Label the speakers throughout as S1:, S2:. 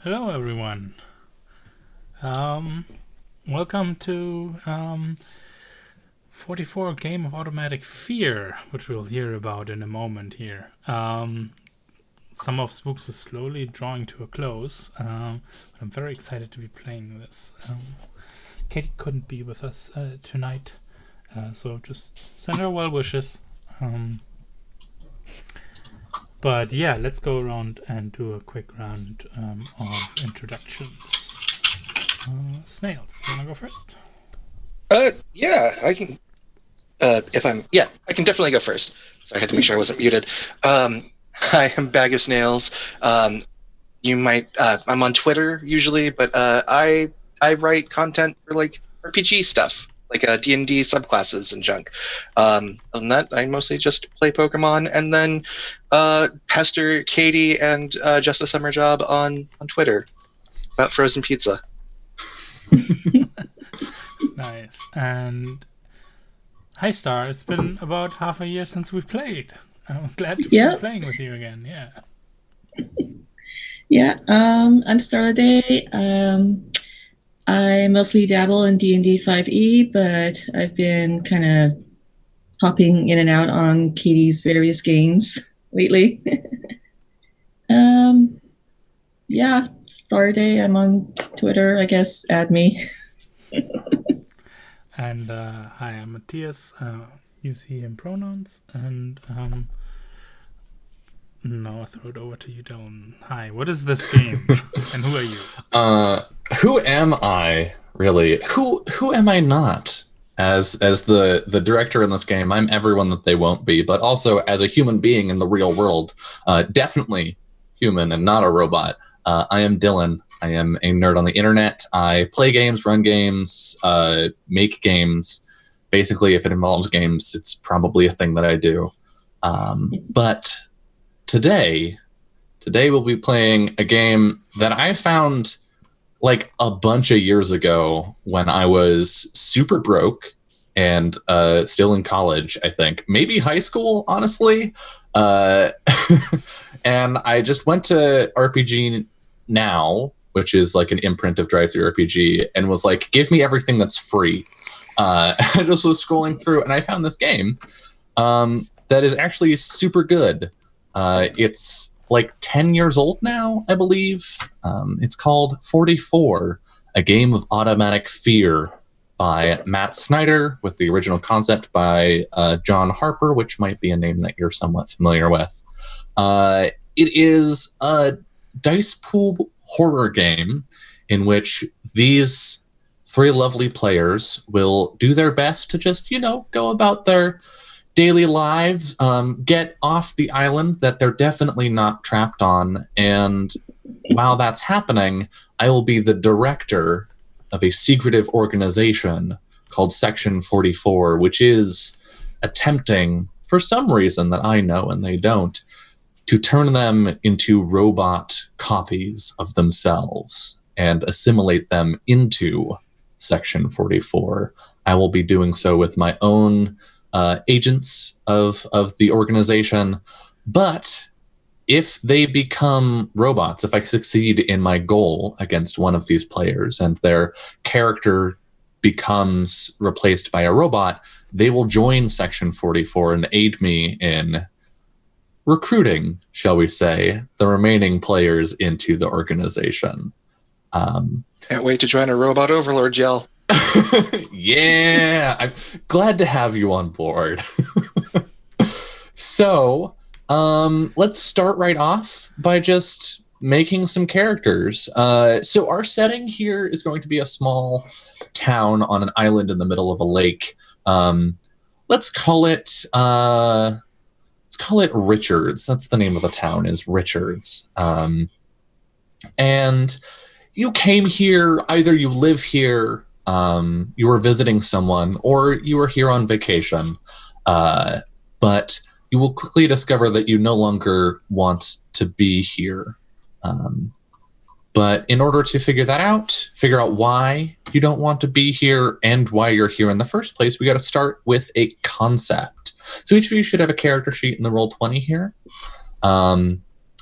S1: Hello, everyone. Um, Welcome to 44 Game of Automatic Fear, which we'll hear about in a moment here. Some of Spooks is slowly drawing to a close, but I'm very excited to be playing this. Katie couldn't be with us tonight, so just send her well wishes. But yeah, let's go around and do a quick round of introductions. Snails, you wanna go first?
S2: Yeah, I can. I can definitely go first. So I had to make sure I wasn't muted. Hi, I'm Bag of Snails. You might. I'm on Twitter usually, but I write content for like RPG stuff, like D&D subclasses and junk. Other than that, I mostly just play Pokemon and then pester Katie and Just a Summer Job on Twitter about frozen pizza.
S1: Nice. And hi, Star. It's been about half a year since we played. I'm glad to be
S3: Yeah,
S1: playing with you again. Yeah.
S3: yeah. I'm Starlade. I mostly dabble in D&D 5e, but I've been kind of hopping in and out on Katie's various games lately. um, yeah, Starday. I'm on Twitter. I guess add me.
S1: And hi, I'm Matthias. Use he him pronouns. And no, I'll throw it over to you, Dylan. Hi, what is this game? And who are you?
S4: Who am I really? Who am I not? As the director in this game, I'm everyone that they won't be, but also as a human being in the real world, definitely human and not a robot. I am Dylan. I am a nerd on the internet. I play games, run games, make games. Basically, if it involves games, it's probably a thing that I do. But today we'll be playing a game that I found like a bunch of years ago when I was super broke and still in college, I think. Maybe high school, honestly. Uh, and I just went to RPG Now, which is like an imprint of Drive Thru RPG, and was like, give me everything that's free. I just was scrolling through and I found this game that is actually super good. It's like 10 years old now, I believe. It's called 44, A Game of Automatic Fear by Matt Snyder, with the original concept by John Harper, which might be a name that you're somewhat familiar with. It is a dice pool horror game in which these three lovely players will do their best to just, go about their daily lives, get off the island that they're definitely not trapped on. And while that's happening, I will be the director of a secretive organization called Section 44, which is attempting, for some reason that I know and they don't, to turn them into robot copies of themselves and assimilate them into Section 44. I will be doing so with my own agents of the organization. But if they become robots, if I succeed in my goal against one of these players and their character becomes replaced by a robot, they will join Section 44 and aid me in recruiting, shall we say, the remaining players into the organization.
S2: Can't wait to join a robot overlord yell.
S4: Yeah, I'm glad to have you on board. So, let's start right off by just making some characters. So our setting here is going to be a small town on an island in the middle of a lake. Let's call it Richards. That's the name of the town, is Richards. And you came here, either you live here, you were visiting someone, or you were here on vacation. But you will quickly discover that you no longer want to be here. But in order to figure out why you don't want to be here and why you're here in the first place, we got to start with a concept. So each of you should have a character sheet in the Roll20 here.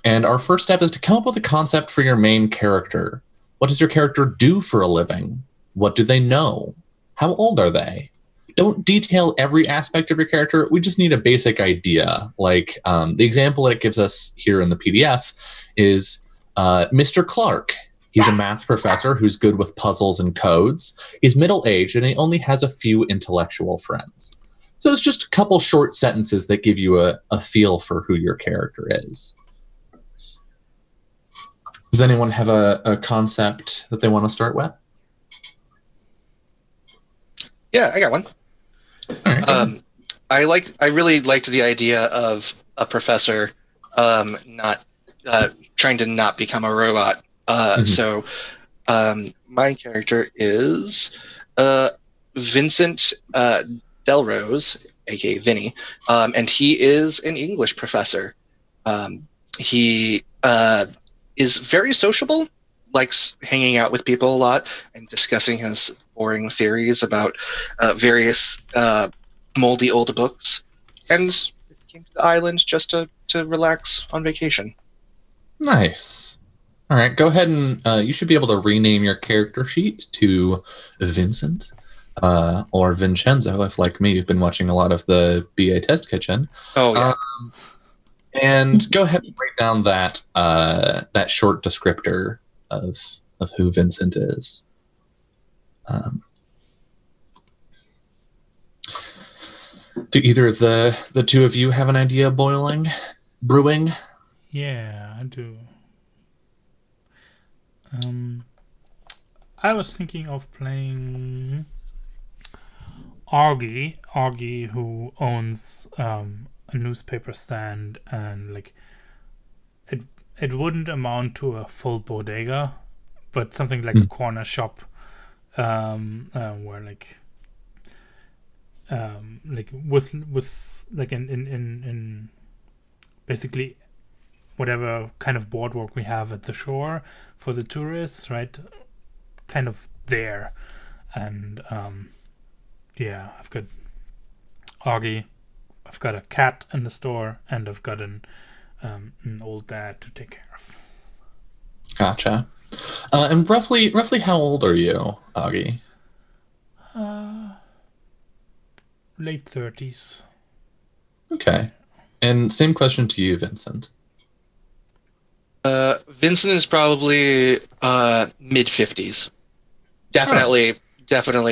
S4: And our first step is to come up with a concept for your main character. What does your character do for a living? What do they know? How old are they? Don't detail every aspect of your character. We just need a basic idea. Like the example that it gives us here in the PDF is Mr. Clark. He's a math professor who's good with puzzles and codes. He's middle-aged, and he only has a few intellectual friends. So it's just a couple short sentences that give you a feel for who your character is. Does anyone have a concept that they want to start with?
S2: Yeah, I got one.
S4: All right.
S2: I really liked the idea of a professor not trying to not become a robot. So my character is Vincent Delrose, aka Vinny, and he is an English professor. He is very sociable, likes hanging out with people a lot and discussing his boring theories about various moldy old books, and came to the island just to relax on vacation.
S4: Nice. All right, go ahead and you should be able to rename your character sheet to Vincent or Vincenzo if, like me, you've been watching a lot of the BA Test Kitchen.
S2: Oh, yeah.
S4: And go ahead and write down that that short descriptor of who Vincent is. Do either of the two of you have an idea brewing?
S1: Yeah, I do. I was thinking of playing Augie, who owns a newspaper stand, and like it wouldn't amount to a full bodega, but something like a corner shop, where like with like in basically whatever kind of boardwalk we have at the shore for the tourists, right? Kind of there. And yeah, I've got Augie, I've got a cat in the store, and I've got an old dad to take care of.
S4: Gotcha. And roughly how old are you, Augie?
S1: Late 30s.
S4: Okay. And same question to you, Vincent.
S2: Vincent is probably mid 50s. Definitely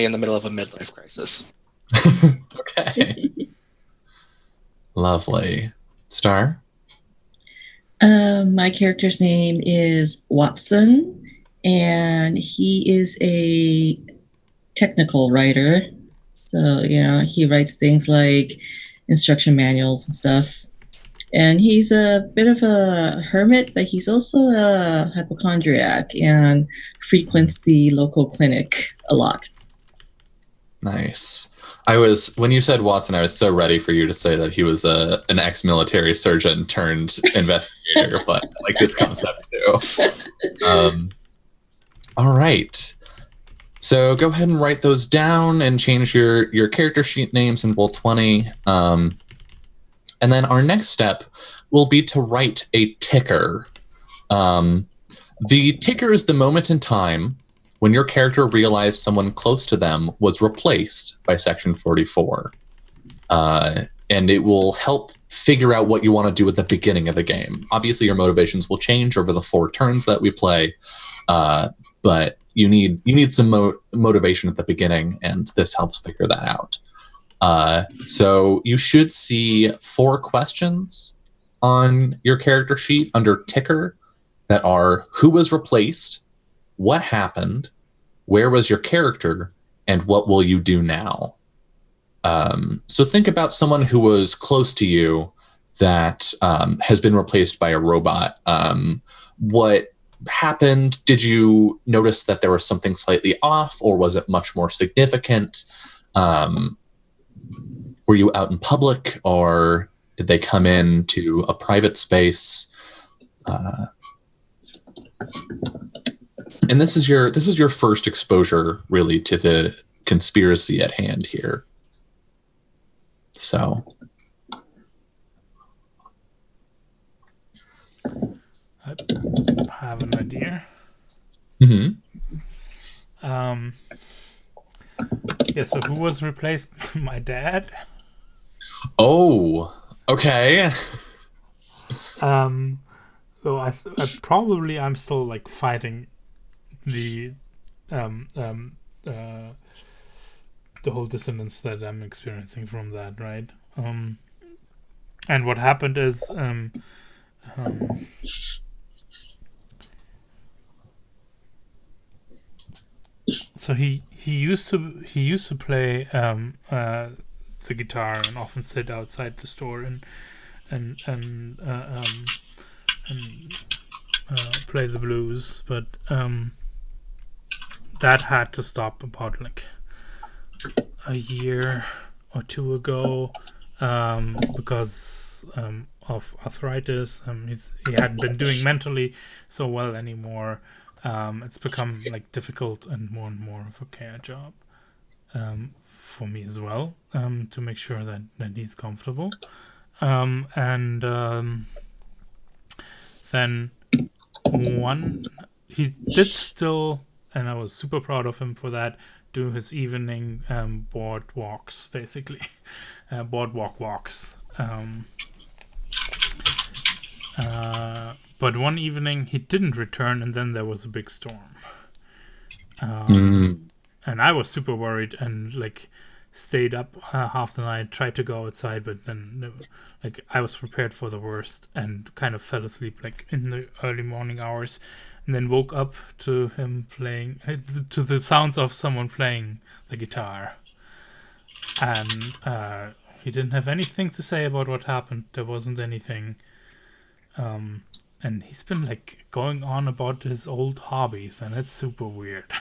S2: in the middle of a midlife crisis.
S4: Okay. Lovely. Star?
S3: My character's name is Watson, and he is a technical writer. So, he writes things like instruction manuals and stuff. And he's a bit of a hermit, but he's also a hypochondriac and frequents the local clinic a lot.
S4: Nice. When you said Watson, I was so ready for you to say that he was an ex-military surgeon turned investigator, but I like this concept too. All right. So go ahead and write those down and change your character sheet names in Roll20. And then our next step will be to write a ticker. The ticker is the moment in time when your character realized someone close to them was replaced by Section 44. And it will help figure out what you want to do at the beginning of the game. Obviously, your motivations will change over the 4 turns that we play, but you need some motivation at the beginning, and this helps figure that out. So you should see 4 questions on your character sheet under ticker that are: who was replaced, what happened, where was your character, and what will you do now? So think about someone who was close to you that has been replaced by a robot. What happened? Did you notice that there was something slightly off, or was it much more significant? Were you out in public, or did they come into a private space? And this is your first exposure, really, to the conspiracy at hand here. So,
S1: I have an idea.
S4: Mm-hmm.
S1: Yeah, so who was replaced? My dad.
S4: Oh, okay.
S1: So I'm still like fighting the um um the whole dissonance that I'm experiencing from that, right? And what happened is so he used to play the guitar and often sit outside the store and play the blues, but that had to stop about like a year or two ago because of arthritis. He hadn't been doing mentally so well anymore. It's become like difficult and more of a care job for me as well, to make sure that he's comfortable. Then he did still, and I was super proud of him for that, do his evening board walks, basically. Boardwalk walks. But one evening he didn't return, and then there was a big storm. And I was super worried and like stayed up half the night, tried to go outside, but then like I was prepared for the worst and kind of fell asleep like in the early morning hours, and then woke up to him playing, to the sounds of someone playing the guitar. And he didn't have anything to say about what happened. There wasn't anything. And he's been like going on about his old hobbies, and it's super weird.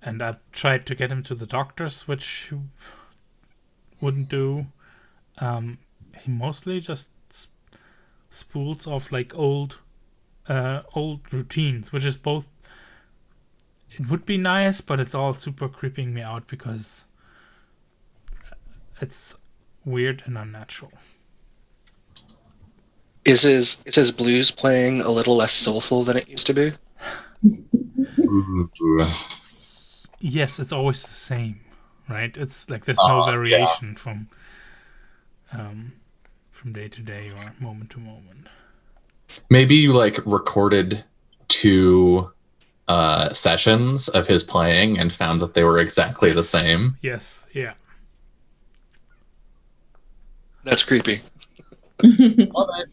S1: And I tried to get him to the doctors, which he wouldn't do. He mostly just spools off like old routines, which is both. It would be nice, but it's all super creeping me out because it's weird and unnatural.
S2: Is his blues playing a little less soulful than it used to be?
S1: Yes, it's always the same, right? It's like there's no variation from day to day or moment to moment.
S4: Maybe you like recorded 2 sessions of his playing and found that they were exactly the same.
S1: Yes, yeah.
S2: That's creepy.
S4: Love it.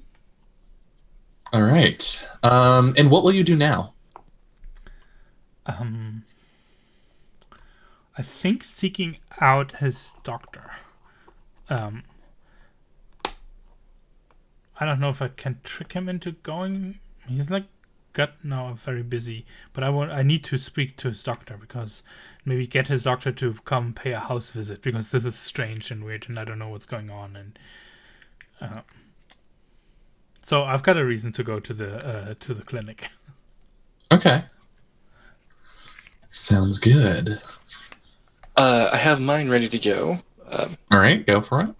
S4: All right. And what will you do now?
S1: I think seeking out his doctor. I don't know if I can trick him into going. He's like now very busy, but I need to speak to his doctor, because maybe get his doctor to come pay a house visit, because this is strange and weird and I don't know what's going on. And so I've got a reason to go to the clinic.
S4: Okay. Sounds good.
S2: I have mine ready to go.
S4: All right, go for it.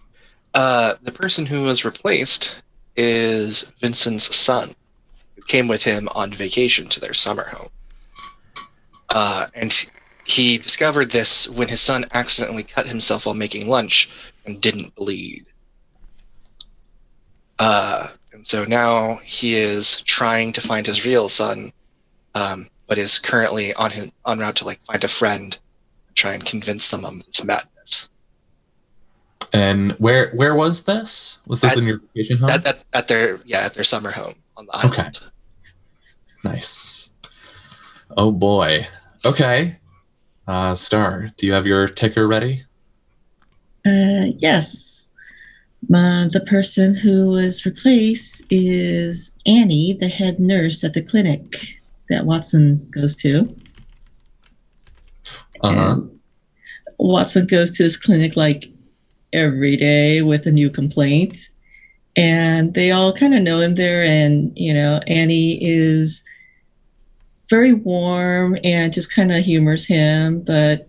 S2: The person who was replaced is Vincent's son, who came with him on vacation to their summer home. And he discovered this when his son accidentally cut himself while making lunch and didn't bleed. And so now he is trying to find his real son, but is currently on route to like find a friend and try and convince them of his madness.
S4: And where was this? Was this in your vacation home?
S2: At their summer home on the island.
S4: Okay. Nice. Oh boy. Okay. Star, do you have your ticker ready?
S3: Yes. The person who was replaced is Annie, the head nurse at the clinic that Watson goes to. And Watson goes to his clinic like every day with a new complaint. And they all kind of know him there. And, Annie is very warm and just kind of humors him. But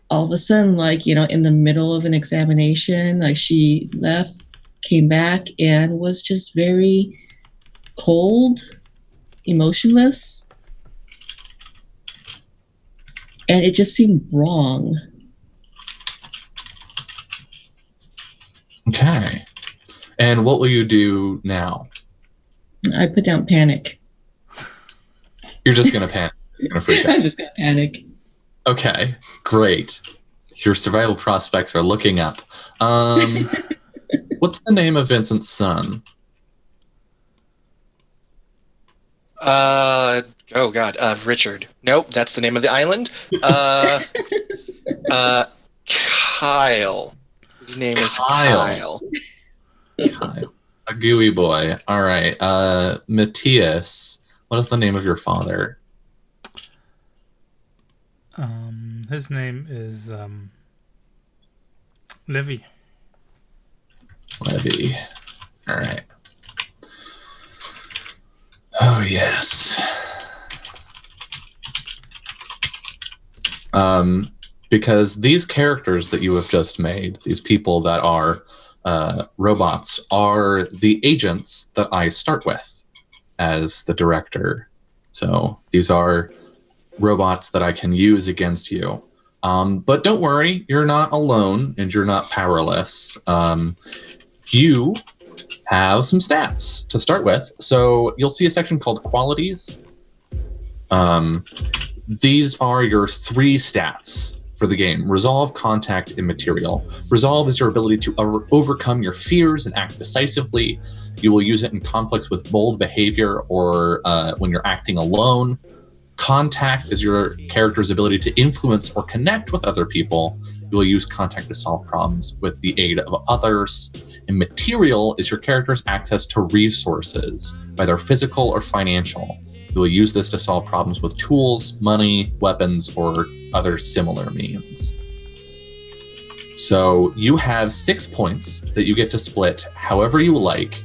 S3: all of a sudden, like, in the middle of an examination, like she left, came back, and was just very cold, emotionless, and it just seemed wrong.
S4: Okay. And what will you do now?
S3: I put down panic.
S4: You're just going to panic. You're going to freak out.
S3: I'm just going to panic.
S4: Okay, great. Your survival prospects are looking up. What's the name of Vincent's son?
S2: Oh God, Richard. Nope, that's the name of the island. Kyle. His name is Kyle.
S4: Kyle. A gooey boy. All right. Matthias, what is the name of your father?
S1: His name is Levy.
S4: Levy. All right. Oh, yes. Because these characters that you have just made, these people that are robots, are the agents that I start with as the director. So these are robots that I can use against you. But don't worry, you're not alone and you're not powerless. You have some stats to start with. So you'll see a section called Qualities. These are your 3 stats for the game: Resolve, Contact, and Material. Resolve is your ability to overcome your fears and act decisively. You will use it in conflicts with bold behavior or when you're acting alone. Contact is your character's ability to influence or connect with other people. You will use contact to solve problems with the aid of others. And Material is your character's access to resources, whether physical or financial. You will use this to solve problems with tools, money, weapons, or other similar means. So you have 6 points that you get to split however you like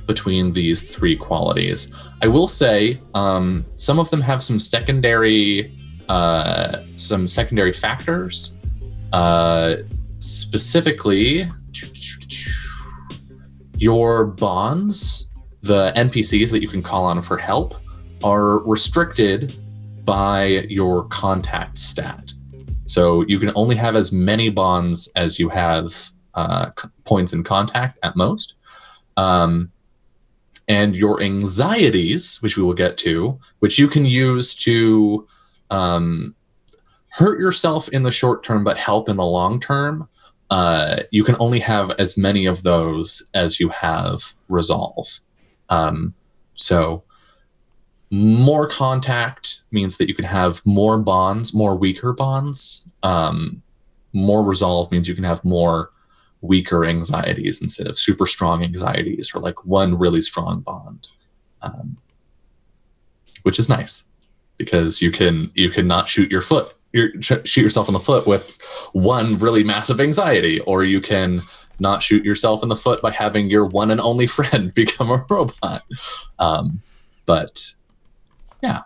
S4: between these 3 qualities. I will say some of them have some secondary factors. Specifically, your bonds, the NPCs that you can call on for help, are restricted by your contact stat. So you can only have as many bonds as you have points in contact at most. And your anxieties, which we will get to, which you can use to hurt yourself in the short term but help in the long term, you can only have as many of those as you have resolve. So more contact means that you can have more bonds, more weaker bonds. More resolve means you can have more weaker anxieties instead of super strong anxieties, or like one really strong bond, which is nice because you can not shoot yourself in the foot with one really massive anxiety, or you can not shoot yourself in the foot by having your one and only friend become a robot. But yeah.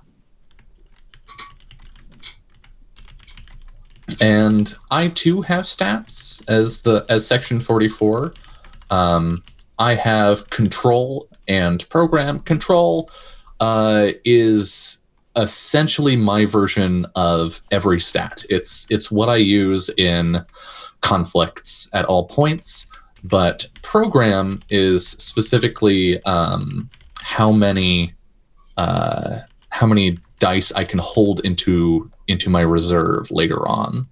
S4: And I too have stats as section 44. I have control and program. Control is essentially my version of every stat. It's what I use in conflicts at all points, but program is specifically how many dice I can hold into my reserve later on.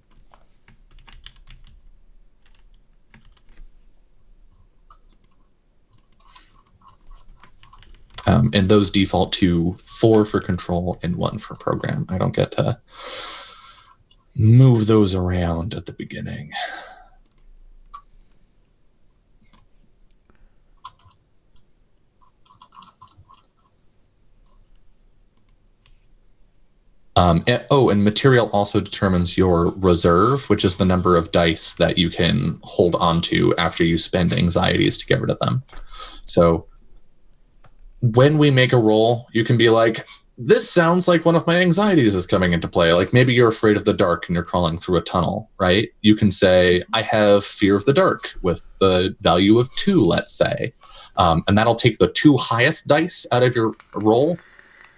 S4: And those default to 4 for control and 1 for program. I don't get to move those around at the beginning. And material also determines your reserve, which is the number of dice that you can hold onto after you spend anxieties to get rid of them. So when we make a roll, you can be like, this sounds like one of my anxieties is coming into play. Like maybe you're afraid of the dark and you're crawling through a tunnel, right? You can say, I have fear of the dark with the value of 2, let's say. And that'll take the 2 highest dice out of your roll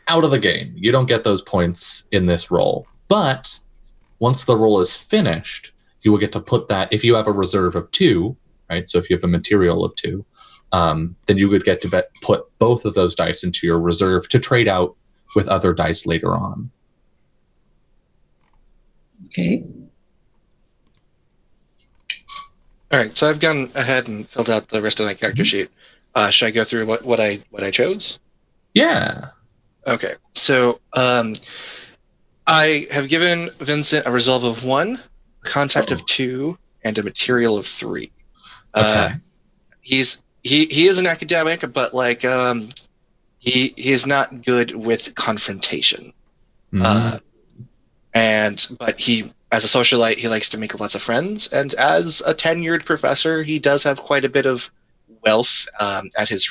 S4: out of the game. You don't get those points in this roll. But once the roll is finished, you will get to put that, if you have a reserve of 2, right? So if you have a material of 2, then you would get to put both of those dice into your reserve to trade out with other dice later on.
S3: Okay.
S2: All right, so I've gone ahead and filled out the rest of my character sheet. Should I go through what I chose?
S4: Yeah.
S2: Okay, so I have given Vincent a resolve of 1, a contact of 2, and a material of 3.
S4: Okay.
S2: He is an academic, but like he is not good with confrontation. But he, as a socialite, he likes to make lots of friends, and as a tenured professor, he does have quite a bit of wealth at his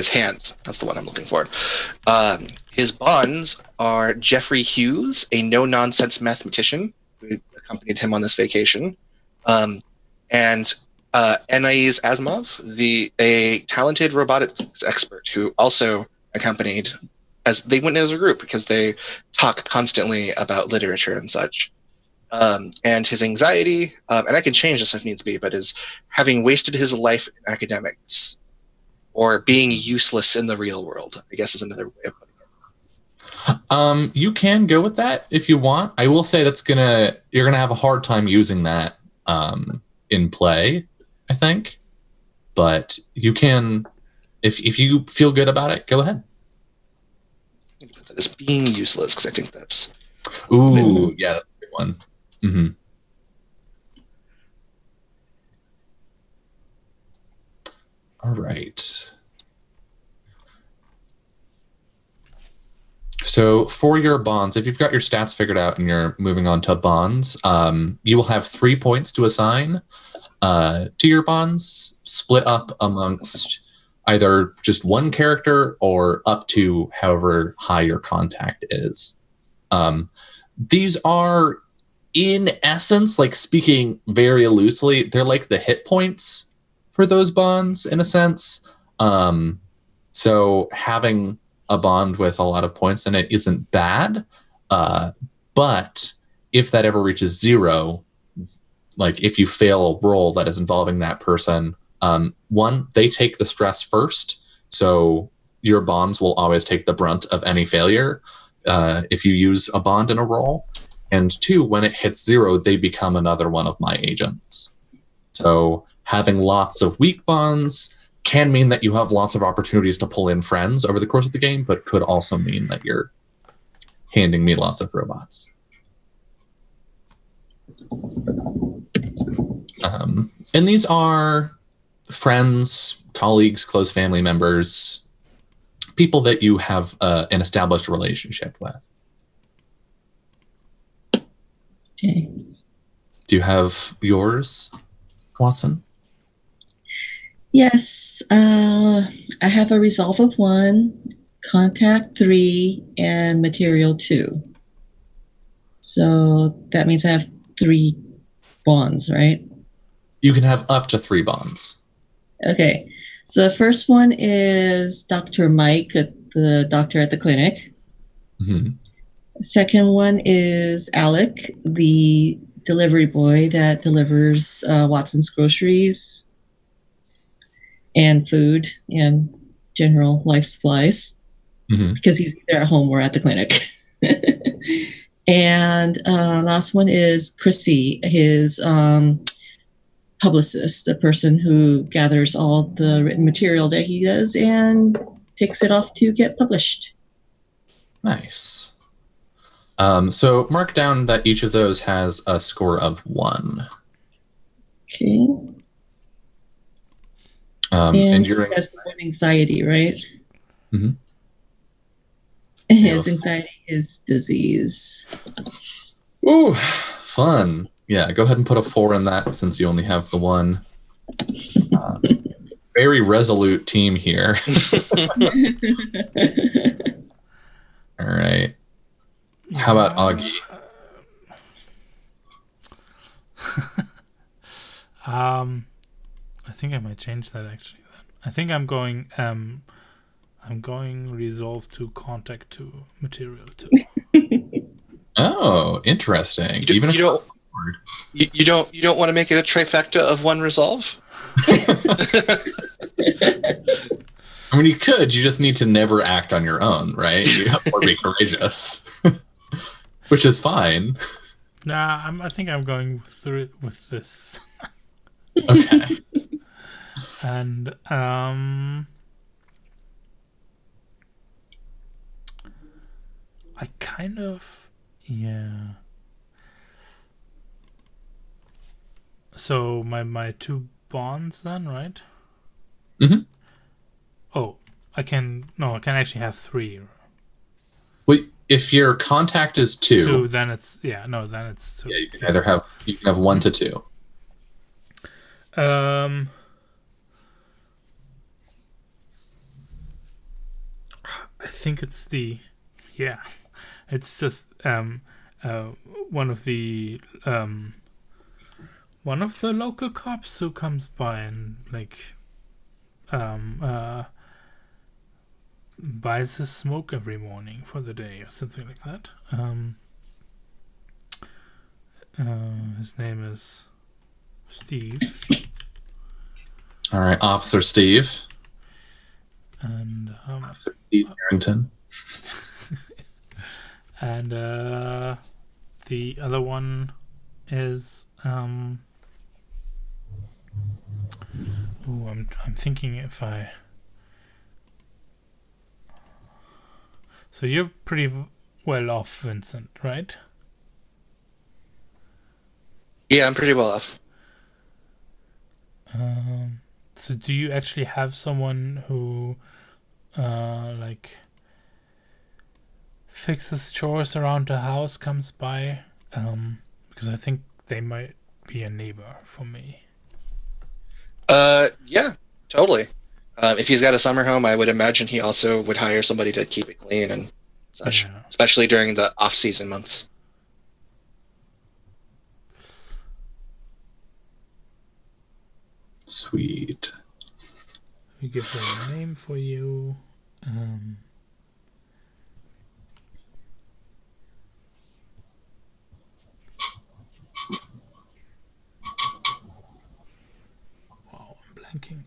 S2: hands. That's the one I'm looking for. His bonds are Jeffrey Hughes, a no-nonsense mathematician who accompanied him on this vacation, and Anais Asmov, a talented robotics expert who also accompanied, as they went as a group because they talk constantly about literature and such. And his anxiety, and I can change this if needs be, but is having wasted his life in academics or being useless in the real world, I guess is another way of putting it.
S4: You can go with that if you want. I will say you're gonna have a hard time using that in play, I think. But you can, if you feel good about it, go ahead.
S2: I'm gonna put that as being useless because I think that's.
S4: Ooh, yeah, that's a good one. Mm-hmm. All right. So for your bonds, if you've got your stats figured out and you're moving on to bonds, you will have 3 points to assign to your bonds, split up amongst either just one character or up to however high your contact is. These are, in essence, like speaking very loosely, they're like the hit points for those bonds in a sense. So having a bond with a lot of points in it isn't bad, but if that ever reaches 0, like if you fail a roll that is involving that person, one, they take the stress first, so your bonds will always take the brunt of any failure if you use a bond in a roll, and 2, when it hits 0, they become another one of my agents. So having lots of weak bonds can mean that you have lots of opportunities to pull in friends over the course of the game, but could also mean that you're handing me lots of robots. And these are friends, colleagues, close family members, people that you have an established relationship with.
S3: Okay.
S4: Do you have yours, Watson?
S3: Yes, I have a resolve of 1, contact 3, and material 2. So that means I have 3 bonds, right?
S4: You can have up to 3 bonds.
S3: Okay. So the first one is Dr. Mike, the doctor at the clinic.
S4: Mm-hmm.
S3: Second one is Alec, the delivery boy that delivers Watson's groceries and food and general life supplies, because he's either at home or at the clinic. And last one is Chrissy, his publicist, the person who gathers all the written material that he does and takes it off to get published.
S4: Nice. So mark down that each of those has a score of 1.
S3: Okay. And your has anxiety, right?
S4: Mm-hmm.
S3: And his anxiety is disease.
S4: Ooh, fun. Yeah, go ahead and put a 4 in that since you only have the 1. very resolute team here. All right. How about Augie?
S1: I think I might change that actually. Then I think I'm going resolve to contact to material 2.
S4: Oh, interesting.
S2: You don't want to make it a trifecta of 1 resolve?
S4: I mean, you could. You just need to never act on your own, right? Or be courageous, which is fine.
S1: Nah, I think I'm going through it with this.
S4: Okay.
S1: And I kind of, yeah. So my 2 bonds then, right?
S4: Mm-hmm.
S1: Oh, I can actually have 3.
S4: Well, if your contact is 2,
S1: 2, then it's 2.
S4: Yeah, you can either have 1 to 2.
S1: I think it's it's just one of the local cops who comes by and buys his smoke every morning for the day or something like that. His name is Steve.
S4: All right, Officer Steve.
S1: And
S4: Officer Steve Harrington.
S1: and the other one is I'm thinking if I. So you're pretty well off, Vincent, right?
S2: Yeah, I'm pretty well off.
S1: So do you actually have someone who fixes chores around the house, comes by? Because I think they might be a neighbor for me.
S2: Yeah, totally. If he's got a summer home, I would imagine he also would hire somebody to keep it clean and such, especially during the off-season months.
S4: Sweet.
S1: We give her a name for you. Wow, I'm blanking.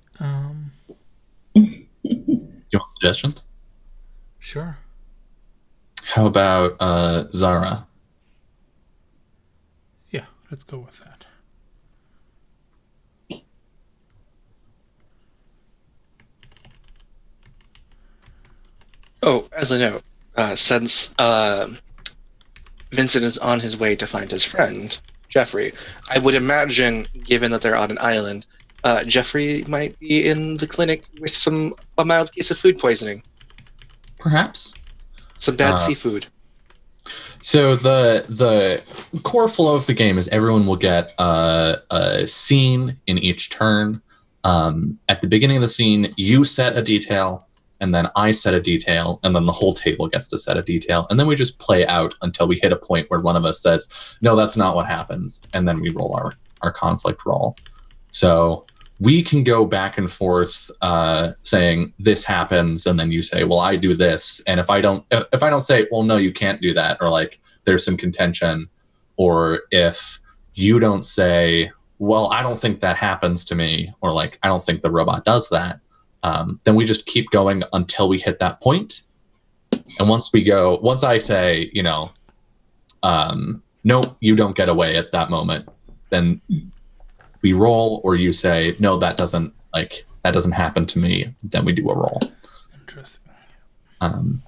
S4: You want suggestions?
S1: Sure.
S4: How about Zara?
S1: Yeah, let's go with that.
S2: Oh, as a note, since Vincent is on his way to find his friend, Jeffrey, I would imagine, given that they're on an island, Jeffrey might be in the clinic with a mild case of food poisoning.
S4: Perhaps.
S2: Some bad seafood.
S4: So the core flow of the game is everyone will get a scene in each turn. At the beginning of the scene, you set a detail, and then I set a detail, and then the whole table gets to set a detail. And then we just play out until we hit a point where one of us says, no, that's not what happens. And then we roll our conflict roll. So we can go back and forth saying this happens, and then you say, well, I do this. And if I don't say, well, no, you can't do that, or like there's some contention, or if you don't say, well, I don't think that happens to me, or like I don't think the robot does that, then we just keep going until we hit that point. And once I say, no, you don't get away at that moment, then we roll, or you say, no, that doesn't happen to me, then we do a roll.
S1: Interesting.
S4: And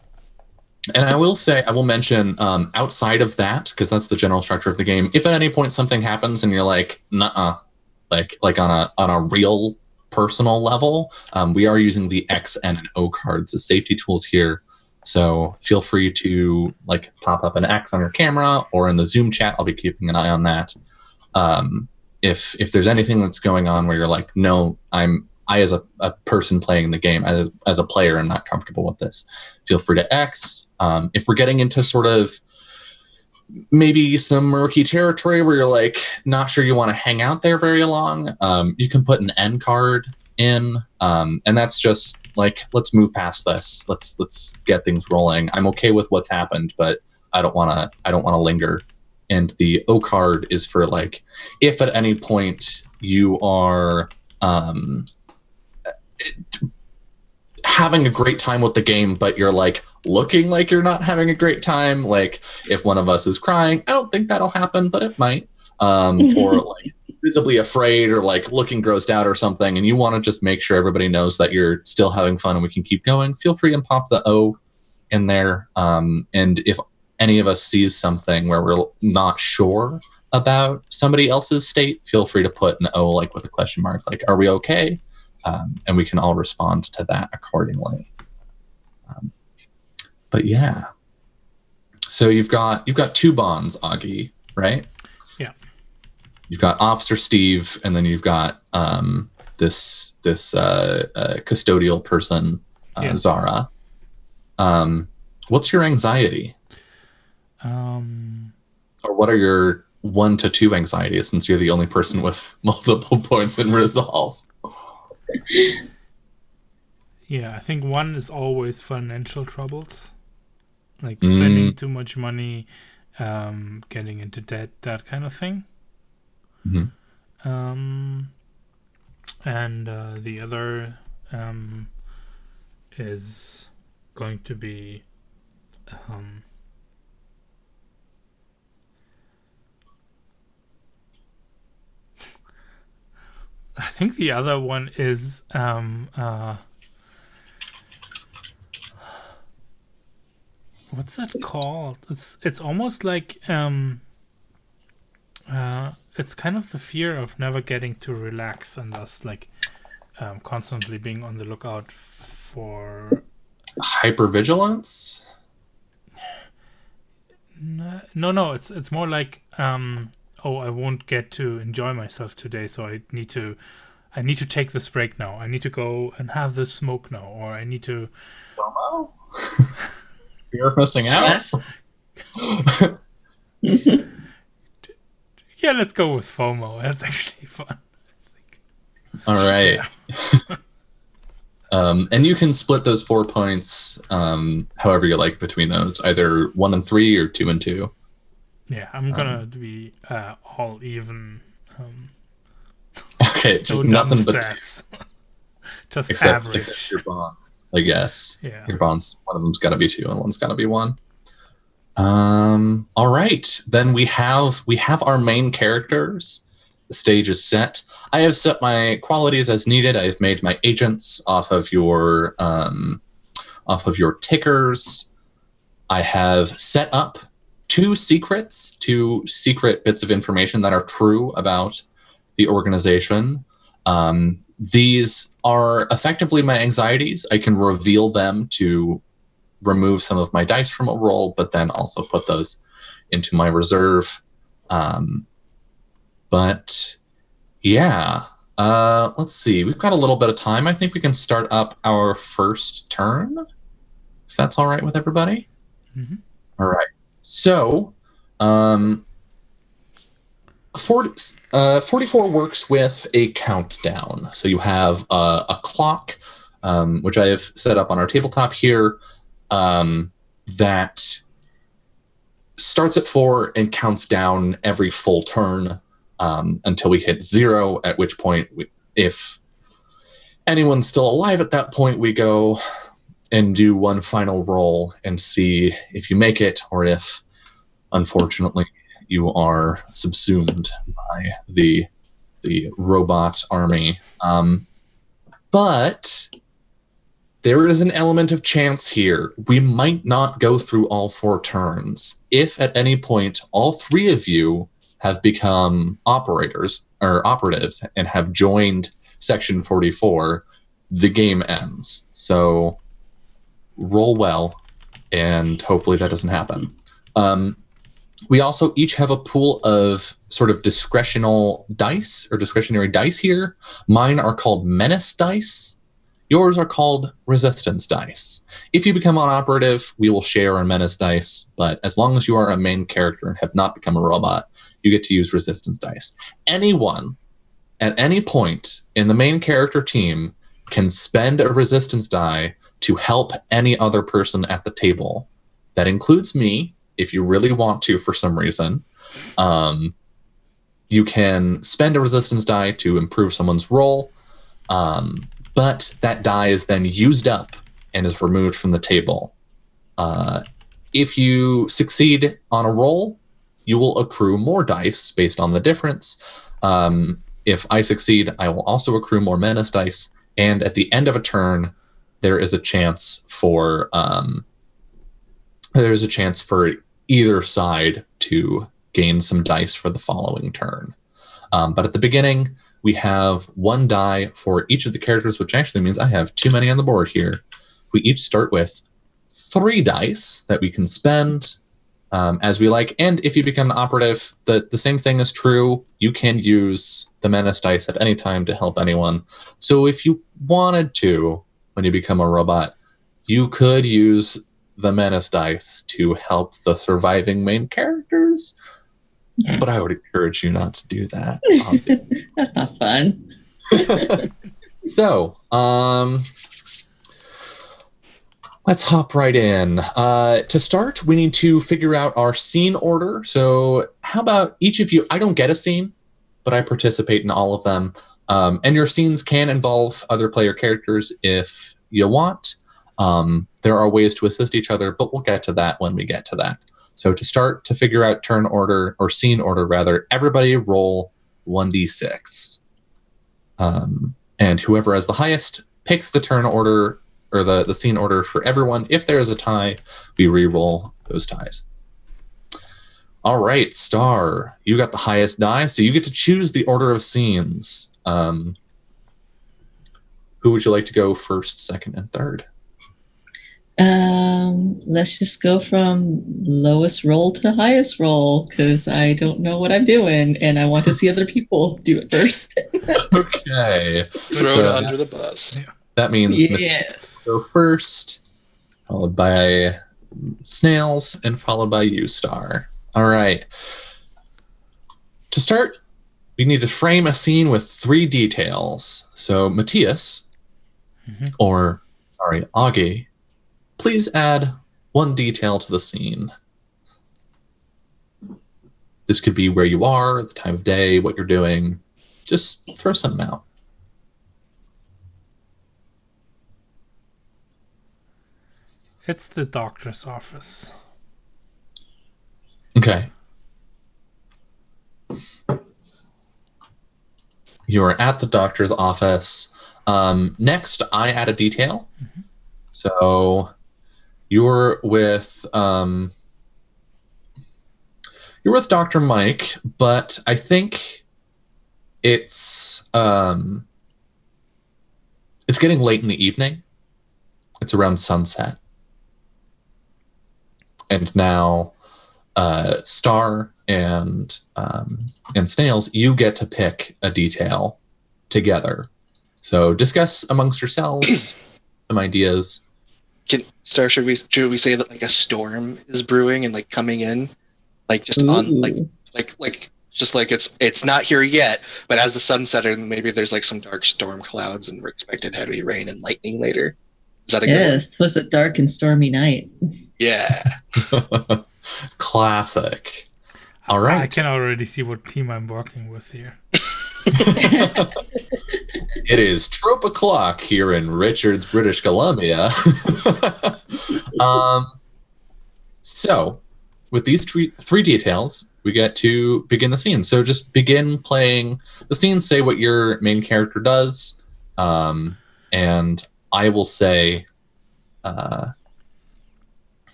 S4: I will mention, outside of that, because that's the general structure of the game, if at any point something happens and you're like, nuh-uh, like on a real personal level, we are using the X and an O cards as safety tools here. So feel free to like pop up an X on your camera, or in the Zoom chat, I'll be keeping an eye on that. If there's anything that's going on where you're like, no, I'm I as a person playing the game, as a player, am not comfortable with this. Feel free to X. If we're getting into sort of maybe some murky territory where you're like not sure you want to hang out there very long, you can put an N card in, and that's just like, let's move past this. Let's get things rolling. I'm okay with what's happened, but I don't want to linger. And the O card is for like, if at any point you are having a great time with the game, but you're like looking like you're not having a great time. Like if one of us is crying, I don't think that'll happen, but it might. Or like visibly afraid or like looking grossed out or something, and you want to just make sure everybody knows that you're still having fun and we can keep going. Feel free and pop the O in there. And if any of us sees something where we're not sure about somebody else's state, feel free to put an O like with a question mark, like, are we okay? And we can all respond to that accordingly. But yeah. So you've got 2 bonds, Augie, right?
S1: Yeah.
S4: You've got Officer Steve, and then you've got this custodial person, Zara. What's your anxiety? Or what are your 1 to 2 anxieties, since you're the only person with multiple points in resolve?
S1: Yeah, I think 1 is always financial troubles, like spending too much money, getting into debt, that kind of thing. And the other is going to be I think the other one is what's that called? It's almost like it's kind of the fear of never getting to relax, and thus like constantly being on the lookout for
S4: hypervigilance.
S1: No, it's more like I won't get to enjoy myself today, so I need to take this break now. I need to go and have this smoke now, or I need to
S4: Fear of missing out.
S1: Yeah, let's go with FOMO. That's actually fun, I think.
S4: All right. Yeah. And you can split those 4 points however you like between those, either 1 and 3 or 2 and 2.
S1: Yeah, I'm gonna be all even.
S4: Okay, just
S1: no
S4: nothing but
S1: stats. Just average.
S4: Except your bonds, I guess.
S1: Yeah.
S4: Your bonds, one of them's got to be 2 and one's got to be 1. All right, then we have our main characters. The stage is set. I have set my qualities as needed. I have made my agents off of your tickers. I have set up 2 secret bits of information that are true about the organization. These are effectively my anxieties. I can reveal them to remove some of my dice from a roll, but then also put those into my reserve. But yeah, let's see. We've got a little bit of time. I think we can start up our first turn, if that's all right with everybody.
S1: Mm-hmm.
S4: All right. So, 44 works with a countdown. So you have a clock, which I have set up on our tabletop here, that starts at 4 and counts down every full turn until we hit 0, at which point, if anyone's still alive at that point, we go and do one final roll and see if you make it, or if, unfortunately, you are subsumed by the robot army. But there is an element of chance here. We might not go through all 4 turns. If at any point all 3 of you have become operatives and have joined Section 44, the game ends. So roll well, and hopefully that doesn't happen. We also each have a pool of sort of discretionary dice here. Mine are called menace dice. Yours are called resistance dice. If you become an operative, we will share our menace dice, but as long as you are a main character and have not become a robot, you get to use resistance dice. Anyone at any point in the main character team can spend a resistance die to help any other person at the table. That includes me, if you really want to for some reason. You can spend a resistance die to improve someone's roll, but that die is then used up and is removed from the table. If you succeed on a roll, you will accrue more dice based on the difference. If I succeed, I will also accrue more menace dice. And at the end of a turn, there is a chance for either side to gain some dice for the following turn. But at the beginning, we have one die for each of the characters, which actually means I have too many on the board here. We each start with 3 dice that we can spend as we like. And if you become an operative, the same thing is true. You can use the menace dice at any time to help anyone. So if you wanted to, when you become a robot, you could use the menace dice to help the surviving main characters. But I would encourage you not to do that.
S3: That's not fun.
S4: So, let's hop right in. To start, we need to figure out our scene order. So how about each of you? I don't get a scene, but I participate in all of them. And your scenes can involve other player characters if you want. There are ways to assist each other, but we'll get to that when we get to that. So to start, to figure out turn order, or scene order rather, everybody roll 1d6. And whoever has the highest picks the turn order, or the scene order for everyone. If there is a tie, we re-roll those ties. All right, Star, you got the highest die, so you get to choose the order of scenes. Who would you like to go first, second, and third?
S3: Let's just go from lowest roll to highest roll, because I don't know what I'm doing and I want to see other people do it first.
S4: Okay.
S2: Throw it under the bus.
S4: That means
S3: Yeah.
S4: go first, followed by Snails, and followed by you, Star. All right. To start, we need to frame a scene with 3 details. So, Matthias, Augie, please add 1 detail to the scene. This could be where you are, the time of day, what you're doing. Just throw something out.
S1: It's the doctor's office.
S4: Okay. You are at the doctor's office. Next, I add a detail. So you're with Dr. Mike, but I think it's getting late in the evening. It's around sunset. And now Star and Snails, you get to pick a detail together. So discuss amongst yourselves some ideas.
S2: Star, should we say that like a storm is brewing and like coming in, like just on like just like it's not here yet, but as the sun's setting, maybe there's like some dark storm clouds and we're expected heavy rain and lightning later. Is that a good one?
S3: Yes, it was a dark and stormy night.
S2: Yeah.
S4: Classic. All right.
S1: I can already see what team I'm working with here.
S4: It is trope o'clock here in Richards, British Columbia. So, with these 3 details, we get to begin the scene. So just begin playing the scene, say what your main character does, and I will say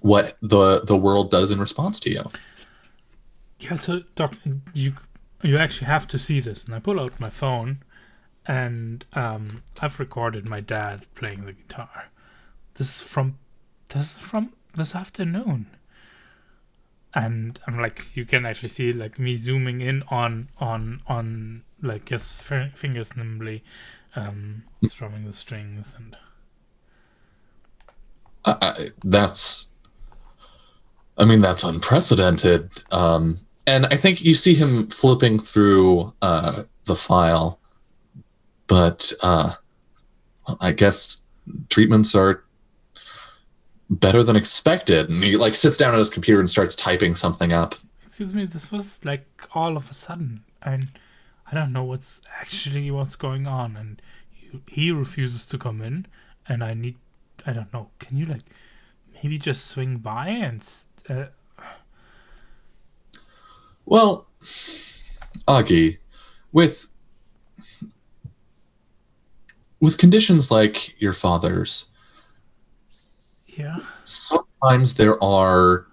S4: what the world does in response to you.
S1: Yeah, so Doctor, you actually have to see this. And I pull out my phone, and I've recorded my dad playing the guitar. This is from this afternoon. and I'm like, you can actually see like me zooming in on like his fingers nimbly strumming the strings, and
S4: that's unprecedented. And I think you see him flipping through the file, but I guess treatments are better than expected. And he like sits down at his computer and starts typing something up.
S1: excuse me, this was like all of a sudden, and I don't know what's going on, and he refuses to come in, and I don't know, can you like maybe just swing by and
S4: Well, Augie, with conditions like your father's,
S1: yeah,
S4: sometimes there are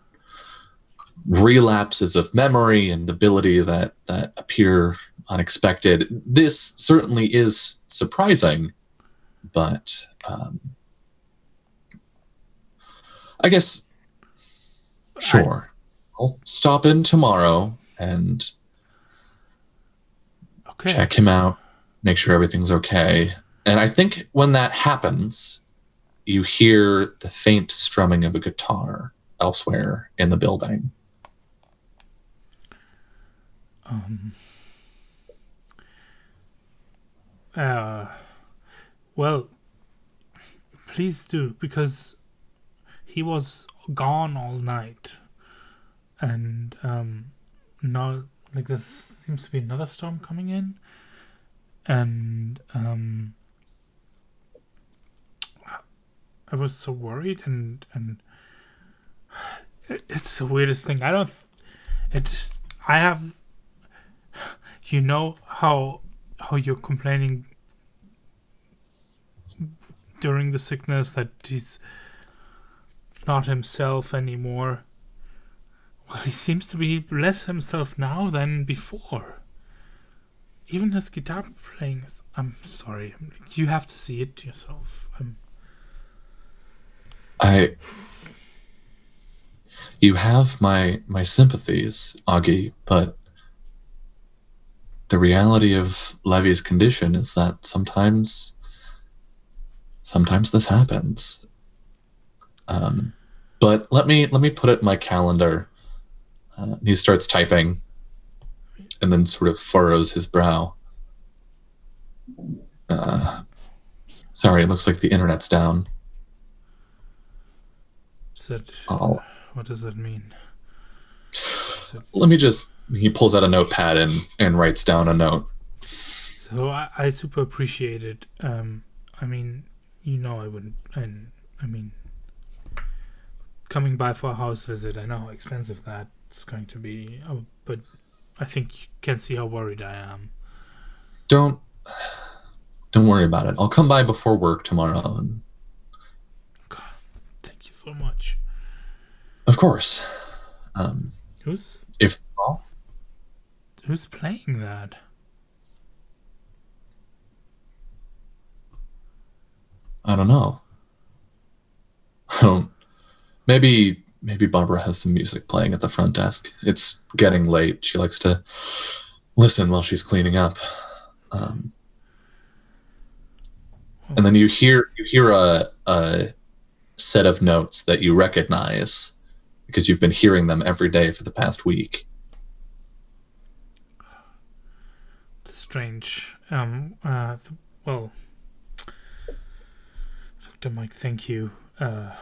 S4: relapses of memory and ability that appear unexpected. This certainly is surprising, but I guess sure. I'll stop in tomorrow and
S1: okay,
S4: check him out, make sure everything's okay. And I think when that happens, you hear the faint strumming of a guitar elsewhere in the building.
S1: Well, please do, because he was gone all night, and now like there seems to be another storm coming in, and I was so worried, and it's the weirdest thing. I have, you know how you're complaining during the sickness that he's not himself anymore. Well, he seems to be less himself now than before. Even his guitar playing is, I'm sorry, you have to see it yourself.
S4: You have my sympathies, Augie, but the reality of Levy's condition is that sometimes this happens. But let me put it in my calendar. He starts typing and then sort of furrows his brow. Sorry, it looks like the internet's down.
S1: What does that mean?
S4: Let me just... He pulls out a notepad and writes down a note.
S1: So I super appreciate it. I mean, you know I wouldn't... I mean, coming by for a house visit, I know how expensive that's going to be, but I think you can see how worried I am.
S4: Don't worry about it. I'll come by before work tomorrow. And...
S1: God, thank you so much.
S4: Of course. Who's
S1: playing that?
S4: I don't know. Maybe Barbara has some music playing at the front desk. It's getting late. She likes to listen while she's cleaning up. And then you hear a set of notes that you recognize because you've been hearing them every day for the past week.
S1: Strange. Well, Dr. Mike, thank you. I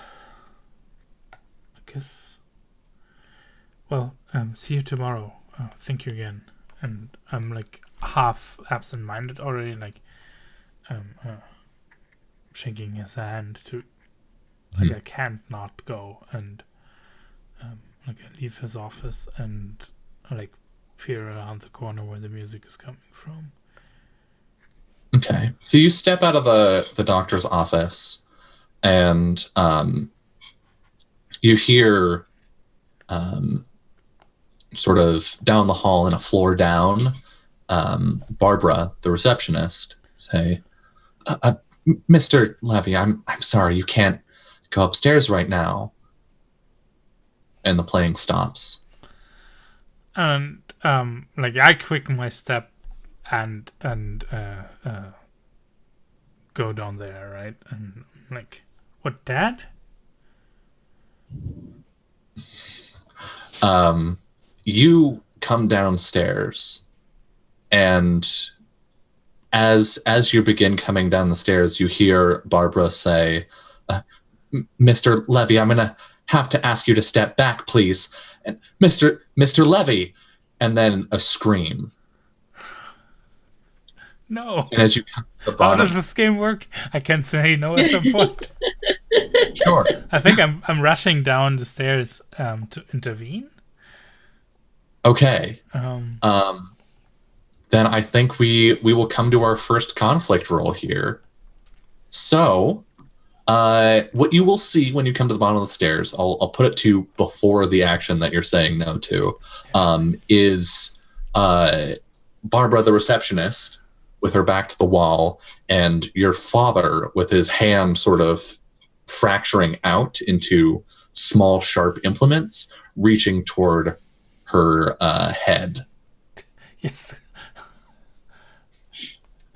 S1: guess. Well, see you tomorrow. Thank you again. And I'm like half absent-minded already, like shaking his hand to, like I can't not go, and like I leave his office and like peer around the corner where the music is coming from.
S4: Okay, so you step out of the doctor's office, and you hear sort of down the hall and a floor down, Barbara, the receptionist, say, "Mr. Levy, I'm sorry, you can't go upstairs right now." And the playing stops
S1: And like I quicken my step and go down there, right? And I'm like, what, Dad?
S4: You come downstairs, and as you begin coming down the stairs, you hear Barbara say, "Mr. Levy, I'm gonna have to ask you to step back, please." And Mr. Levy, and then a scream.
S1: No.
S4: And as you come to the
S1: How
S4: bottom,
S1: does this game work? I can say no at some point.
S4: sure.
S1: I think I'm rushing down the stairs to intervene.
S4: Okay. Then I think we will come to our first conflict roll here. So, what you will see when you come to the bottom of the stairs, I'll put it to before the action that you're saying no to, is Barbara, the receptionist, with her back to the wall, and your father with his hand sort of fracturing out into small, sharp implements, reaching toward her head.
S1: Yes.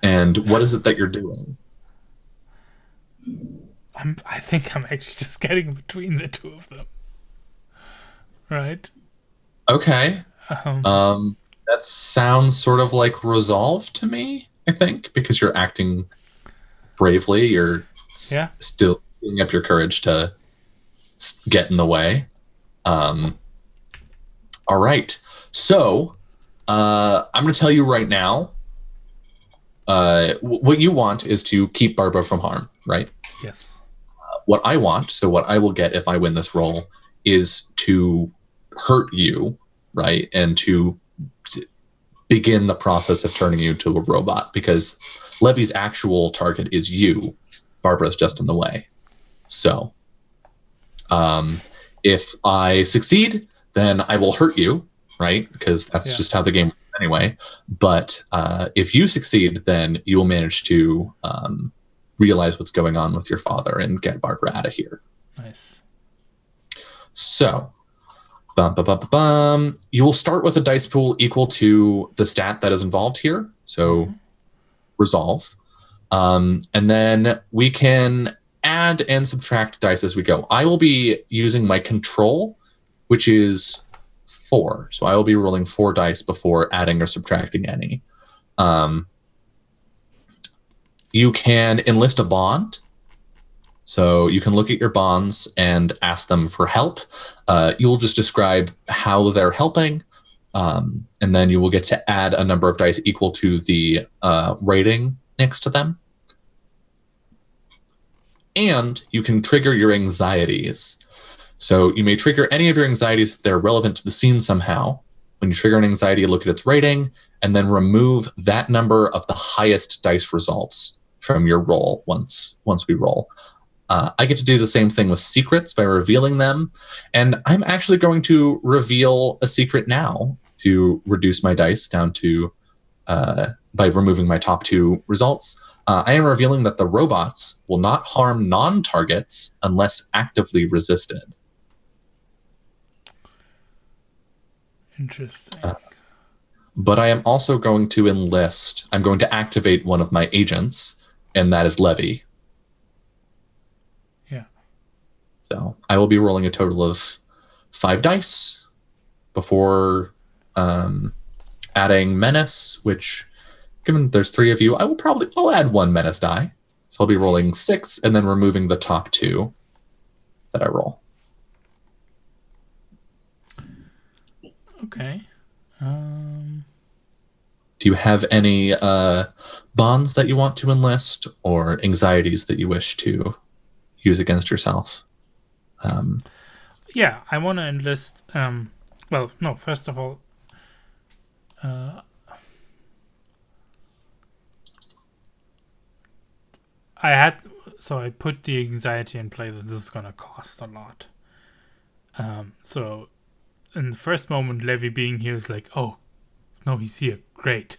S4: And what is it that you're doing?
S1: I think I'm actually just getting between the two of them. Right?
S4: Okay. That sounds sort of like resolve to me, I think, because you're acting bravely. You're still building up your courage to get in the way. All right. So, I'm going to tell you right now, what you want is to keep Barbara from harm, right?
S1: Yes.
S4: What I want, so what I will get if I win this roll, is to hurt you, right? And to begin the process of turning you to a robot, because Levy's actual target is you. Barbara's just in the way. So, if I succeed, then I will hurt you, right? Because that's just how the game works anyway. But if you succeed, then you will manage to realize what's going on with your father and get Barbara out of here.
S1: Nice.
S4: So, you will start with a dice pool equal to the stat that is involved here. So, resolve. And then we can add and subtract dice as we go. I will be using my control, which is 4. So I will be rolling 4 dice before adding or subtracting any. You can enlist a bond. So you can look at your bonds and ask them for help. You'll just describe how they're helping. And then you will get to add a number of dice equal to the rating next to them. And you can trigger your anxieties. So you may trigger any of your anxieties if they're relevant to the scene somehow. When you trigger an anxiety, look at its rating, and then remove that number of the highest dice results from your roll once we roll. I get to do the same thing with secrets by revealing them. And I'm actually going to reveal a secret now to reduce my dice down to, by removing my top 2 results. I am revealing that the robots will not harm non-targets unless actively resisted.
S1: Interesting.
S4: But I am also going to I'm going to activate one of my agents, and that is Levy.
S1: Yeah.
S4: So I will be rolling a total of 5 dice before adding Menace, which, given there's 3 of you, I'll add 1 Menace die. So I'll be rolling 6 and then removing the top 2 that I roll.
S1: Okay.
S4: Do you have any bonds that you want to enlist or anxieties that you wish to use against yourself?
S1: Yeah, I want to enlist. Well, no. First of all, I put the anxiety in play that this is gonna cost a lot. So in the first moment, Levy being here is like, oh, no, he's here, great.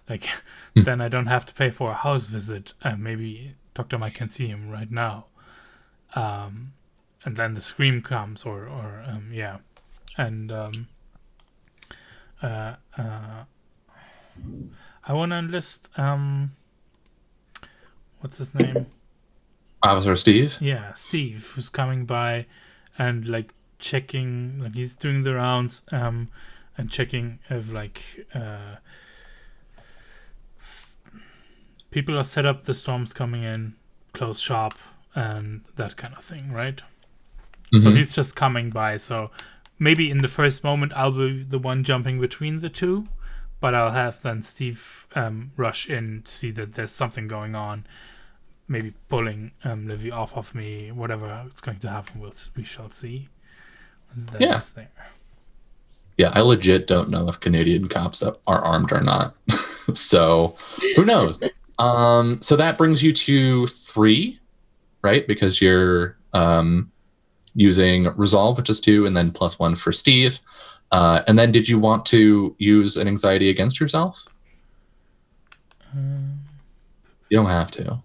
S1: Like, then I don't have to pay for a house visit. Maybe Dr. Mike can see him right now. And then the scream comes, and I want to enlist what's his name?
S4: Officer Steve?
S1: Yeah, Steve, who's coming by and like checking, like he's doing the rounds and checking if like people are set up, the storm's coming in, close shop, and that kind of thing, right? So he's just coming by. So maybe in the first moment I'll be the one jumping between the two, but I'll have then Steve rush in, see that there's something going on, maybe pulling Livy off of me, whatever it's going to happen, we shall see.
S4: Yeah.
S1: There.
S4: Yeah, I legit don't know if Canadian cops are armed or not. So who knows? So that brings you to 3, right? Because you're using Resolve, which is 2, and then +1 for Steve. And then did you want to use an anxiety against yourself? You don't have to.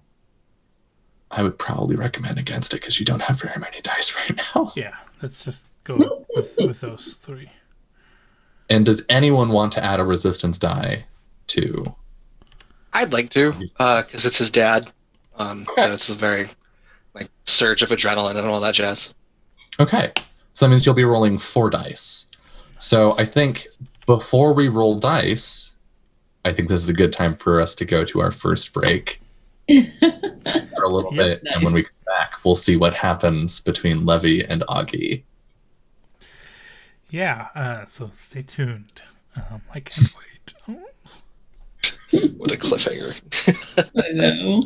S4: I would probably recommend against it because you don't have very many dice right now.
S1: Yeah, let's just go with those 3.
S4: And does anyone want to add a resistance die to?
S2: I'd like to, because it's his dad. So it's a very like surge of adrenaline and all that jazz.
S4: Okay, so that means you'll be rolling 4 dice. So I think before we roll dice, I think this is a good time for us to go to our first break for a little bit,
S3: nice.
S4: And when we come back, we'll see what happens between Levy and Augie.
S1: Yeah, so stay tuned. I can't wait.
S2: What a cliffhanger.
S3: I know.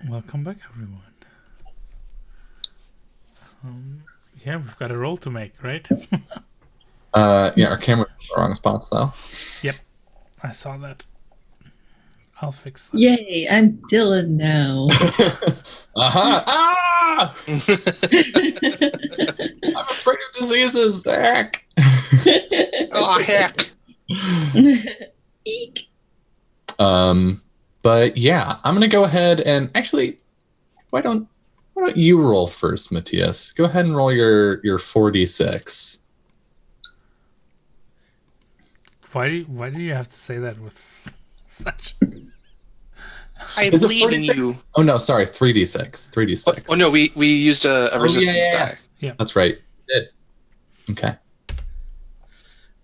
S1: Welcome back, everyone. Yeah, we've got a roll to make, right?
S4: Yeah, our camera's in the wrong spots though.
S1: Yep, I saw that. I'll fix that.
S3: Yay, I'm Dylan now.
S4: Ah! I'm afraid of diseases. Heck.
S2: Oh, heck.
S3: Eek.
S4: But yeah, I'm gonna go ahead and actually, why don't you roll first, Matthias? Go ahead and roll your 4d6.
S1: Why do you have to say that with such?
S2: I
S4: Is it
S2: believe in
S4: 46?
S2: you.
S4: Oh no, sorry, 3d6. 3d6.
S2: Oh no, we used a resistance
S4: yeah.
S2: die.
S1: Yeah,
S4: That's right. Okay.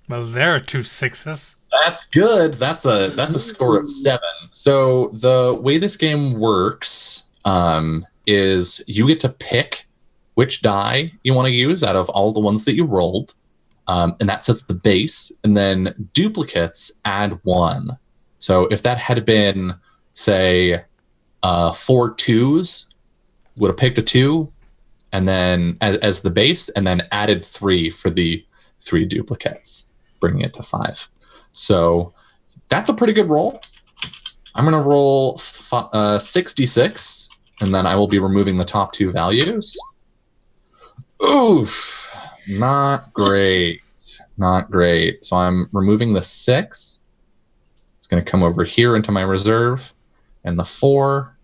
S1: well, there are 2 6s.
S4: That's good. That's a score of 7. So the way this game works is you get to pick which die you want to use out of all the ones that you rolled, and that sets the base. And then duplicates add 1. So if that had been, say, 4 2s, would have picked a 2. and then as the base, and then added 3 for the 3 duplicates, bringing it to 5. So that's a pretty good roll. I'm going to roll 66, and then I will be removing the top 2 values. Oof, not great. Not great. So I'm removing the 6. It's going to come over here into my reserve, and the 4,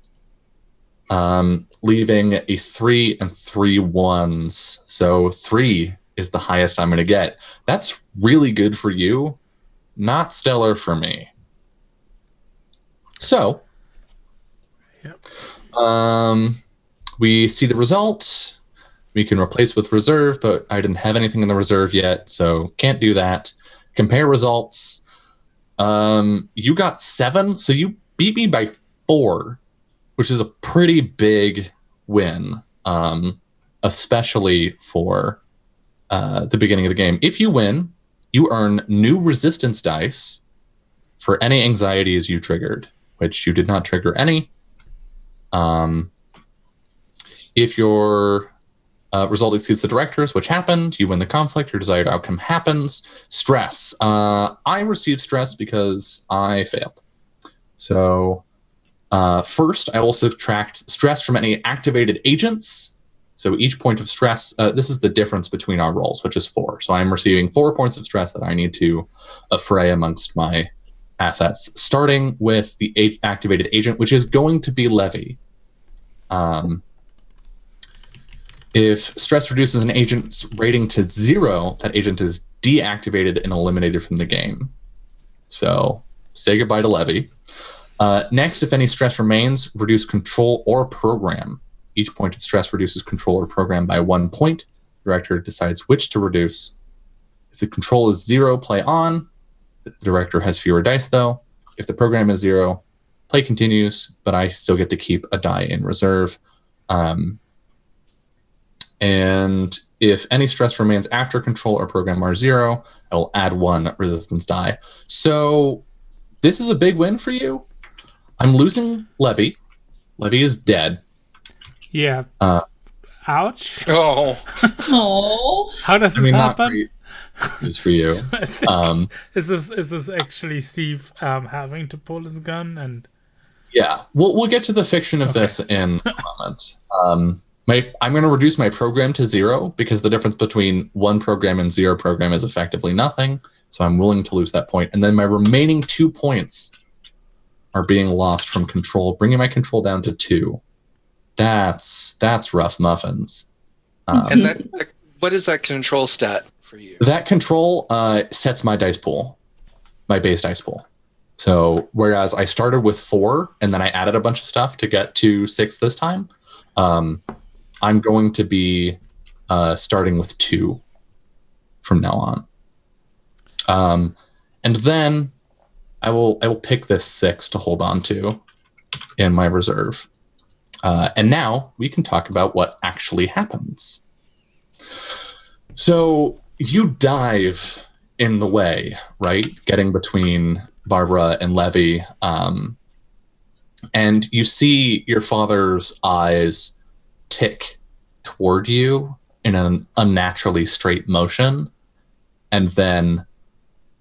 S4: leaving a 3 and 3 1s. So 3 is the highest I'm going to get. That's really good for you, not stellar for me. So,
S1: Yep.
S4: We see the result. We can replace with reserve, but I didn't have anything in the reserve yet, so can't do that. Compare results. You got 7, so you beat me by 4, which is a pretty big win, especially for the beginning of the game. If you win, you earn new resistance dice for any anxieties you triggered, which you did not trigger any. If your result exceeds the director's, which happened, you win the conflict, your desired outcome happens. Stress. I received stress because I failed. So first, I will subtract stress from any activated agents. So each point of stress, this is the difference between our rolls, which is 4. So I'm receiving 4 points of stress that I need to affray amongst my assets, starting with the activated agent, which is going to be Levy. If stress reduces an agent's rating to 0, that agent is deactivated and eliminated from the game. So say goodbye to Levy. Next, if any stress remains, reduce control or program. Each point of stress reduces control or program by 1 point. The director decides which to reduce. If the control is 0, play on. The director has fewer dice, though. If the program is 0, play continues, but I still get to keep a die in reserve. And if any stress remains after control or program are 0, I will add 1 resistance die. So this is a big win for you. I'm losing Levy. Levy is dead.
S1: Yeah. Ouch.
S2: Oh,
S3: Oh,
S1: How does this
S4: Not
S1: happen?
S4: great news for you.
S1: I think, is this actually Steve having to pull his gun? And
S4: Yeah, we'll get to the fiction of this in a moment. I'm going to reduce my program to 0 because the difference between 1 program and 0 program is effectively nothing. So I'm willing to lose that point. And then my remaining 2 points are being lost from control, bringing my control down to 2. That's rough muffins.
S2: and that what is that control stat for you?
S4: That control sets my dice pool, my base dice pool. So whereas I started with 4 and then I added a bunch of stuff to get to 6 this time, I'm going to be starting with 2 from now on. And then I will pick this 6 to hold on to in my reserve. And now we can talk about what actually happens. So you dive in the way, right? Getting between Barbara and Levy. And you see your father's eyes tick toward you in an unnaturally straight motion. And then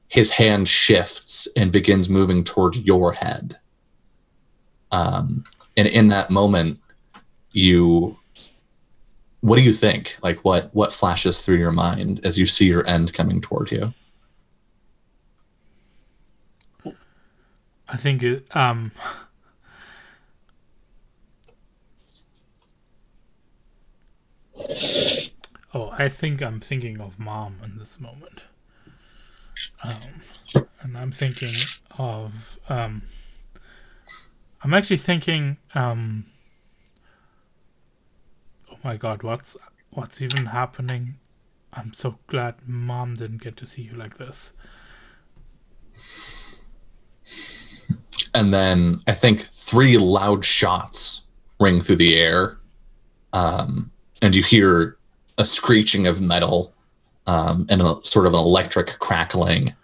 S4: his hand shifts and begins moving toward your head. And in that moment, what do you think? Like what flashes through your mind as you see your end coming toward you?
S1: I think it. I think I'm thinking of Mom in this moment. And I'm thinking of. I'm actually thinking. Oh my God! What's even happening? I'm so glad Mom didn't get to see you like this.
S4: And then I think 3 loud shots ring through the air, and you hear a screeching of metal and a sort of an electric crackling,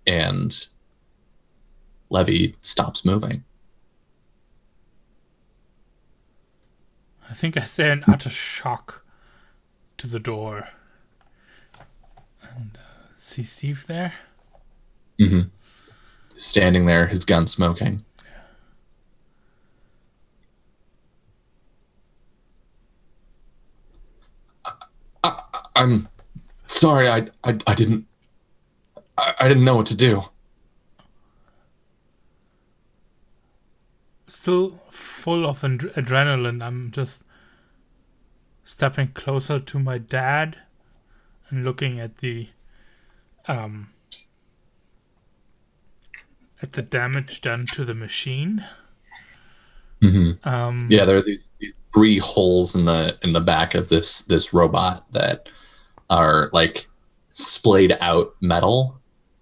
S4: and Levy stops moving.
S1: I think I stare in utter shock to the door. And see Steve there?
S4: Mm-hmm. Standing there, his gun smoking. I'm sorry. I didn't know what to do.
S1: Still full of adrenaline. I'm just stepping closer to my dad and looking at the damage done to the machine.
S4: Mm-hmm. Yeah, there are these 3 holes in the back of this robot that are like splayed out metal,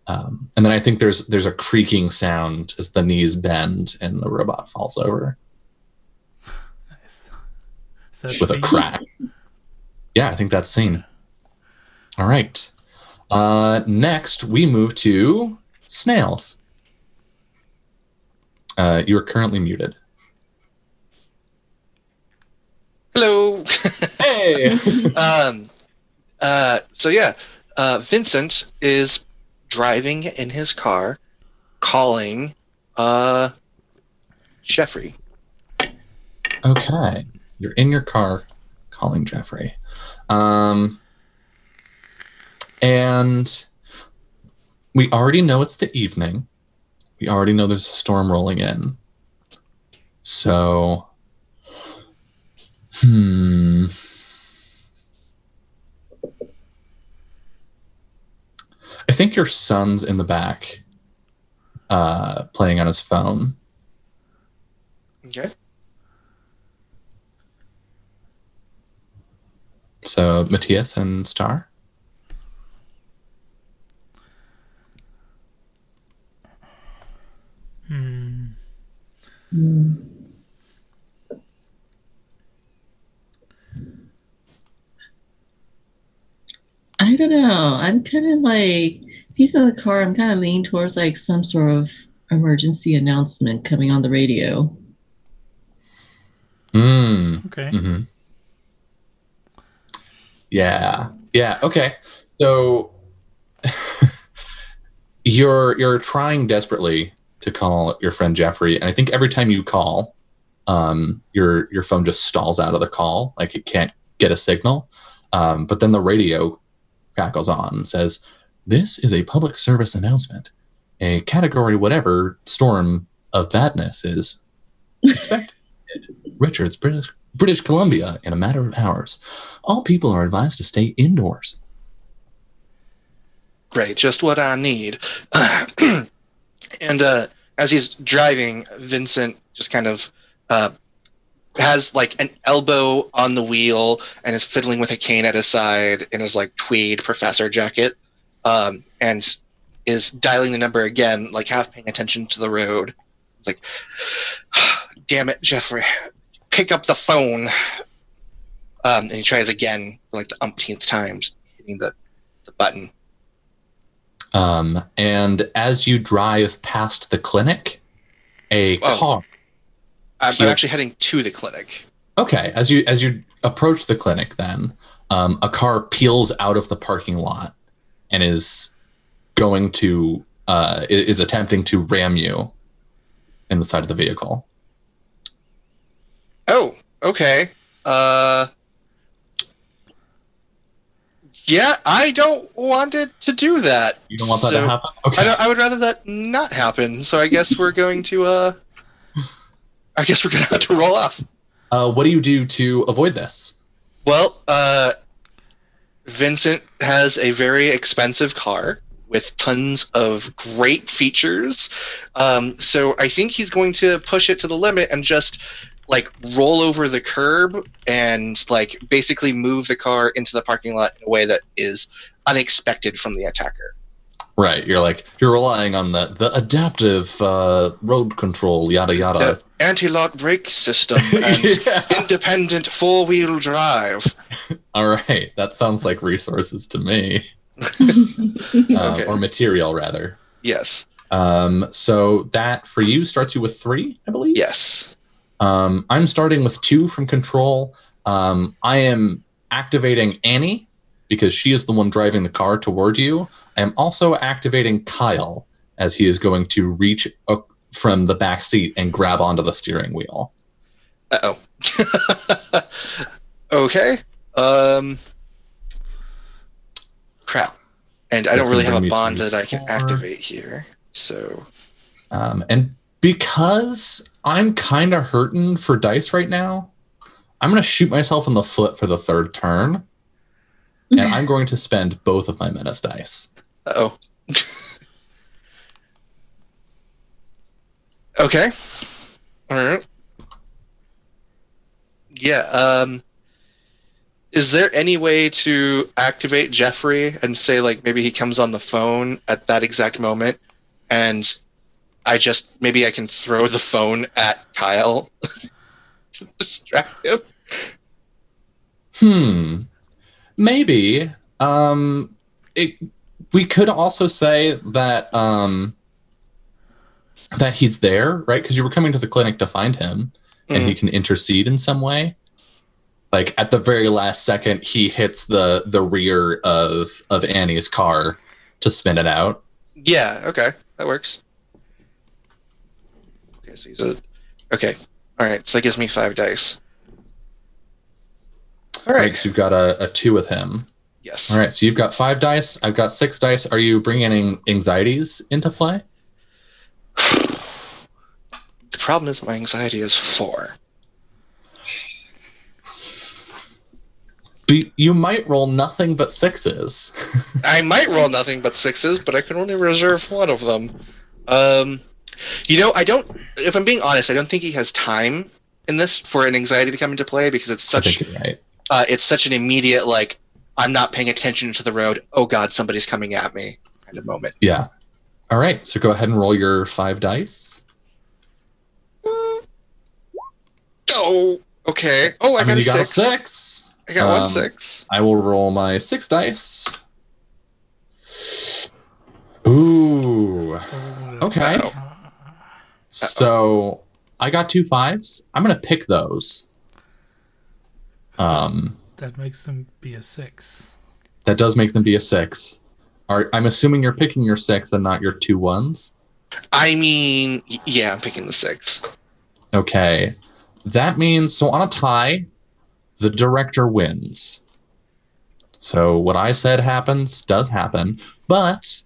S4: and then I think there's a creaking sound as the knees bend and the robot falls over.
S1: Nice.
S4: With a crack. Yeah, I think that's scene. All right. Next, we move to Snails. You are currently muted.
S2: Hello.
S4: Hey.
S2: So yeah, Vincent is driving in his car, calling Jeffrey.
S4: Okay, you're in your car, calling Jeffrey, and we already know it's the evening. We already know there's a storm rolling in. So, I think your son's in the back, playing on his phone.
S2: Okay.
S4: So, Matthias and Star.
S3: I don't know. I'm kind of like, if he's in the car, I'm kind of leaning towards like some sort of emergency announcement coming on the radio.
S1: Okay.
S4: Mm-hmm. Yeah. Okay. So you're trying desperately to call your friend Jeffrey, and I think every time you call, your phone just stalls out of the call, like it can't get a signal. But then the radio crackles on and says, "This is a public service announcement. A category whatever storm of badness is expected. Richards, British Columbia, in a matter of hours. All people are advised to stay indoors."
S2: Great, just what I need. And as he's driving, Vincent just kind of has like an elbow on the wheel and is fiddling with a cane at his side in his like tweed professor jacket, and is dialing the number again, like half paying attention to the road. It's like, damn it, Jeffrey, pick up the phone. And he tries again for like the umpteenth time, just hitting the button.
S4: And as you drive past the clinic, a car.
S2: I'm actually heading to the clinic.
S4: Okay, as you approach the clinic, then a car peels out of the parking lot and is going to is attempting to ram you in the side of the vehicle.
S2: Oh, okay. Yeah, I don't want it to do that.
S4: You don't want that to happen? Okay.
S2: I would rather that not happen. So I guess we're going to have to roll off.
S4: What do you do to avoid this?
S2: Well, Vincent has a very expensive car with tons of great features. So I think he's going to push it to the limit and just like roll over the curb and like basically move the car into the parking lot in a way that is unexpected from the attacker.
S4: Right, you're relying on the adaptive road control, yada yada.
S2: The anti-lock brake system and independent four-wheel drive.
S4: All right, that sounds like resources to me.
S2: Okay.
S4: Or material, rather.
S2: Yes.
S4: So that for you starts you with 3, I believe.
S2: Yes.
S4: I'm starting with 2 from control. I am activating Annie because she is the one driving the car toward you. I am also activating Kyle as he is going to reach from the back seat and grab onto the steering wheel.
S2: Uh-oh. Okay. Crap. And I don't really have a bond that I can activate here. So.
S4: And because I'm kind of hurting for dice right now, I'm going to shoot myself in the foot for the 3rd turn. And I'm going to spend both of my menace dice.
S2: Uh-oh. Okay. All right. Yeah. Is there any way to activate Jeffrey and say, like, maybe he comes on the phone at that exact moment, and maybe I can throw the phone at Kyle to distract him?
S4: Maybe. We could also say that that he's there, right? Because you were coming to the clinic to find him, and he can intercede in some way. Like at the very last second, he hits the rear of Annie's car to spin it out.
S2: Yeah. Okay, that works. Okay, so okay. All right, so that gives me 5 dice. All right.
S4: So you've got a 2 with him.
S2: Yes.
S4: All right, so you've got 5 dice. I've got 6 dice. Are you bringing any anxieties into play?
S2: The problem is my anxiety is 4.
S4: You might roll nothing but 6s.
S2: I might roll nothing but 6s, but I can only reserve 1 of them. I don't. If I'm being honest, I don't think he has time in this for an anxiety to come into play because it's such.
S4: I think you're right.
S2: It's such an immediate, like, I'm not paying attention to the road. Oh God, somebody's coming at me kind of moment.
S4: Yeah. All right. So go ahead and roll your 5 dice.
S2: Oh, okay. Oh, I got a 6.
S4: Got a 6.
S2: I got 1 6.
S4: I will roll my 6 dice. Ooh. Okay. So I got 2 5s. I'm gonna pick those.
S1: That makes them be a 6.
S4: That does make them be a 6. I'm assuming you're picking your 6 and not your 2 1s.
S2: I mean, yeah, I'm picking the 6.
S4: Okay. That means, so on a tie, the director wins. So what I said does happen, but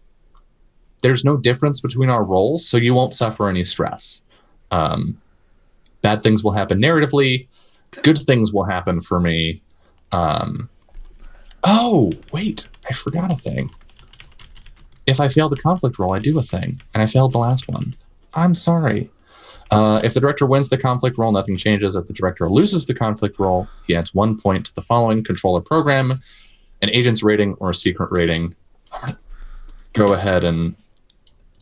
S4: there's no difference between our roles, so you won't suffer any stress. Bad things will happen narratively. Good things will happen for me. Oh, wait, I forgot a thing. If I fail the conflict roll, I do a thing, and I failed the last one. I'm sorry. If the director wins the conflict roll, nothing changes. If the director loses the conflict roll, he adds 1 point to the following controller program, an agent's rating or a secret rating. I'm going to go ahead and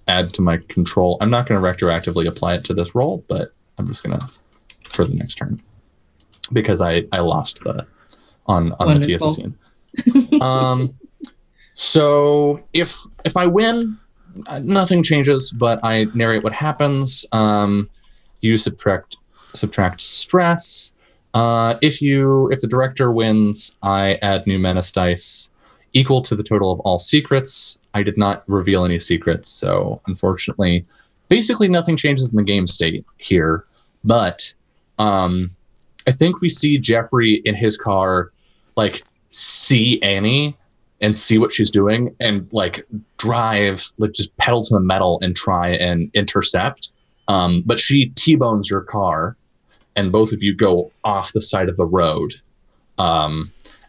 S4: add to my control. I'm not going to retroactively apply it to this roll, but I'm just going to for the next turn because I lost on the TSS. So if I win, nothing changes, but I narrate what happens. You subtract stress. If the director wins, I add new menace dice equal to the total of all secrets. I did not reveal any secrets, so unfortunately, basically nothing changes in the game state here. But I think we see Jeffrey in his car, like, see Annie and see what she's doing and, like, drive, like, just pedal to the metal and try and intercept. But she T-bones your car, and both of you go off the side of the road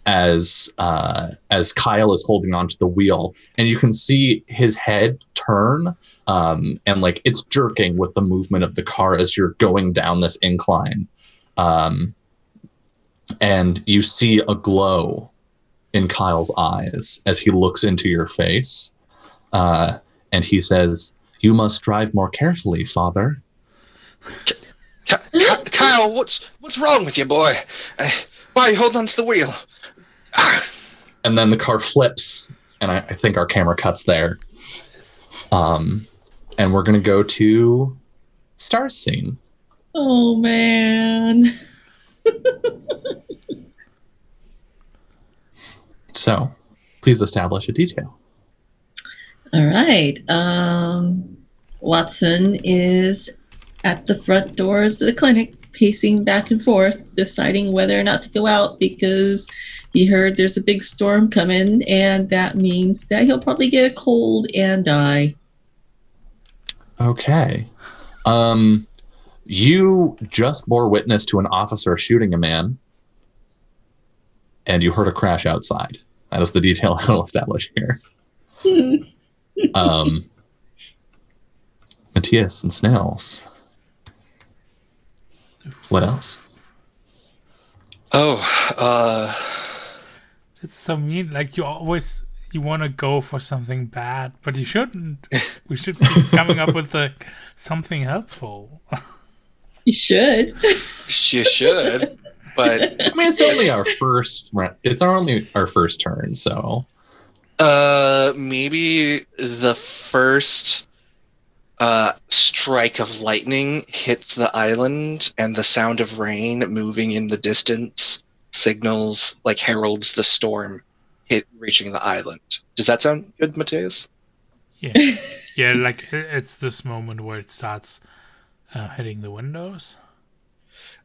S4: as Kyle is holding onto the wheel. And you can see his head turn, and, like, it's jerking with the movement of the car as you're going down this incline. And you see a glow in Kyle's eyes as he looks into your face. And he says, "You must drive more carefully, father."
S2: Kyle, what's wrong with you, boy? Why are you holding on to the wheel?
S4: And then the car flips, and I think our camera cuts there. And we're going to go to Star's scene.
S3: Oh man.
S4: So, please establish a detail.
S3: All right. Watson is at the front doors of the clinic, pacing back and forth, deciding whether or not to go out because he heard there's a big storm coming, and that means that he'll probably get a cold and die.
S4: Okay. You just bore witness to an officer shooting a man, and you heard a crash outside. That is the detail I will establish here. Matthias and Snails. What else?
S1: It's so mean. Like you want to go for something bad, but you shouldn't. We should be coming up with something helpful.
S3: You should.
S2: You should, but
S4: I mean, it's only our first. It's only our first turn, so.
S2: Maybe the first strike of lightning hits the island, and the sound of rain moving in the distance signals, like heralds the storm reaching the island. Does that sound good, Matthias?
S1: Yeah, yeah. Like it's this moment where it starts hitting the windows.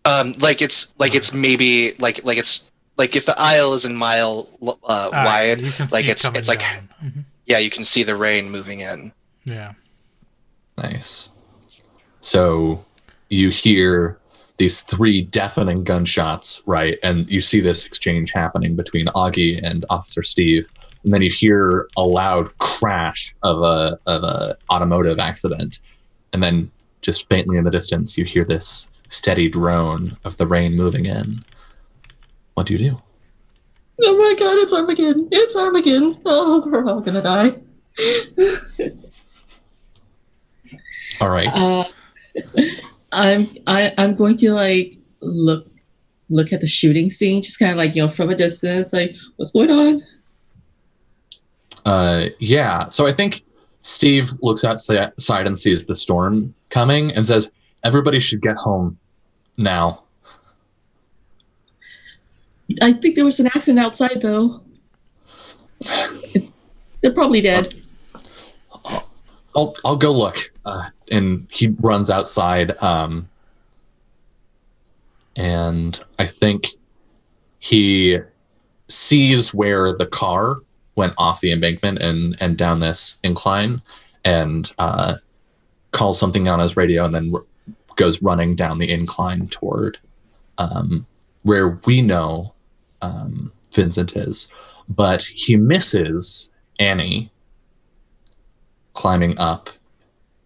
S2: It's maybe like if the aisle is a mile wide,
S1: you can
S2: like
S1: see
S2: it's like
S1: down. Mm-hmm.
S2: Yeah, you can see the rain moving in.
S1: Yeah.
S4: Nice. So you hear these 3 deafening gunshots, right? And you see this exchange happening between Augie and Officer Steve. And then you hear a loud crash of a automotive accident. And then just faintly in the distance, you hear this steady drone of the rain moving in. What do you do?
S3: Oh my god, it's Armageddon. It's Armageddon. Oh, we're all gonna die.
S4: All right.
S3: I'm going to like look at the shooting scene, just kind of like, from a distance, like, what's going on?
S4: Yeah. So I think Steve looks outside and sees the storm coming and says, "Everybody should get home now."
S3: I think there was an accident outside, though. They're probably dead.
S4: I'll go look. And he runs outside. And I think he sees where the car went off the embankment and down this incline, and calls something on his radio, and then goes running down the incline toward where we know Vincent is. But he misses Annie climbing up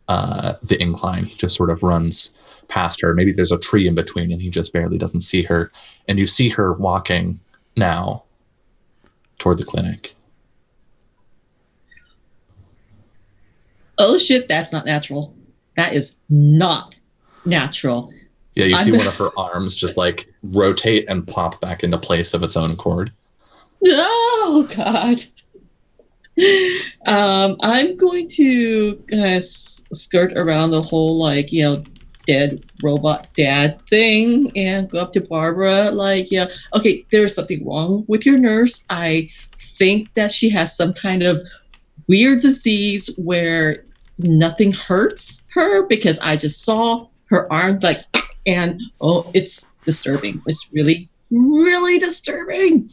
S4: the incline. He just sort of runs past her. Maybe there's a tree in between and he just barely doesn't see her. And you see her walking now toward the clinic.
S3: Oh shit, that's not natural. That is not natural.
S4: Yeah, you see one of her arms just like rotate and pop back into place of its own accord.
S3: Oh god. I'm going to skirt around the whole, like, dead robot dad thing and go up to Barbara, like, okay, there's something wrong with your nurse. I think that she has some kind of weird disease where nothing hurts her, because I just saw her arm, like, and it's disturbing. It's really, really disturbing.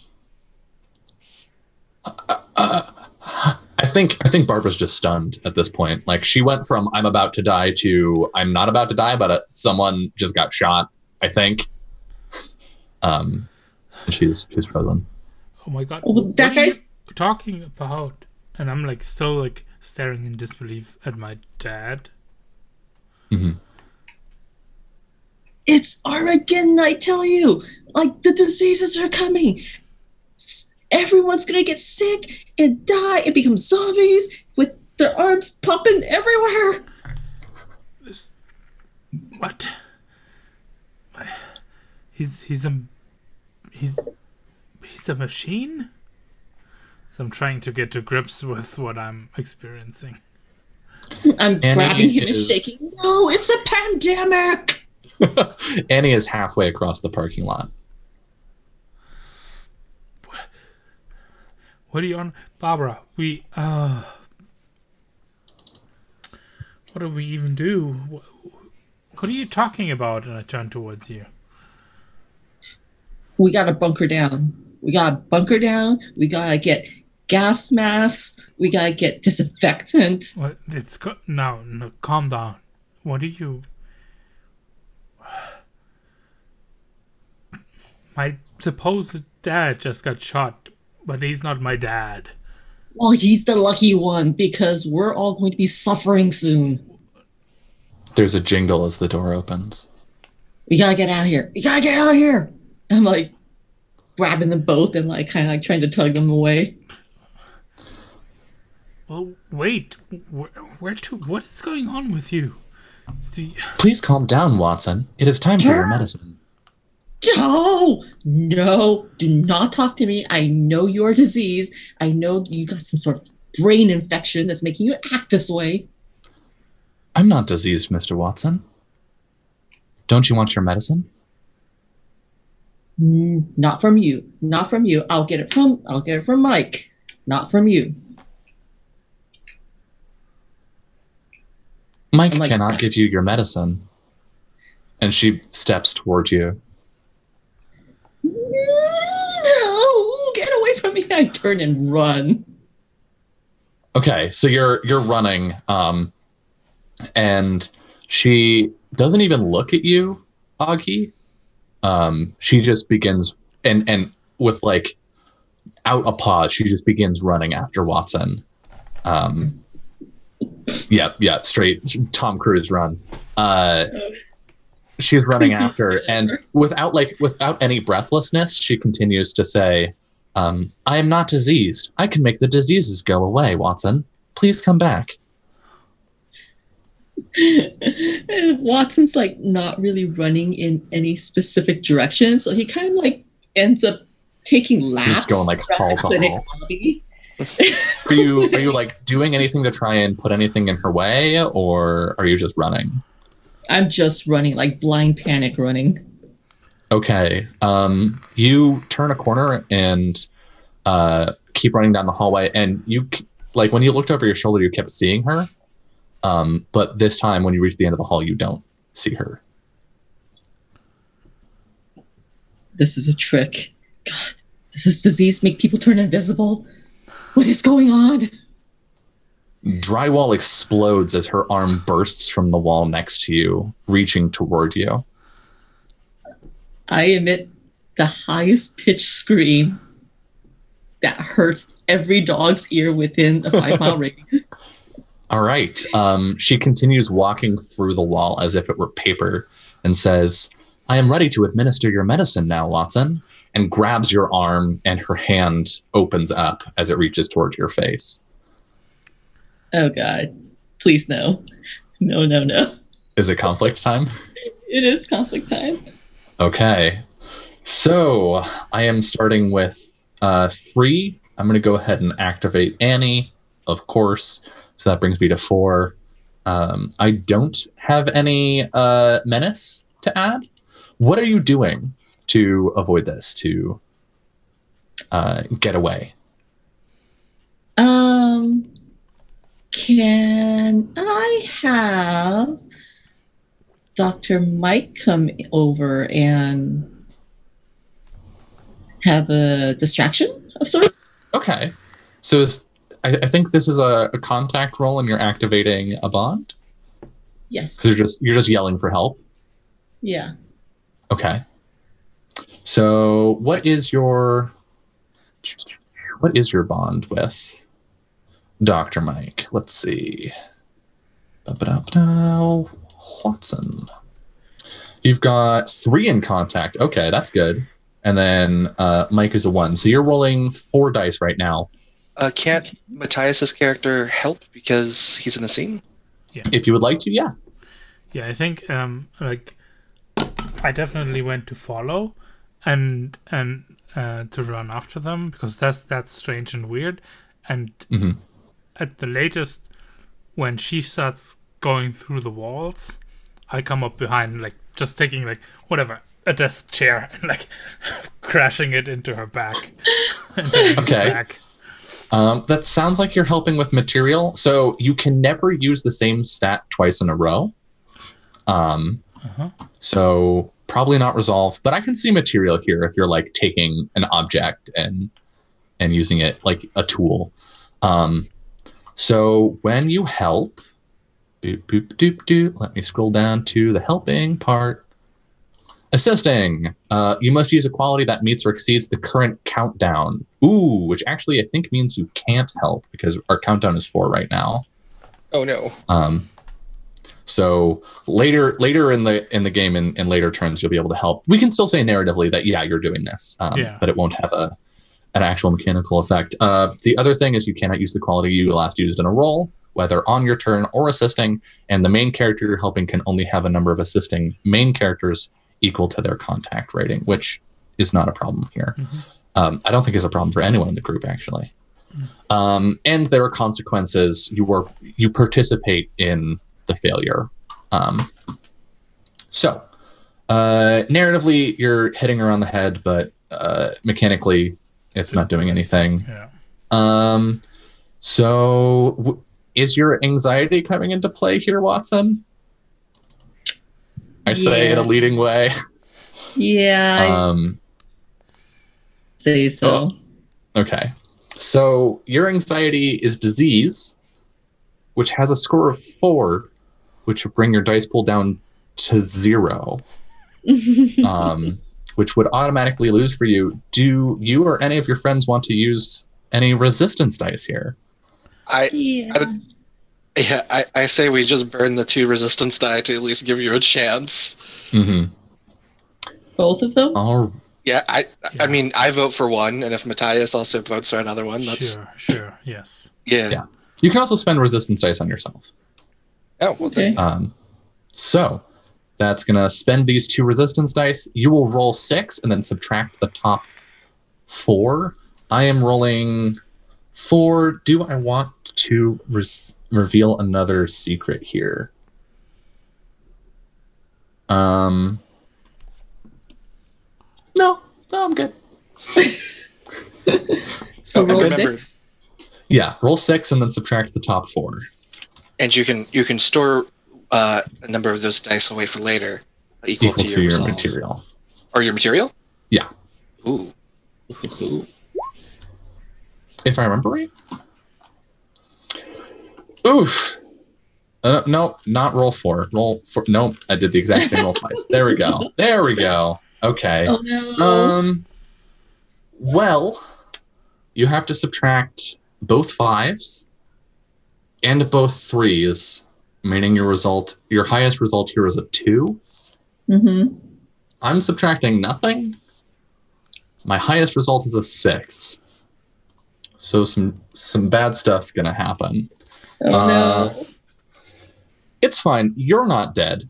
S4: I think Barbara's just stunned at this point. Like, she went from "I'm about to die" to "I'm not about to die, but someone just got shot," I think. And she's frozen.
S1: Oh my god!
S3: Well, that guy's
S1: talking about, and I'm like still like staring in disbelief at my dad.
S4: Mm-hmm.
S3: It's Armageddon, I tell you. Like, the diseases are coming. Everyone's gonna get sick and die and become zombies with their arms popping everywhere.
S1: What? He's a machine? So I'm trying to get to grips with what I'm experiencing.
S3: I'm grabbing him and shaking. No, it's a pandemic.
S4: Annie is halfway across the parking lot.
S1: What are you on? Barbara, what do we even do? What are you talking about? And I turn towards you.
S3: We gotta bunker down. We gotta bunker down. We gotta get gas masks. We gotta get disinfectant.
S1: What? No, calm down. What are you... My supposed dad just got shot, but he's not my dad.
S3: Well, he's the lucky one because we're all going to be suffering soon.
S4: There's a jingle as the door opens.
S3: We gotta get out of here. We gotta get out of here. I'm like grabbing them both and like kind of like trying to tug them away.
S1: Well, wait. Where to? What is going on with you?
S4: Please calm down, Watson. It is time for your medicine.
S3: No, do not talk to me. I know you're diseased. I know you got some sort of brain infection that's making you act this way.
S4: I'm not diseased, Mr. Watson. Don't you want your medicine?
S3: Not from you. Not from you. I'll get it from Mike. Not from you.
S4: Mike cannot give you your medicine. And she steps towards you.
S3: No, get away from me. I turn and run.
S4: Okay, so you're running, and she doesn't even look at you, Augie. She just begins and with like out a pause, she just begins running after Watson. Yeah, straight Tom Cruise run. She's running after, and without any breathlessness, she continues to say, I am not diseased. I can make the diseases go away, Watson. Please come back.
S3: Watson's like not really running in any specific direction, so he kind of like ends up taking laps.
S4: Just going like hall to hall. Are you like doing anything to try and put anything in her way, or are you just running?
S3: I'm just running, like blind panic running.
S4: Okay. You turn a corner and keep running down the hallway, and you like when you looked over your shoulder, you kept seeing her. But this time, when you reach the end of the hall, you don't see her.
S3: This is a trick. God, does this disease make people turn invisible? What is going on?
S4: Drywall explodes as her arm bursts from the wall next to you, reaching toward you.
S3: I emit the highest pitched scream that hurts every dog's ear within a 5-mile radius.
S4: All right. She continues walking through the wall as if it were paper and says, I am ready to administer your medicine now, Watson, and grabs your arm, and her hand opens up as it reaches toward your face.
S3: Oh, God. Please, no. No.
S4: Is it conflict time?
S3: It is conflict time.
S4: Okay. So I am starting with 3. I'm going to go ahead and activate Annie, of course. So that brings me to 4. I don't have any menace to add. What are you doing to avoid this, to get away?
S3: Can I have Dr. Mike come over and have a distraction of sorts?
S4: Okay. So I think this is a contact roll, and you're activating a bond?
S3: Yes.
S4: Because you're just yelling for help?
S3: Yeah.
S4: Okay. So what is your bond with Dr. Mike? Let's see. Watson. You've got 3 in contact. Okay, that's good. And then Mike is a 1. So you're rolling 4 dice right now.
S2: Can't Matthias's character help because he's in the scene?
S1: Yeah.
S4: If you would like to, yeah.
S1: Yeah, I think I definitely went to follow and to run after them, because that's strange and weird. And at the latest, when she starts going through the walls, I come up behind, like just taking like whatever a desk chair and like crashing it into her back.
S4: Okay.
S1: Back.
S4: That sounds like you're helping with material. So you can never use the same stat twice in a row. So probably not resolve, but I can see material here if you're like taking an object and using it like a tool. So when you help, boop, boop, doop, doop, let me scroll down to the helping part. Assisting. You must use a quality that meets or exceeds the current countdown. Ooh, which actually I think means you can't help because our countdown is 4 right now.
S2: Oh no.
S4: So later in the game in later turns you'll be able to help. We can still say narratively that you're doing this, but it won't have an actual mechanical effect. The other thing is you cannot use the quality you last used in a roll, whether on your turn or assisting, and the main character you're helping can only have a number of assisting main characters equal to their contact rating, which is not a problem here. I don't think it's a problem for anyone in the group, actually. And there are consequences. You participate in the failure. So narratively, you're hitting her on the head, but mechanically, it's not doing anything.
S1: Yeah.
S4: Is your anxiety coming into play here, Watson? I say in a leading way.
S3: Yeah. Say so.
S4: Oh, okay. So your anxiety is disease, which has a score of 4, which would bring your dice pool down to 0, which would automatically lose for you. Do you or any of your friends want to use any resistance dice here?
S2: I say we just burn the 2 resistance die to at least give you a chance.
S3: Both of them?
S2: Yeah, I mean, I vote for one, and if Matthias also votes for another one, that's...
S1: Sure, yes.
S2: Yeah.
S4: You can also spend resistance dice on yourself.
S2: Oh, well, okay.
S4: So that's going to spend these 2 resistance dice. You will roll 6 and then subtract the top 4. I am rolling 4. Do I want to reveal another secret here? No, I'm good.
S3: So roll 6?
S4: Yeah, roll 6 and then subtract the top 4.
S2: And you can store a number of those dice away for later, equal to your
S4: material.
S2: Or your material?
S4: Yeah.
S2: Ooh.
S4: If I remember right. Oof. No, not roll 4. Roll 4. No, I did the exact same roll twice. There we go. Okay.
S3: Oh no.
S4: Well, you have to subtract both 5s and both 3s, meaning your highest result here is a 2. I'm subtracting nothing. My highest result is a 6. So some bad stuff's gonna happen.
S3: Oh no.
S4: It's fine. You're not dead.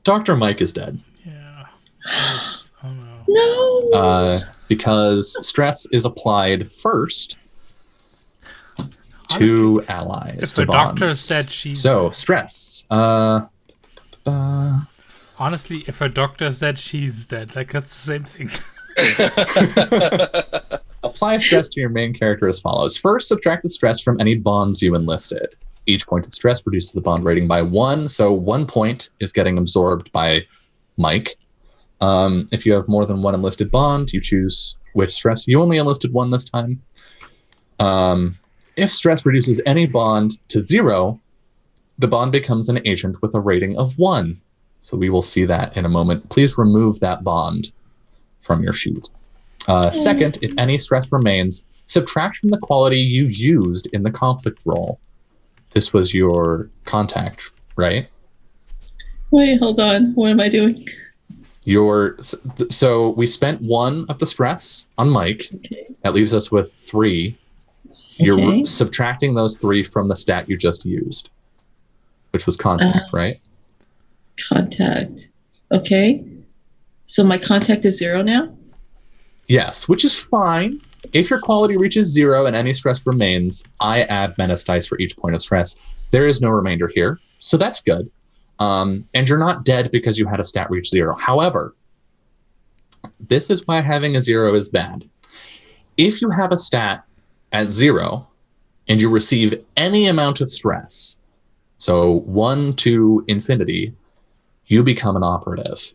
S4: Dr. Mike is dead.
S1: Yeah. Yes. Oh no.
S3: No.
S4: Because stress is applied first to allies.
S1: If the doctor's dead, she's dead.
S4: Stress.
S1: Honestly, if her doctor's dead, she's dead. Like, that's the same thing.
S4: Apply stress to your main character as follows. First, subtract the stress from any bonds you enlisted. Each point of stress reduces the bond rating by 1, so 1 point is getting absorbed by Mike. If you have more than 1 enlisted bond, you choose which stress. You only enlisted 1 this time. If stress reduces any bond to 0, the bond becomes an agent with a rating of 1. So we will see that in a moment. Please remove that bond from your sheet. Second, if any stress remains, subtract from the quality you used in the conflict roll. This was your contact, right?
S3: Wait, hold on. What am I doing?
S4: So we spent 1 of the stress on Mike.
S3: Okay.
S4: That leaves us with 3. You're subtracting those 3 from the stat you just used, which was contact, right?
S3: Contact. Okay. So my contact is 0 now?
S4: Yes, which is fine. If your quality reaches 0 and any stress remains, I add menace dice for each point of stress. There is no remainder here, so that's good. And you're not dead because you had a stat reach 0. However, this is why having a 0 is bad. If you have a stat at 0 and you receive any amount of stress, so 1 to infinity, you become an operative.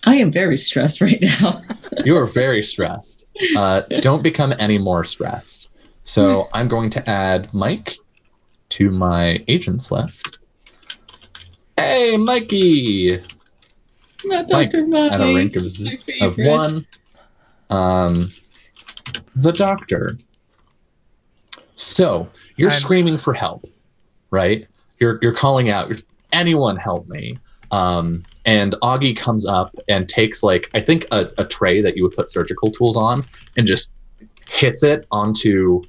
S3: I am very stressed right now.
S4: You are very stressed. Don't become any more stressed. So I'm going to add Mike to my agents list. Hey, Mikey!
S3: Not Dr. Mike.
S4: At a rank of 1. The doctor. So you're screaming for help, right? You're calling out, anyone help me. And Augie comes up and takes, like, I think a tray that you would put surgical tools on and just hits it onto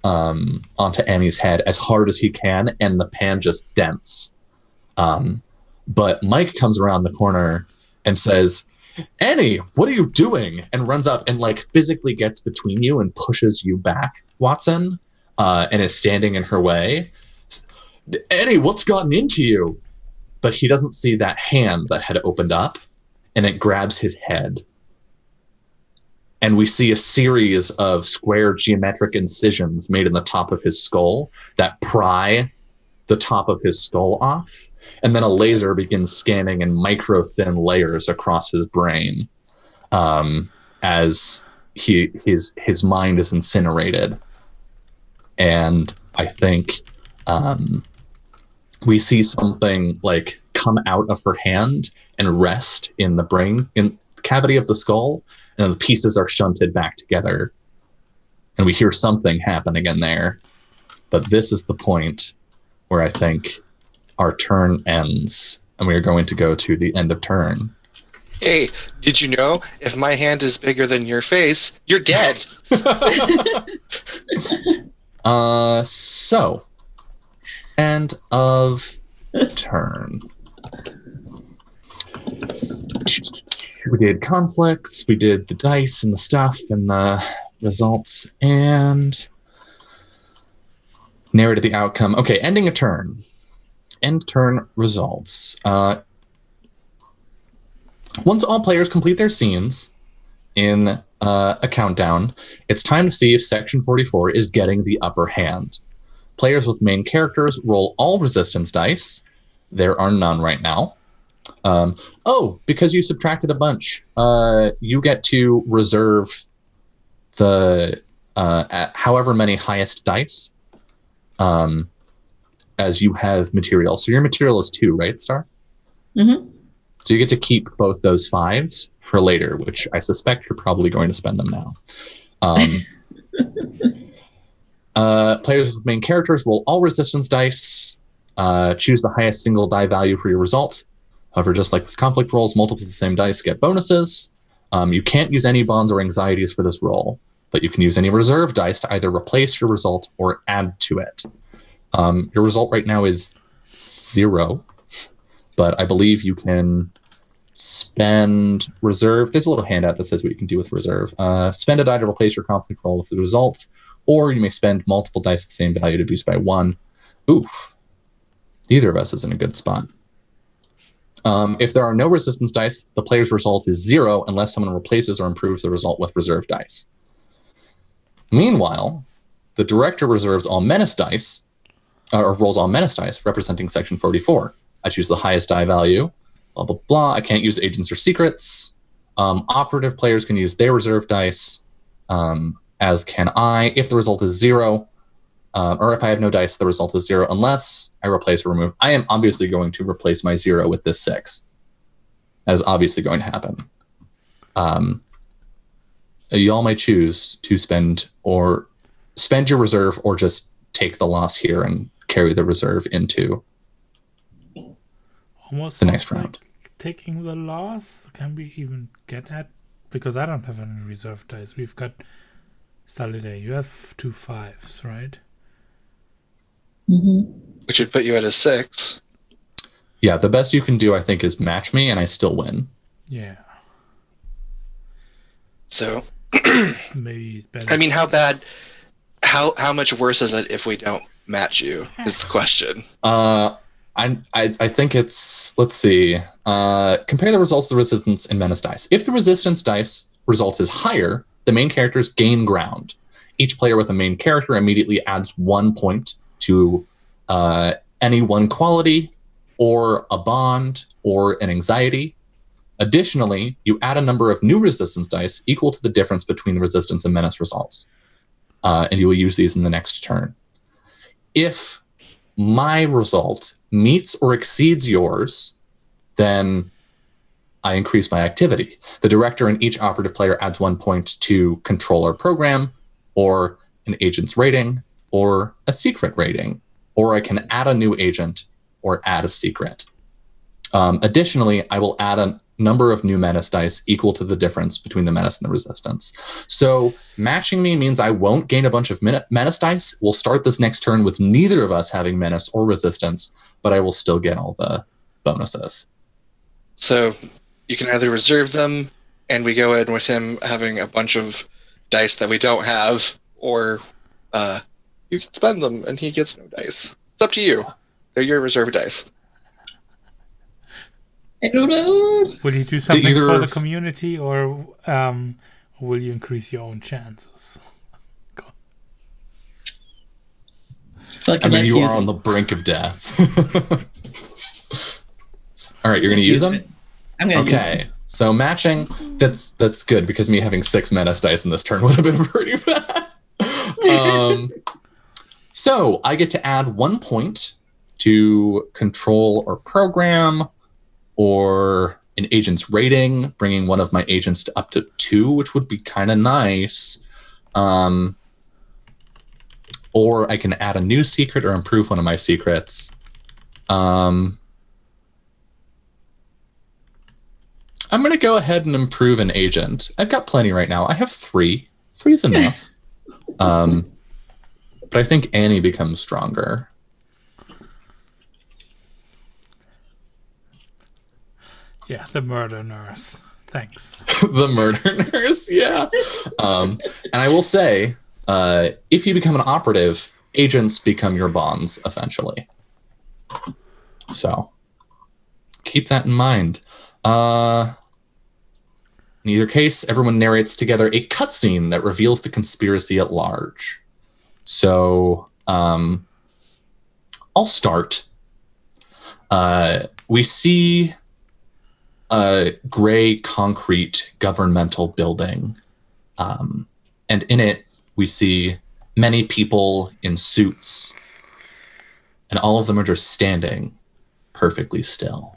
S4: Annie's head as hard as he can, and the pan just dents. But Mike comes around the corner and says, Annie, what are you doing? And runs up and, like, physically gets between you and pushes you back, Watson, and is standing in her way. Annie, what's gotten into you? But he doesn't see that hand that had opened up, and it grabs his head. And we see a series of square geometric incisions made in the top of his skull that pry the top of his skull off. And then a laser begins scanning in micro-thin layers across his brain as his mind is incinerated. And I think we see something, like, come out of her hand and rest in the brain, in the cavity of the skull, and the pieces are shunted back together. And we hear something happening in there. But this is the point where I think our turn ends, and we are going to go to the end of turn.
S2: Hey, did you know if my hand is bigger than your face, you're dead?
S4: So, end of turn. We did conflicts, we did the dice and the stuff and the results, and narrated the outcome. Okay, ending a turn. End turn results. Once all players complete their scenes in a countdown, it's time to see if Section 44 is getting the upper hand. Players with main characters roll all resistance dice. There are none right now. Because you subtracted a bunch, you get to reserve the however many highest dice as you have material. So your material is 2, right, Star?
S3: Mm-hmm.
S4: So you get to keep both those 5s for later, which I suspect you're probably going to spend them now. Players with main characters roll all resistance dice. Choose the highest single die value for your result. However, just like with conflict rolls, multiples of the same dice get bonuses. You can't use any bonds or anxieties for this roll, but you can use any reserve dice to either replace your result or add to it. Your result right now is 0, but I believe you can spend reserve. There's a little handout that says what you can do with reserve. Spend a die to replace your conflict roll with the result, or you may spend multiple dice at the same value to boost by 1. Oof. Neither of us is in a good spot. If there are no resistance dice, the player's result is 0 unless someone replaces or improves the result with reserve dice. Meanwhile, the director reserves all menace dice, or rolls all menace dice representing Section 44. I choose the highest die value, blah, blah, blah. I can't use agents or secrets. Operative players can use their reserve dice, as can I. If the result is 0, or if I have no dice, the result is 0 unless I replace or remove. I am obviously going to replace my 0 with this 6. That is obviously going to happen. Y'all may choose to spend your reserve or just take the loss here and carry the reserve into
S1: almost
S4: the next
S1: like
S4: round.
S1: Taking the loss, can we even get at? Because I don't have any reserve dice. We've got Soliday. You have 2 5s, right?
S3: Mm-hmm.
S2: Which would put you at a 6.
S4: Yeah, the best you can do, I think, is match me, and I still win.
S1: Yeah.
S2: So,
S1: Maybe it's better.
S2: I mean, how bad? How much worse is it if we don't match you? Is the question.
S4: I think it's, let's see. Compare the results of the resistance and menace dice. If the resistance dice result is higher, the main characters gain ground. Each player with a main character immediately adds 1 point to any one quality, or a bond, or an anxiety. Additionally, you add a number of new resistance dice equal to the difference between the resistance and menace results. And you will use these in the next turn. If my result meets or exceeds yours, then I increase my activity. The director and each operative player adds 1 point to control or program, or an agent's rating, or a secret rating, or I can add a new agent or add a secret. Additionally, I will add a number of new menace dice equal to the difference between the menace and the resistance. So matching me means I won't gain a bunch of menace dice. We'll start this next turn with neither of us having menace or resistance, but I will still get all the bonuses.
S2: So you can either reserve them and we go in with him having a bunch of dice that we don't have, or you can spend them and he gets no dice. It's up to you. They're your reserve dice.
S3: I don't know.
S1: Will you do something for the community, or will you increase your own chances?
S4: I mean, you are on the brink of death. All right, you're going to use them?
S3: I'm going to use them.
S4: Okay, so matching, that's good, because me having 6 menace dice in this turn would have been pretty bad. So I get to add 1 point to control or program, or an agent's rating, bringing one of my agents to up to 2, which would be kind of nice. Or I can add a new secret or improve one of my secrets. I'm going to go ahead and improve an agent. I've got plenty right now. I have 3. 3 is enough. But I think Annie becomes stronger.
S1: Yeah, the murder nurse. Thanks.
S4: The murder nurse, yeah. And I will say, if you become an operative, agents become your bonds, essentially. So, keep that in mind. In either case, everyone narrates together a cutscene that reveals the conspiracy at large. So, I'll start. We see a gray concrete governmental building. And in it, we see many people in suits. And all of them are just standing perfectly still.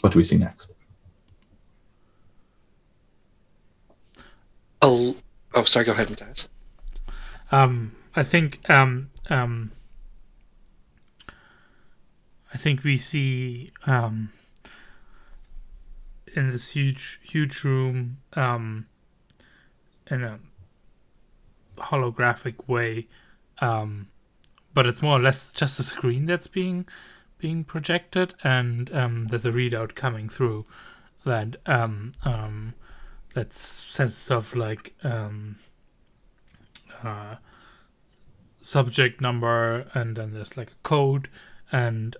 S4: What do we see next?
S2: Oh, sorry, go ahead, Matthias.
S1: I think we see in this huge room, in a holographic way, but it's more or less just a screen that's being projected, and there's a readout coming through that that says stuff like subject number, and then there's like a code, and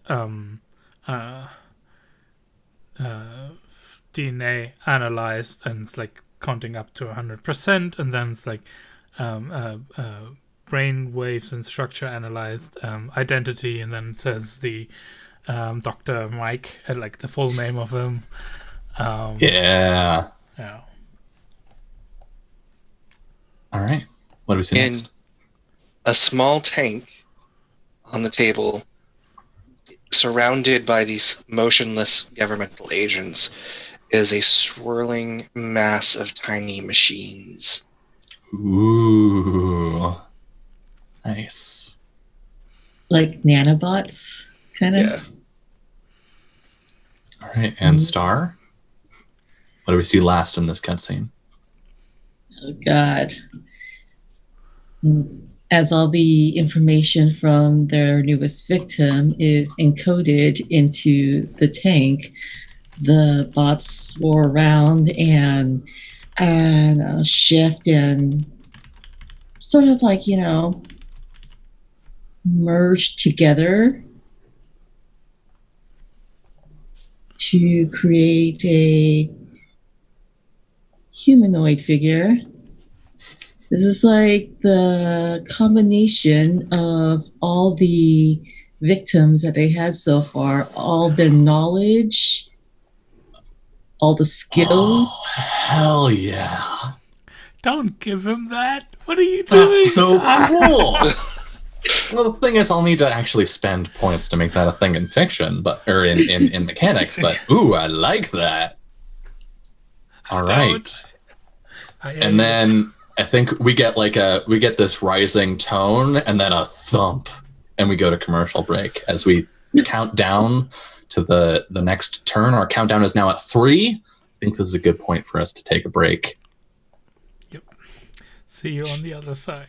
S1: DNA analyzed, and it's like counting up to 100%, and then it's like brain waves and structure analyzed, identity, and then it says the Dr. Mike, like the full name of him.
S4: Yeah. All right. What do we see next?
S2: A small tank on the table, surrounded by these motionless governmental agents, is a swirling mass of tiny machines.
S4: Ooh. Nice.
S3: Like nanobots, kind of?
S2: Yeah.
S4: All right. And Star? What do we see last in this cutscene?
S3: Oh, God. As all the information from their newest victim is encoded into the tank, the bots swirl around and shift and sort of like, merge together to create a humanoid figure. This is like the combination of all the victims that they had so far, all their knowledge, all the skill.
S4: Oh, hell yeah.
S1: Don't give him that. What are you doing?
S4: That's so cool. Well, the thing is, I'll need to actually spend points to make that a thing in fiction, or in mechanics. But ooh, I like that. All right, and then I think we get this rising tone, and then a thump, and we go to commercial break as we count down to the next turn. Our countdown is now at 3. I think this is a good point for us to take a break.
S1: Yep. See you on the other side.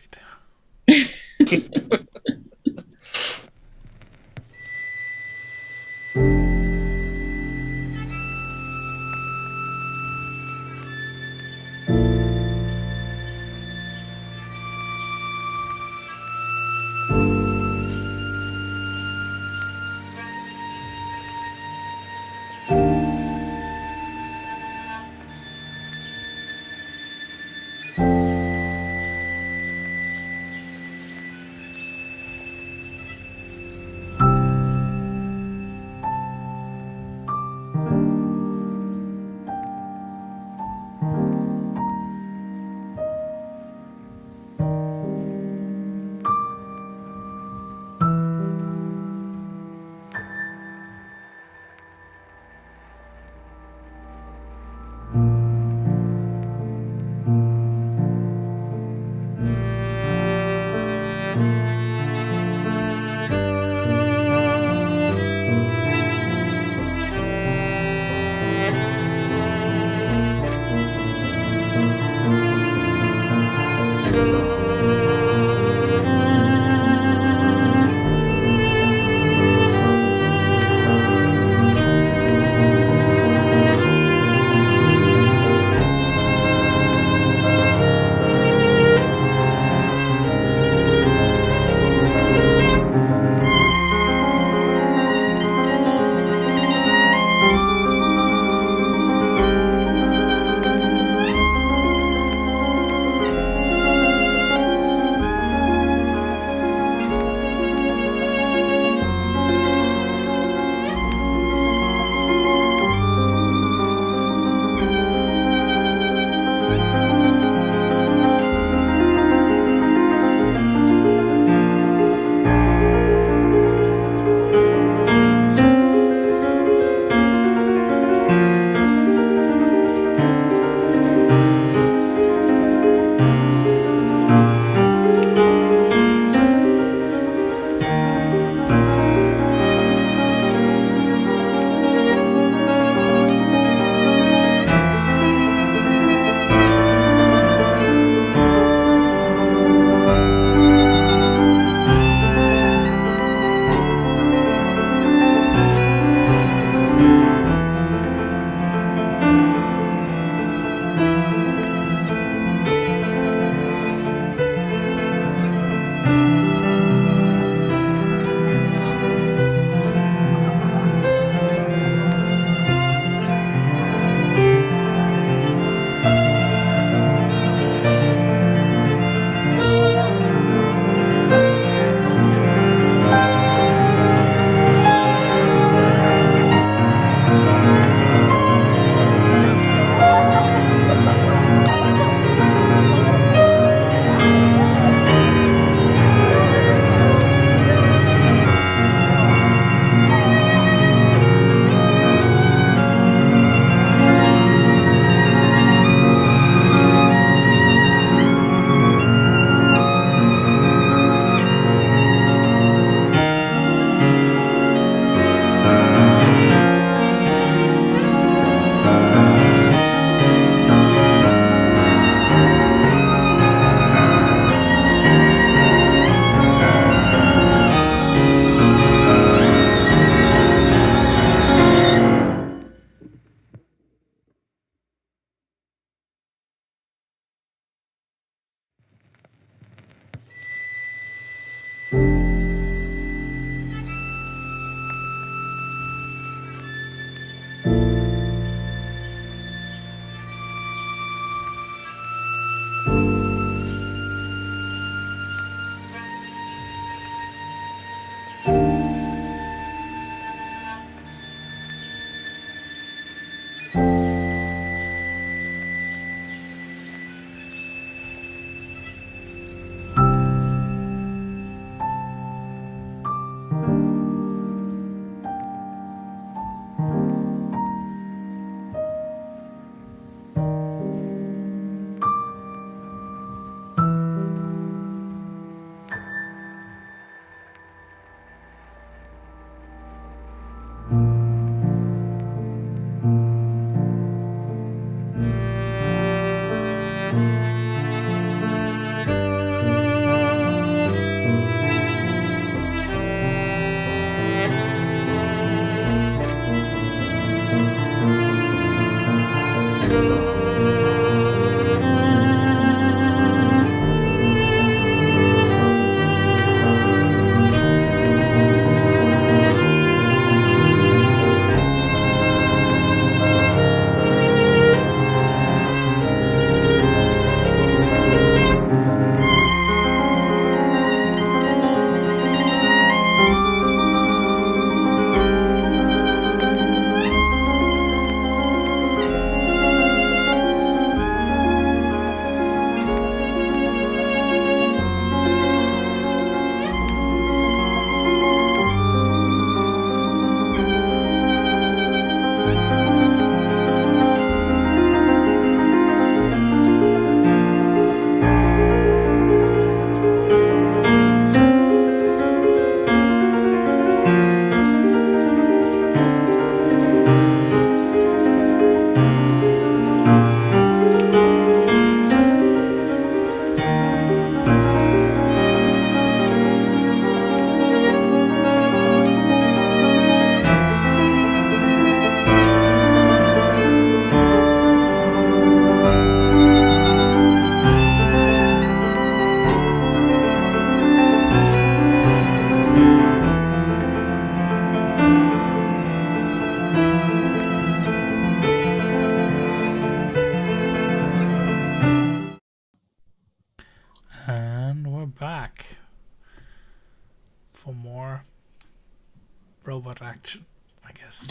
S1: action, I guess.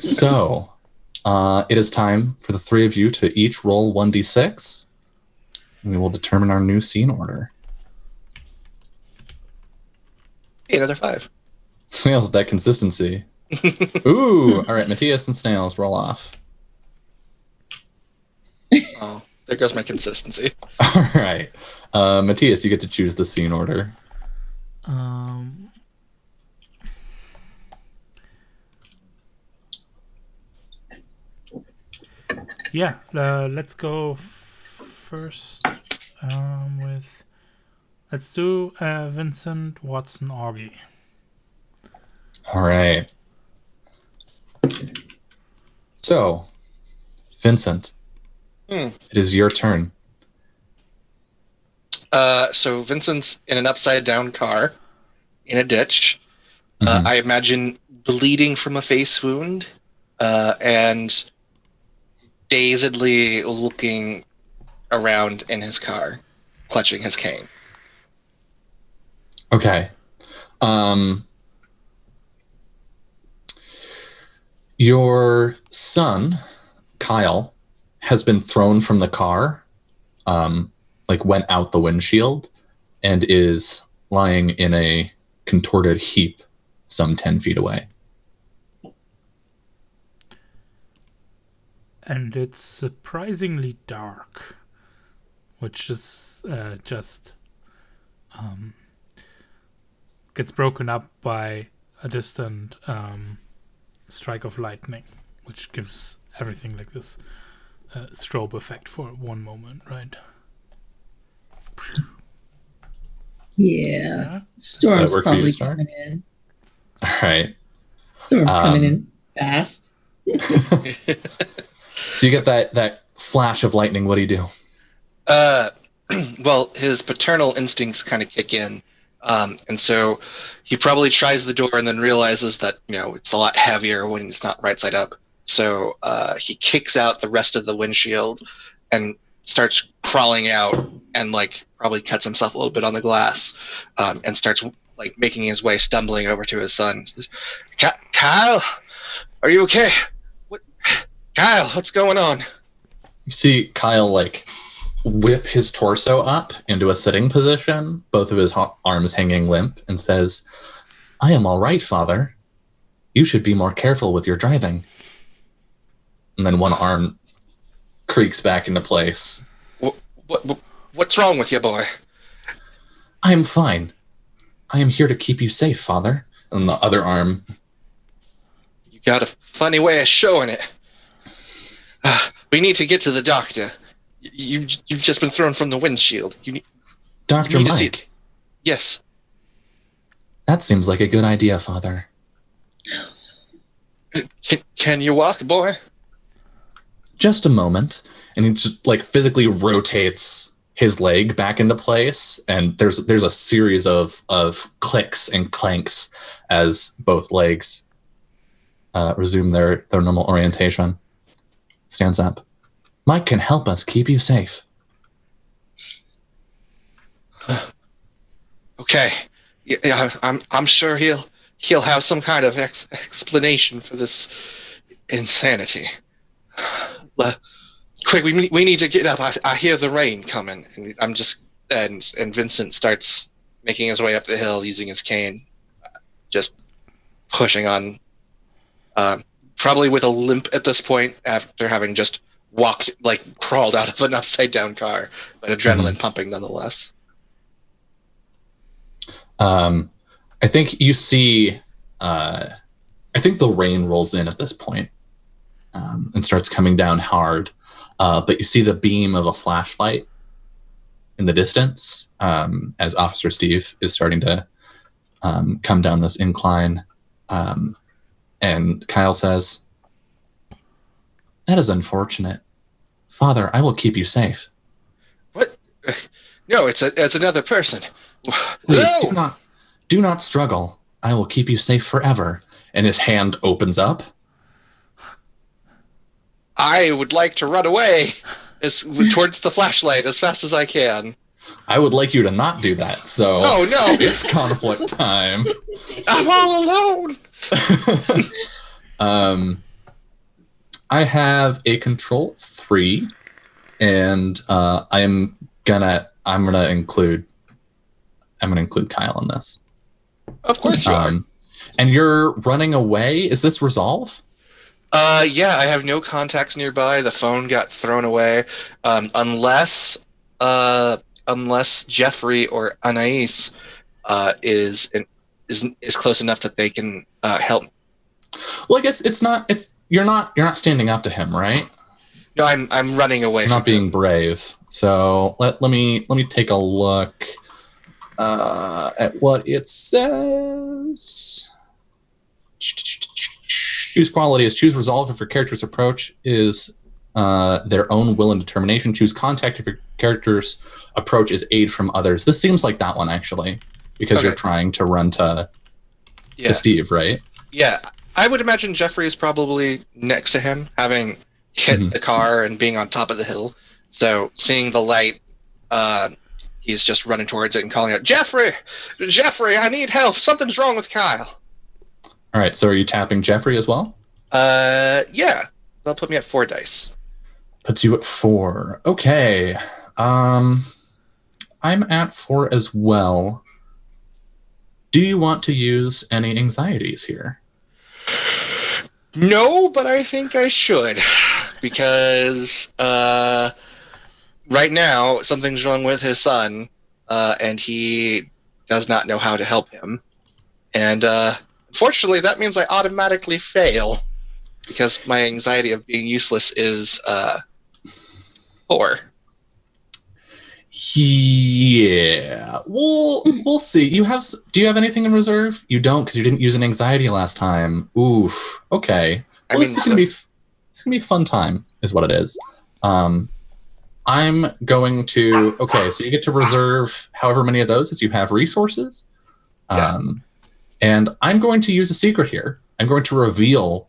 S4: So, it is time for the three of you to each roll 1d6, and we will determine our new scene order.
S2: Hey, another 5.
S4: Snails with that consistency. Ooh! All right, Matthias and Snails, roll off.
S2: Oh, there goes my consistency.
S4: All right. Matthias, you get to choose the scene order.
S1: Yeah, let's go first with... Let's do Vincent, Watson, Augie.
S4: All right. So, Vincent, it is your turn.
S2: So Vincent's in an upside-down car in a ditch. I imagine bleeding from a face wound and dazedly looking around in his car, clutching his cane.
S4: Okay. Your son, Kyle, has been thrown from the car, went out the windshield, and is lying in a contorted heap some 10 feet away.
S1: And it's surprisingly dark, which is just gets broken up by a distant strike of lightning, which gives everything like this strobe effect for one moment, right?
S3: Yeah. Storm's
S4: work for you,
S3: probably
S4: Star?
S3: coming in.
S4: All right.
S3: Storm's coming in fast.
S4: So you get that flash of lightning. What do you do?
S2: Well, his paternal instincts kind of kick in. And so he probably tries the door and then realizes that, it's a lot heavier when it's not right side up. So he kicks out the rest of the windshield and starts crawling out and probably cuts himself a little bit on the glass and starts making his way, stumbling over to his son. Kyle, are you okay? Kyle, what's going on?
S4: You see Kyle whip his torso up into a sitting position, both of his arms hanging limp, and says, "I am all right, Father. You should be more careful with your driving." And then one arm creaks back into place.
S2: What's wrong with you, boy?
S4: "I am fine. I am here to keep you safe, Father." And the other arm...
S2: You got a funny way of showing it. We need to get to the doctor. You've just been thrown from the windshield.
S4: Dr. Mike?
S2: Yes.
S4: That seems like a good idea, Father.
S2: Can you walk, boy?
S4: Just a moment. And he just physically rotates his leg back into place, and there's a series of clicks and clanks as both legs resume their normal orientation. Stands up. "Mike can help us keep you safe."
S2: Okay. Yeah, I'm sure he'll have some kind of explanation for this insanity. Quick, we need to get up. I hear the rain coming, and and Vincent starts making his way up the hill using his cane, just pushing on, probably with a limp at this point after having just crawled out of an upside down car, but adrenaline pumping nonetheless.
S4: I think you see, I think the rain rolls in at this point, and starts coming down hard. But you see the beam of a flashlight in the distance as Officer Steve is starting to come down this incline. And Kyle says, "That is unfortunate. Father, I will keep you safe."
S2: What? No, it's another person.
S4: Please,
S2: No!
S4: do not struggle. I will keep you safe forever. And his hand opens up.
S2: I would like to run away towards the flashlight as fast as I can.
S4: I would like you to not do that. So
S2: Oh no,
S4: it's conflict time.
S2: I'm all alone.
S4: I have a control 3, and I'm gonna include Kyle in this.
S2: Of course you are.
S4: And you're running away. Is this resolve?
S2: Yeah, I have no contacts nearby. The phone got thrown away. Unless Jeffrey or Anais is close enough that they can help.
S4: Well, I guess you're not standing up to him, right?
S2: No, I'm running away.
S4: You're not being brave. So let me take a look at what it says. Choose qualities. Choose resolve if your character's approach is their own will and determination. Choose contact if your character's approach is aid from others. This seems like that one, actually, because you're trying to run to Steve, right?
S2: Yeah. I would imagine Jeffrey is probably next to him, having hit the car and being on top of the hill. So seeing the light, he's just running towards it and calling out, Jeffrey, I need help. Something's wrong with Kyle.
S4: All right, so are you tapping Jeffrey as well?
S2: Yeah. They'll put me at 4 dice.
S4: Puts you at 4. Okay. I'm at 4 as well. Do you want to use any anxieties here?
S2: No, but I think I should. Because right now, something's wrong with his son, and he does not know how to help him. And unfortunately, that means I automatically fail. Because my anxiety of being useless is 4.
S4: Yeah, we'll see. Do you have anything in reserve? You don't, because you didn't use an anxiety last time. Oof. Okay. Well, this is gonna be a fun time, is what it is. I'm going to. Okay, so you get to reserve however many of those as you have resources. And I'm going to use a secret here. I'm going to reveal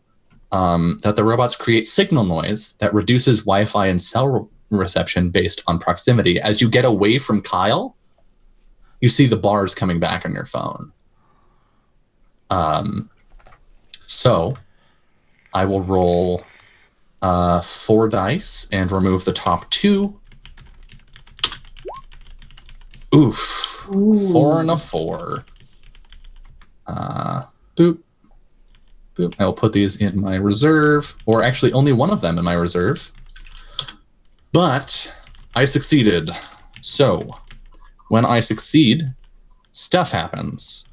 S4: that the robots create signal noise that reduces Wi-Fi and cell reception based on proximity. As you get away from Kyle, you see the bars coming back on your phone. So I will roll 4 dice and remove the top 2. Oof. Ooh. 4 and a 4. Boop. Boop. I will put these in my reserve, or actually only one of them in my reserve. But I succeeded. So when I succeed, stuff happens.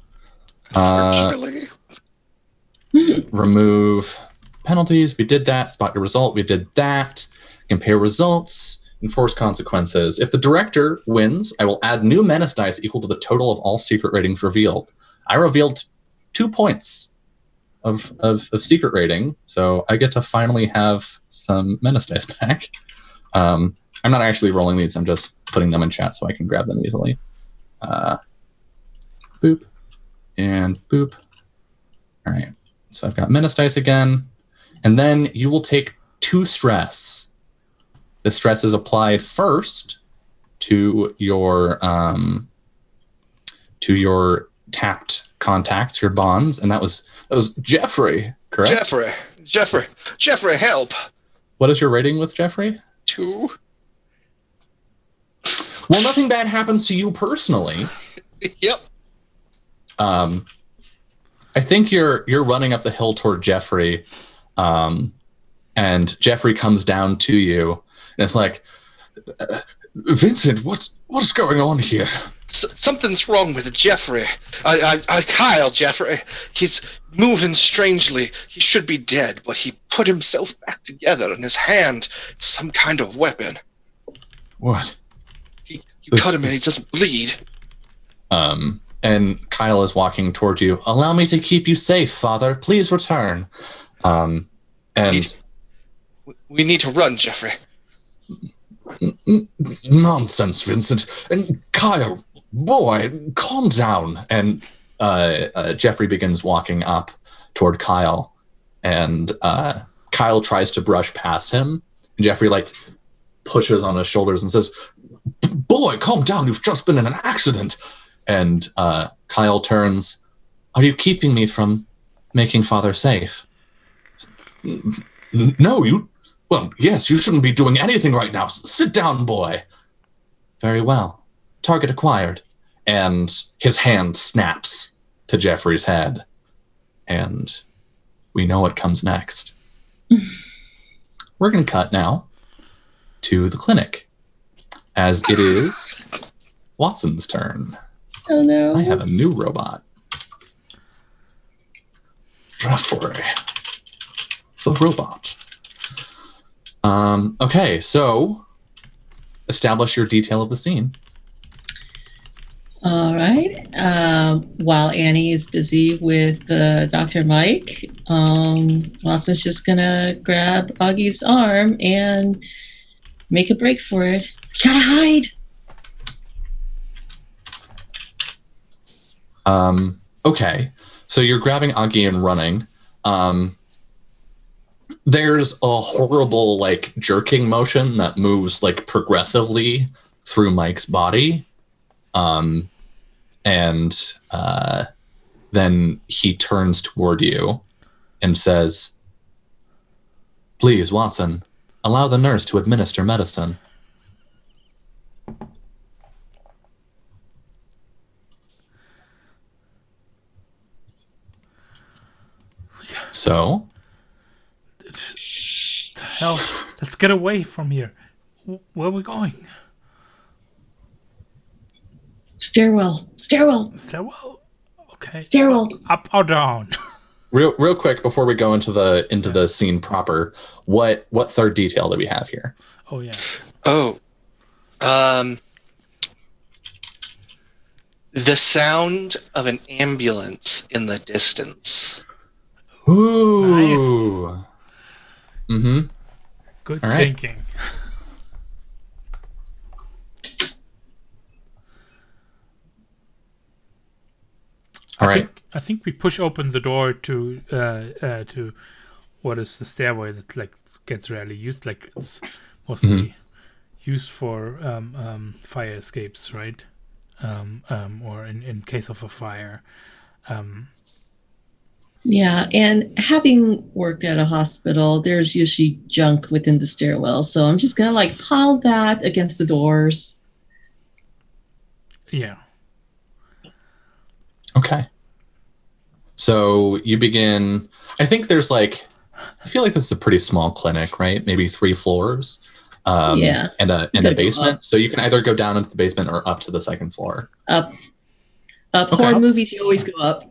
S2: Unfortunately.
S4: Remove penalties. We did that. Spot your result. We did that. Compare results. Enforce consequences. If the director wins, I will add new menace dice equal to the total of all secret ratings revealed. I revealed 2 points of secret rating, so I get to finally have some menace dice back. I'm not actually rolling these, I'm just putting them in chat so I can grab them easily. Boop. And boop. All right, so I've got menace dice again. And then you will take 2 stress. The stress is applied first to your tapped contacts, your bonds, and that was Jeffrey, correct?
S2: Jeffrey, help!
S4: What is your rating with Jeffrey?
S2: 2.
S4: Well, nothing bad happens to you personally.
S2: Yep.
S4: I think you're running up the hill toward Jeffrey, and Jeffrey comes down to you, and it's like, Vincent, what's going on here?
S2: Something's wrong with Jeffrey. Kyle, Jeffrey. He's moving strangely. He should be dead, but he put himself back together, in his hand some kind of weapon.
S4: What?
S2: You cut him and he doesn't bleed.
S4: And Kyle is walking toward you. Allow me to keep you safe, Father. Please return. And
S2: we need to run, Jeffrey.
S4: Nonsense, Vincent. And Kyle, boy, calm down. And Jeffrey begins walking up toward Kyle, and Kyle tries to brush past him. And Jeffrey pushes on his shoulders and says, Boy, calm down. You've just been in an accident. And Kyle turns. Are you keeping me from making father safe? No, you... Well, yes, you shouldn't be doing anything right now. Sit down, boy. Very well. Target acquired. And his hand snaps to Jeffrey's head. And we know what comes next. We're going to cut now to the clinic, as it is Watson's turn.
S3: Oh no.
S4: I have a new robot. Jeffrey. The robot. Okay, so establish your detail of the scene.
S3: All right. While Annie is busy with Dr. Mike, Watson's just gonna grab Augie's arm and make a break for it. We gotta hide.
S4: Okay, so you're grabbing Augie and running. There's a horrible like jerking motion that moves like progressively through Mike's body. And then he turns toward you and says, "Please, Watson, allow the nurse to administer medicine." So,
S1: The hell? Let's get away from here. Where are we going?
S3: Stairwell.
S1: Stairwell? Okay.
S3: Stairwell.
S1: Up or down?
S4: real quick before we go into the scene proper, what third detail do we have here?
S1: Oh yeah.
S2: Oh. The sound of an ambulance in the distance.
S4: Ooh.
S1: Nice.
S4: Mm-hmm.
S1: Good
S4: All right.
S1: thinking.
S4: All right.
S1: I think we push open the door to what is the stairway that like gets rarely used. Like it's mostly used for fire escapes, right? Or in case of a fire.
S3: Yeah, and having worked at a hospital, there's usually junk within the stairwell. So I'm just gonna like pile that against the doors.
S1: Yeah.
S4: Okay. So you begin. I think there's like, I feel like this is a pretty small clinic, right? Maybe 3 floors.
S3: Yeah.
S4: And a
S3: Gotta go
S4: basement.
S3: up.
S4: So you can either go down into the basement or up to the 2nd floor.
S3: Up.
S4: Okay.
S3: Horror movies, you always go up.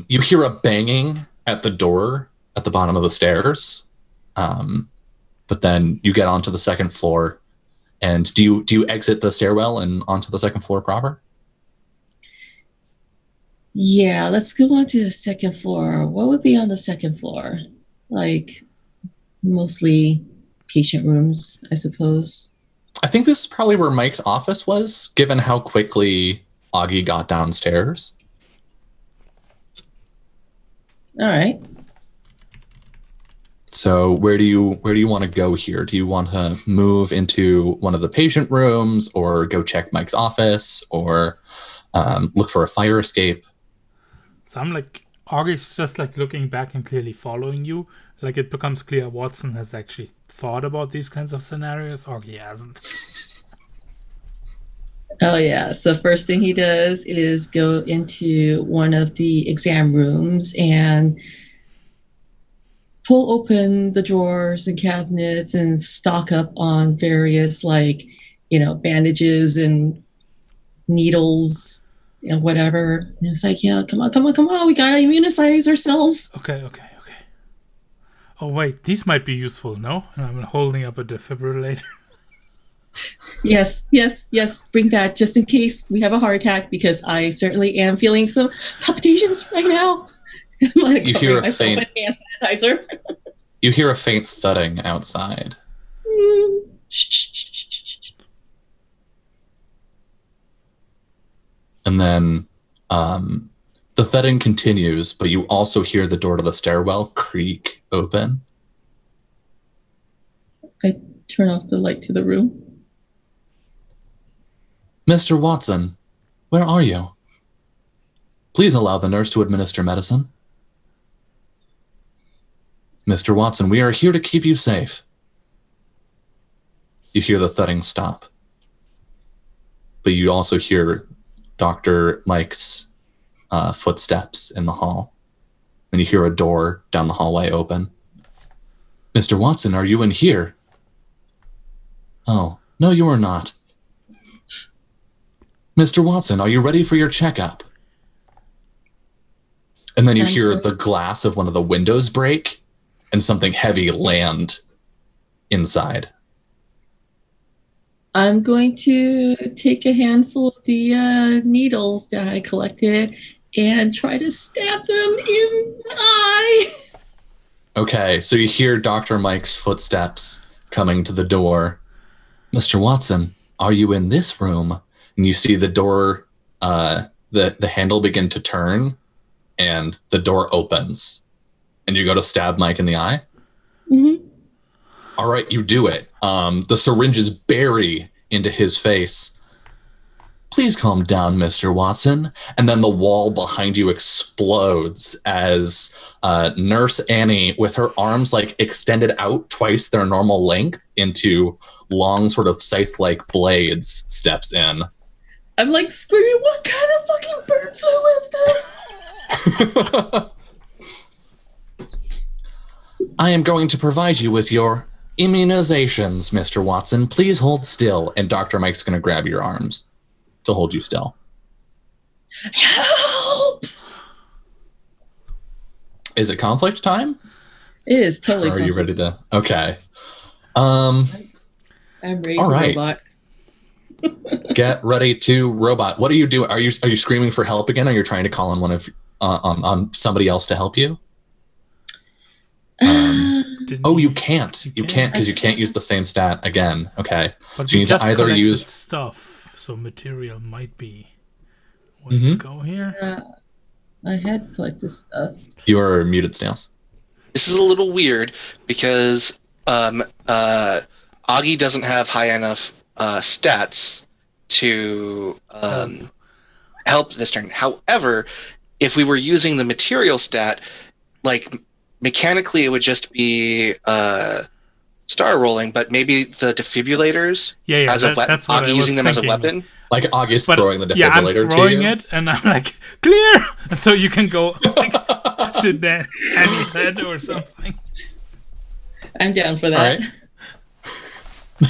S4: You hear a banging at the door at the bottom of the stairs. But then you get onto the 2nd floor. And do you exit the stairwell and onto the 2nd floor proper?
S3: Yeah, let's go on to the 2nd floor. What would be on the 2nd floor? Like mostly patient rooms, I suppose.
S4: I think this is probably where Mike's office was, given how quickly Augie got downstairs.
S3: All right.
S4: So where do you want to go here? Do you want to move into one of the patient rooms, or go check Mike's office, or look for a fire escape?
S1: So I'm like, Augie's just like looking back and clearly following you. Like it becomes clear Watson has actually thought about these kinds of scenarios. Augie hasn't.
S3: Oh yeah. So first thing he does is go into one of the exam rooms and pull open the drawers and cabinets and stock up on various like, bandages and needles and whatever. And it's like, yeah, come on. We gotta immunize ourselves.
S1: Okay. Oh wait, these might be useful, no? And I'm holding up a defibrillator.
S3: Yes. Bring that just in case we have a heart attack, because I certainly am feeling some palpitations right now. I'm like,
S4: You hear a faint
S3: hand sanitizer.
S4: You hear a faint thudding outside.
S3: Shh.
S4: And then the thudding continues, but you also hear the door to the stairwell creak open.
S3: turn off the light to the room.
S4: Mr. Watson, where are you? Please allow the nurse to administer medicine. Mr. Watson, we are here to keep you safe. You hear the thudding stop. But you also hear Dr. Mike's footsteps in the hall. And you hear a door down the hallway open. Mr. Watson, are you in here? Oh, no, you are not. Mr. Watson, are you ready for your checkup? And then you hear the glass of one of the windows break and something heavy land inside.
S3: I'm going to take a handful of the needles that I collected and try to stab them in the eye.
S4: Okay, so you hear Dr. Mike's footsteps coming to the door. Mr. Watson, are you in this room? And you see the door, the handle begin to turn, and the door opens. And you go to stab Mike in the eye?
S3: Mm-hmm.
S4: All right, you do it. The syringes bury into his face. Please calm down, Mr. Watson. And then the wall behind you explodes as Nurse Annie, with her arms like extended out twice their normal length into long sort of scythe-like blades, steps in.
S3: I'm like screaming, what kind of fucking bird flu is this?
S4: I am going to provide you with your immunizations, Mr. Watson. Please hold still. And Dr. Mike's going to grab your arms to hold you still.
S3: Help!
S4: Is it conflict time?
S3: It is totally.
S4: Or are you ready to? Okay.
S3: I'm ready.
S4: All right.
S3: Robot.
S4: Get ready to robot. What are you doing? Are you screaming for help again? Or are you trying to call on one of on somebody else to help you? You can't. You can't because you can't use the same stat again. Okay.
S1: But
S4: so you need to either use
S1: stuff, so material might be way to go here.
S3: I had collected stuff.
S4: You are muted, Snails.
S2: This is a little weird because Augie doesn't have high enough stats to help this turn. However, if we were using the material stat, like mechanically it would just be star rolling, but maybe the defibrillators
S1: as a weapon,
S2: Augie using them as a weapon.
S4: Like Augie's throwing the defibrillator
S1: I'm throwing
S4: to you.
S1: it, and I'm like, clear! And so you can go like, sit down and his head or something.
S3: I'm down for that.
S4: All right.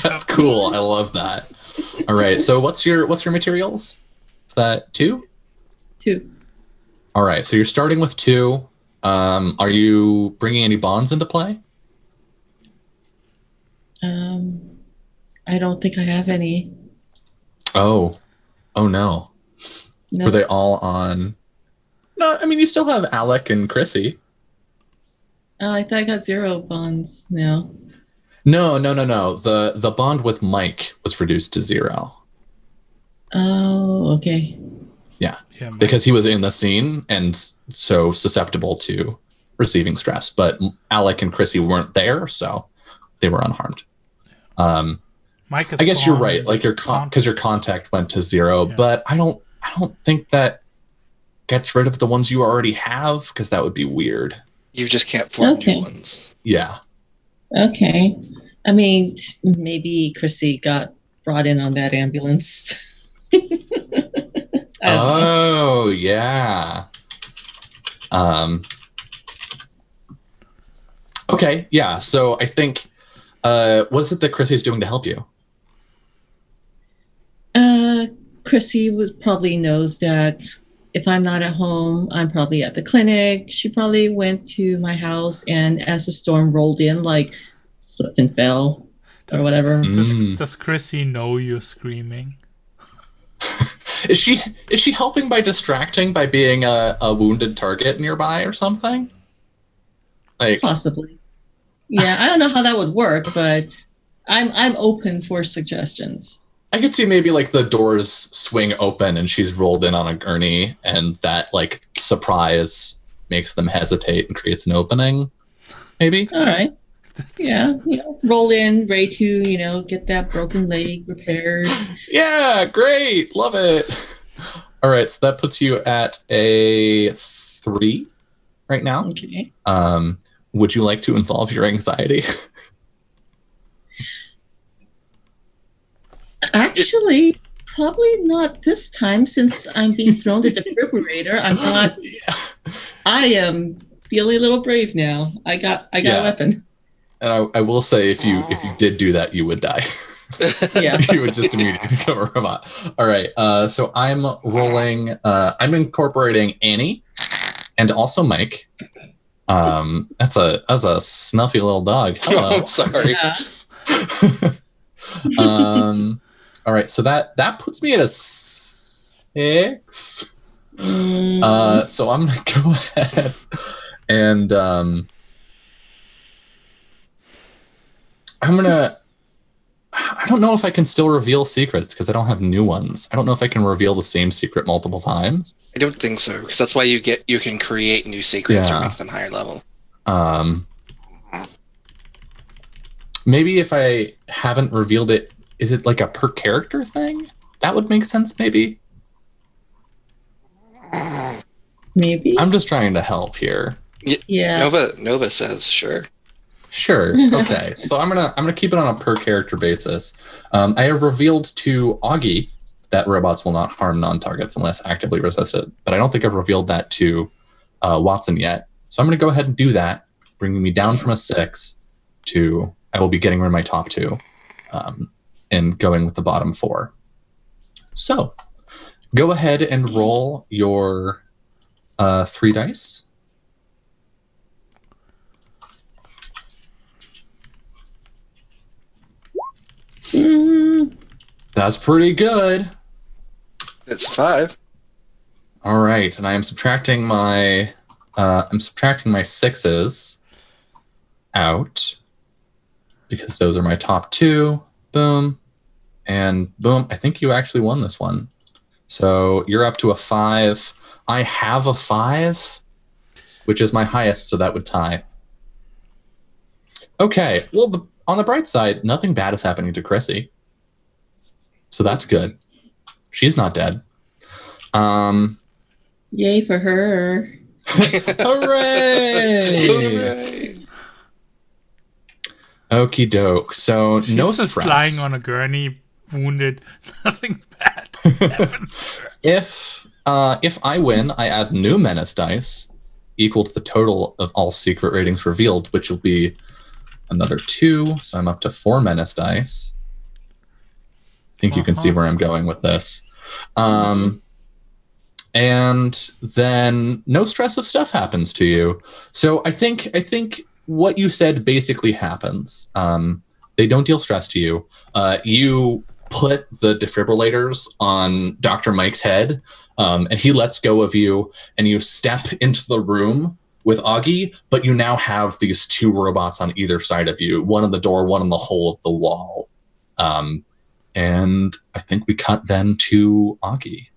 S4: That's cool. I love that. All right. So what's your materials? Is that 2?
S3: 2.
S4: All right. So you're starting with 2. Are you bringing any bonds into play?
S3: I don't think I have any.
S4: Oh no. Were they all on? No, I mean you still have Alec and Chrissy.
S3: I thought I got 0 bonds now.
S4: No. The bond with Mike was reduced to 0.
S3: Oh, okay.
S4: Yeah, because he was in the scene and so susceptible to receiving stress. But Alec and Chrissy weren't there, so they were unharmed.
S1: Mike is
S4: I guess you're right. Like because your contact went to 0, but I don't think that gets rid of the ones you already have because that would be weird.
S2: You just can't form new ones.
S4: Yeah.
S3: Okay. I mean, maybe Chrissy got brought in on that ambulance.
S4: Oh, yeah. Okay, yeah. So I think, what is it that Chrissy's doing to help you?
S3: Chrissy probably knows that if I'm not at home, I'm probably at the clinic. She probably went to my house, and as the storm rolled in, like slipped and fell or whatever.
S1: Does Chrissy know you're screaming?
S4: Is she helping by distracting by being a wounded target nearby or something? Like
S3: possibly. Yeah, I don't know how that would work, but I'm open for suggestions.
S4: I could see maybe like the doors swing open and she's rolled in on a gurney, and that like surprise makes them hesitate and creates an opening. Maybe.
S3: All right. Yeah, roll in, ready to, get that broken leg repaired.
S4: Yeah, great. Love it. All right, so that puts you at a 3 right now.
S3: Okay.
S4: Would you like to involve your anxiety?
S3: Actually, probably not this time since I'm being thrown to the defibrillator. I'm not.
S4: Yeah.
S3: I am feeling a little brave now. I got a weapon.
S4: And I will say, if you did do that, you would die.
S3: Yeah.
S4: You would just immediately become a robot. All right. So I'm rolling. I'm incorporating Annie and also Mike. That's a snuffy little dog. Hello.
S2: I'm sorry.
S3: Yeah.
S4: All right. So that puts me at a 6. So I'm gonna go ahead and I don't know if I can still reveal secrets because I don't have new ones. I don't know if I can reveal the same secret multiple times.
S2: I don't think so, because that's why you can create new secrets or make them higher level.
S4: Maybe if I haven't revealed it, is it like a per character thing? That would make sense, maybe.
S3: Maybe.
S4: I'm just trying to help here.
S3: Yeah.
S2: Nova says sure.
S4: Sure. Okay. So I'm gonna keep it on a per character basis. I have revealed to Augie that robots will not harm non-targets unless actively resisted, but I don't think I've revealed that to Watson yet. So I'm gonna go ahead and do that, bringing me down from a 6 to I will be getting rid of my top 2, and going with the bottom 4. So go ahead and roll your 3 dice. That's pretty good.
S2: It's 5.
S4: All right, and I am subtracting my 6s out because those are my top 2. Boom, and boom. I think you actually won this one. So you're up to a 5. I have a 5, which is my highest, so that would tie. Okay, well, on the bright side, nothing bad is happening to Chrissy. So that's good. She's not dead.
S3: Yay for her.
S4: Hooray!
S2: Hooray!
S4: Okie doke. So
S1: She's
S4: no
S1: just
S4: stress.
S1: lying on a gurney, wounded. Nothing bad has happened to her.
S4: If I win, I add new menace dice equal to the total of all secret ratings revealed, which will be another 2. So I'm up to 4 menace dice. I think you can see where I'm going with this. And then no stress if stuff happens to you. So I think what you said basically happens. They don't deal stress to you. You put the defibrillators on Dr. Mike's head, and he lets go of you, and you step into the room with Augie, but you now have these 2 robots on either side of you, one on the door, one on the hole of the wall. And I think we cut then to Augie.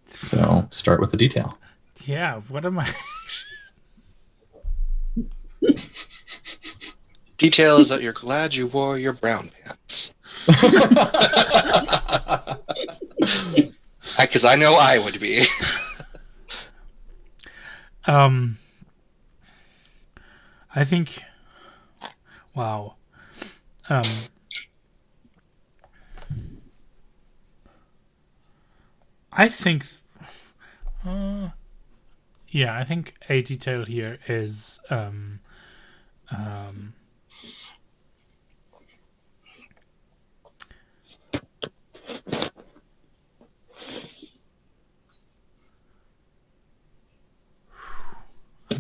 S4: So start with the detail.
S1: Yeah, what am I?
S2: Detail is that you're glad you wore your brown pants. Because I know I would be.
S1: I think. Wow. I think. Yeah, I think a detail here is I'm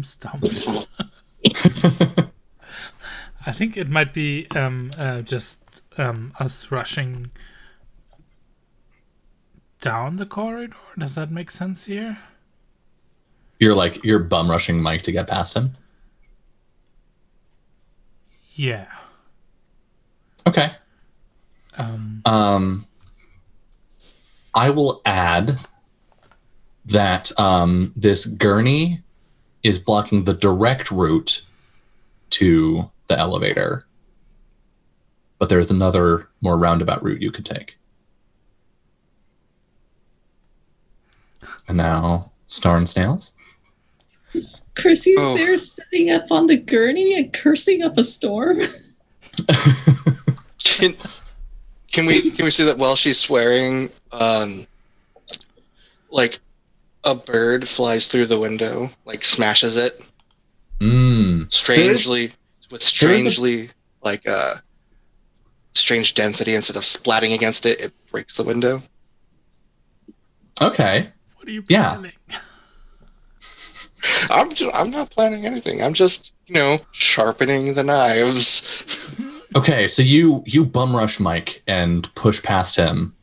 S1: stumped. I think it might be just us rushing down the corridor. Does that make sense here?
S4: You're bum rushing Mike to get past him?
S1: Yeah.
S4: Okay. I will add that this gurney is blocking the direct route to the elevator. But there's another more roundabout route you could take. And now, Star and Snails.
S3: Is Chrissy's there sitting up on the gurney and cursing up a storm?
S2: Can we see that while she's swearing, like a bird flies through the window, like smashes it, strangely like strange density. Instead of splatting against it, it breaks the window.
S4: Okay.
S1: What are you planning?
S4: Yeah.
S2: I'm not planning anything. I'm just, sharpening the knives.
S4: Okay, so you bum rush Mike and push past him.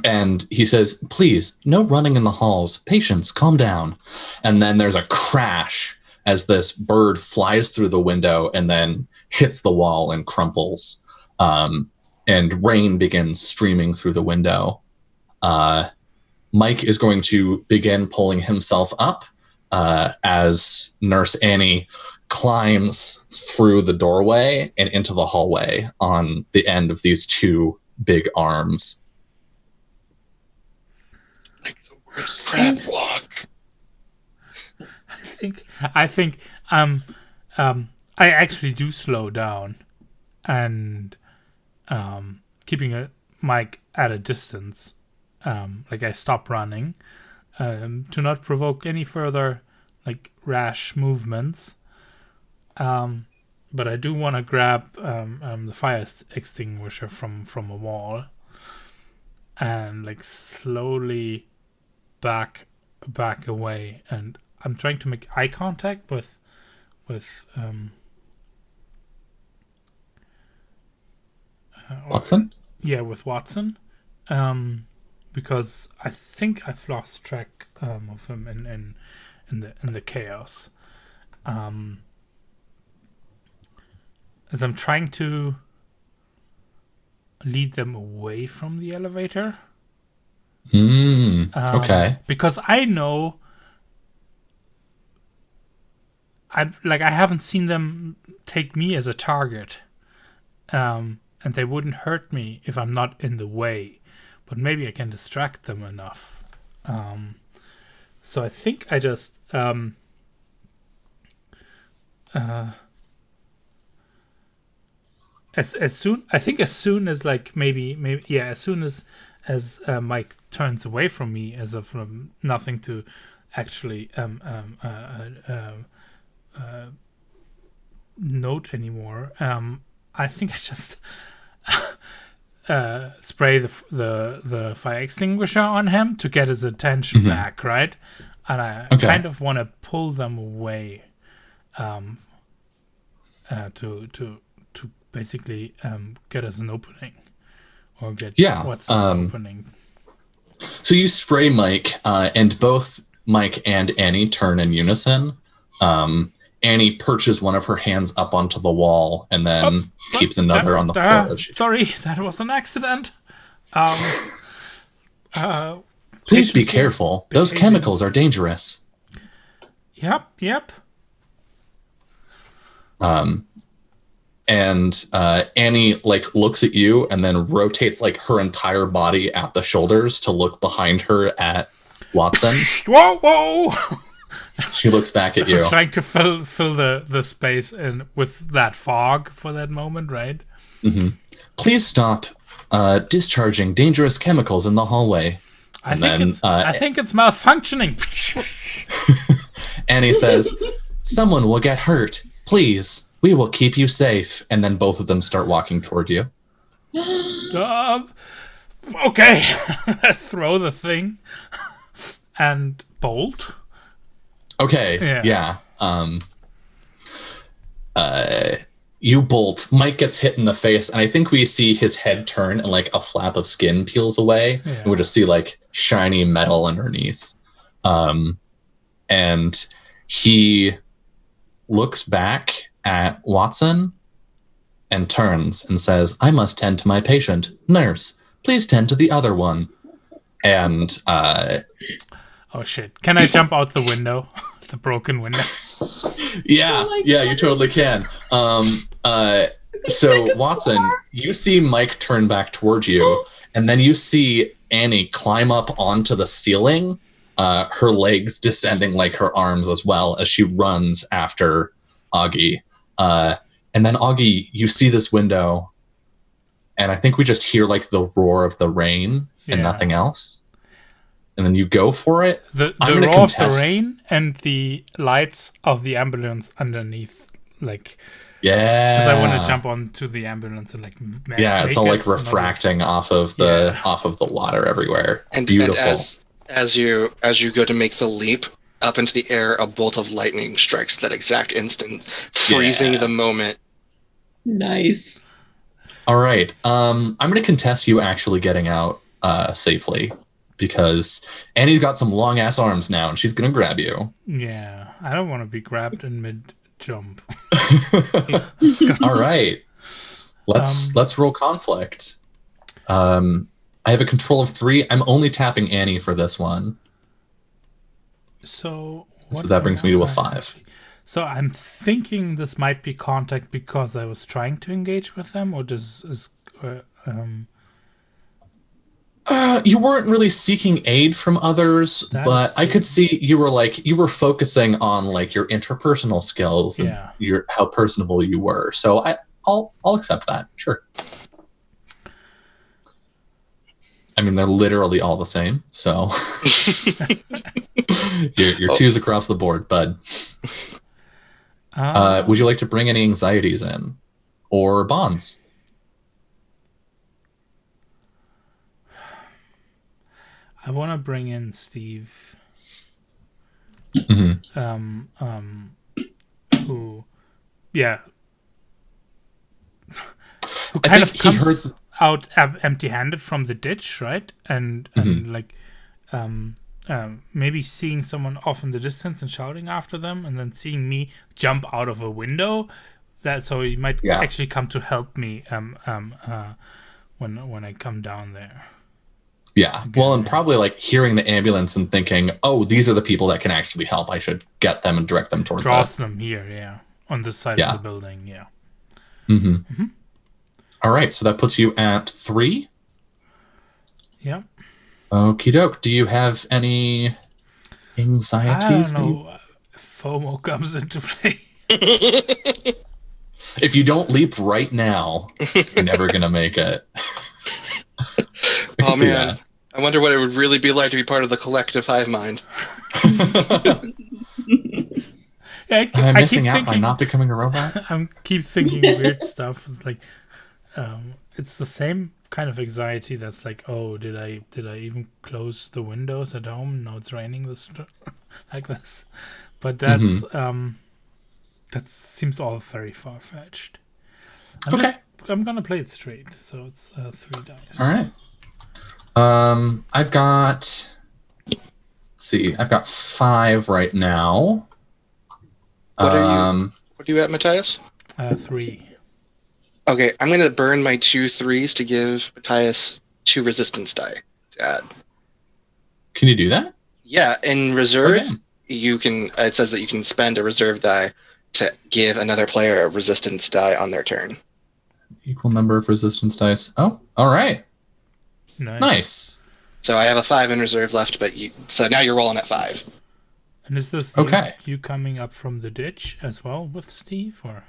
S4: And he says, please, no running in the halls. Patience, calm down. And then there's a crash as this bird flies through the window and then hits the wall and crumples. And rain begins streaming through the window. Mike is going to begin pulling himself up as Nurse Annie climbs through the doorway and into the hallway on the end of these two big arms.
S2: Like the worst crab walk.
S1: I think I actually do slow down and keeping Mike at a distance. Like I stop running to not provoke any further like rash movements. But I do want to grab the fire extinguisher from a wall and like slowly back away, and I'm trying to make eye contact with
S4: Watson?
S1: Yeah, with Watson. Because I think I've lost track of him in the chaos. As I'm trying to lead them away from the elevator.
S4: Okay.
S1: Because I know I haven't seen them take me as a target. And they wouldn't hurt me if I'm not in the way. But maybe I can distract them enough. So I think I just as soon as like maybe as soon as Mike turns away from me, as of nothing to actually note anymore. I think I just spray the fire extinguisher on him to get his attention back, right? And I kind of want to pull them away, to basically get us an opening, or get what's an opening.
S4: So you spray Mike, and both Mike and Annie turn in unison. Annie perches one of her hands up onto the wall and then keeps another on the floor.
S1: Sorry, that was an accident.
S4: Please be careful. Those chemicals are dangerous.
S1: Yep.
S4: And Annie looks at you and then rotates her entire body at the shoulders to look behind her at Watson.
S1: Whoa!
S4: She looks back at you.
S1: I'm trying to fill the space in with that fog for that moment, right?
S4: Mm-hmm. Please stop discharging dangerous chemicals in the hallway.
S1: I think it's malfunctioning.
S4: Annie says, "Someone will get hurt. Please, we will keep you safe." And then both of them start walking toward you.
S1: Okay. Throw the thing and bolt.
S4: Okay, yeah. You bolt. Mike gets hit in the face, and I think we see his head turn, and a flap of skin peels away, and we just see shiny metal underneath. And he looks back at Watson and turns and says, "I must tend to my patient. Nurse, please tend to the other one." and
S1: Oh shit! Can I jump out the window? The broken window.
S4: yeah,
S3: Oh
S4: yeah, you totally can. So Watson, you see Mike turn back towards you, and then you see Annie climb up onto the ceiling, her legs distending like her arms as well as she runs after Augie. And then Augie, you see this window, and I think we just hear like the roar of the rain and nothing else. And then you go for it.
S1: The roar of the rain and the lights of the ambulance underneath, like.
S4: Yeah,
S1: because I want to jump onto the ambulance and like.
S4: It's all like refracting off of the water everywhere.
S2: And
S4: beautiful.
S2: And as you go to make the leap up into the air, a bolt of lightning strikes that exact instant, freezing the moment.
S3: Nice.
S4: All right, I'm going to contest you actually getting out safely, because Annie's got some long ass arms now, and she's going to grab you.
S1: Yeah, I don't want to be grabbed in mid jump.
S4: All right, let's roll conflict. I have a control of 3. I'm only tapping Annie for this one.
S1: So
S4: that brings me to a 5.
S1: Actually, so I'm thinking this might be contact because I was trying to engage with them, or this is.
S4: You weren't really seeking aid from others, but I could see you were focusing on like your interpersonal skills and how personable you were. So I'll accept that. Sure. I mean, they're literally all the same. So your 2s across the board, bud. Would you like to bring any anxieties in or bonds?
S1: I want to bring in Steve,
S4: Mm-hmm.
S1: Who kind of comes out empty-handed from the ditch, right? And like, maybe seeing someone off in the distance and shouting after them, and then seeing me jump out of a window. So he might actually come to help me when I come down there.
S4: Yeah, well, and probably like hearing the ambulance and thinking, "Oh, these are the people that can actually help. I should get them and direct them towards
S1: draws them here, on this side of the building,
S4: All right, so that puts you at 3.
S1: Yeah.
S4: Okie doke. Do you have any anxieties?
S1: I don't know. FOMO comes into play.
S4: If you don't leap right now, you're never gonna make it.
S2: Oh man, I wonder what it would really be like to be part of the collective hive mind.
S4: I'm missing out by not becoming a robot.
S1: I keep thinking weird stuff. It's like, it's the same kind of anxiety that's like, oh, did I even close the windows at home? No, it's raining like this. But that's that seems all very far-fetched. I'm gonna play it straight, so it's 3 dice.
S4: All right. I've got 5 right now.
S2: What are you at, Matthias?
S1: 3.
S2: Okay, I'm gonna burn my 2 3s to give Matthias 2 resistance die to add.
S4: Can you do that?
S2: Yeah, in reserve, you can. It says that you can spend a reserve die to give another player a resistance die on their turn.
S4: Equal number of resistance dice. Oh, all right. Nice.
S2: So I have a 5 in reserve left, so now you're rolling at 5.
S1: And is this you coming up from the ditch as well with Steve, or?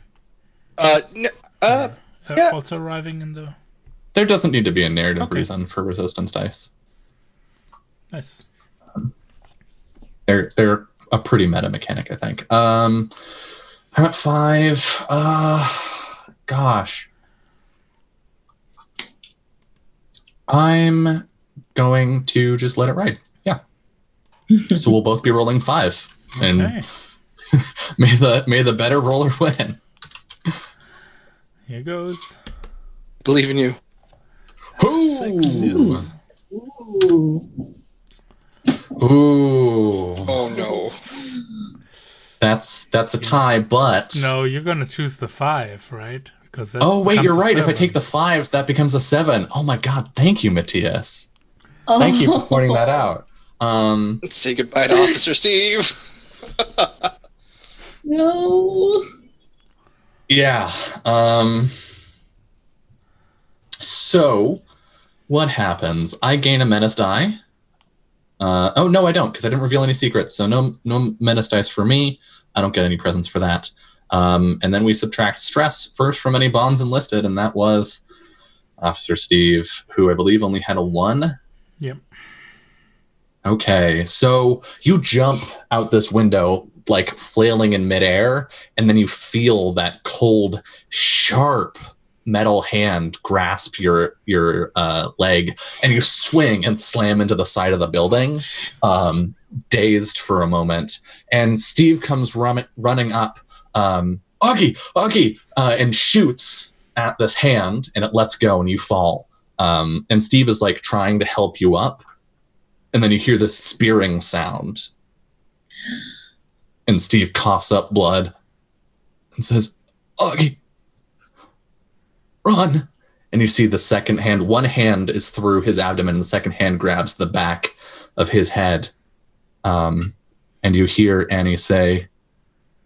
S1: Also arriving in the.
S4: There doesn't need to be a narrative reason for resistance dice.
S1: Nice.
S4: They're a pretty meta mechanic, I think. I'm at 5. Gosh. I'm going to just let it ride. Yeah. So we'll both be rolling 5. And may the better roller win.
S1: Here goes.
S2: Believe in you.
S4: Ooh.
S1: 6.
S4: Ooh.
S2: Oh no.
S4: That's a tie, but
S1: no, you're gonna choose the 5, right? Because
S4: wait, you're right. If I take the 5s, that becomes a 7. Oh my god, thank you, Matthias. Thank you for pointing that out.
S2: Let's say goodbye to Officer Steve.
S3: No.
S4: Yeah. So, what happens? I gain a menace die. Oh, no, I don't, because I didn't reveal any secrets. So no menace dice for me. I don't get any presents for that. And then we subtract stress first from any bonds enlisted, and that was Officer Steve, who I believe only had a 1.
S1: Yep.
S4: Okay, so you jump out this window, like flailing in midair, and then you feel that cold, sharp metal hand grasp your leg, and you swing and slam into the side of the building, dazed for a moment. And Steve comes running up, Augie, and shoots at this hand, and it lets go, and you fall. And Steve is like trying to help you up, and then you hear this spearing sound. And Steve coughs up blood and says, Augie, run. And you see the second hand. One hand is through his abdomen, and the second hand grabs the back of his head. And you hear Annie say,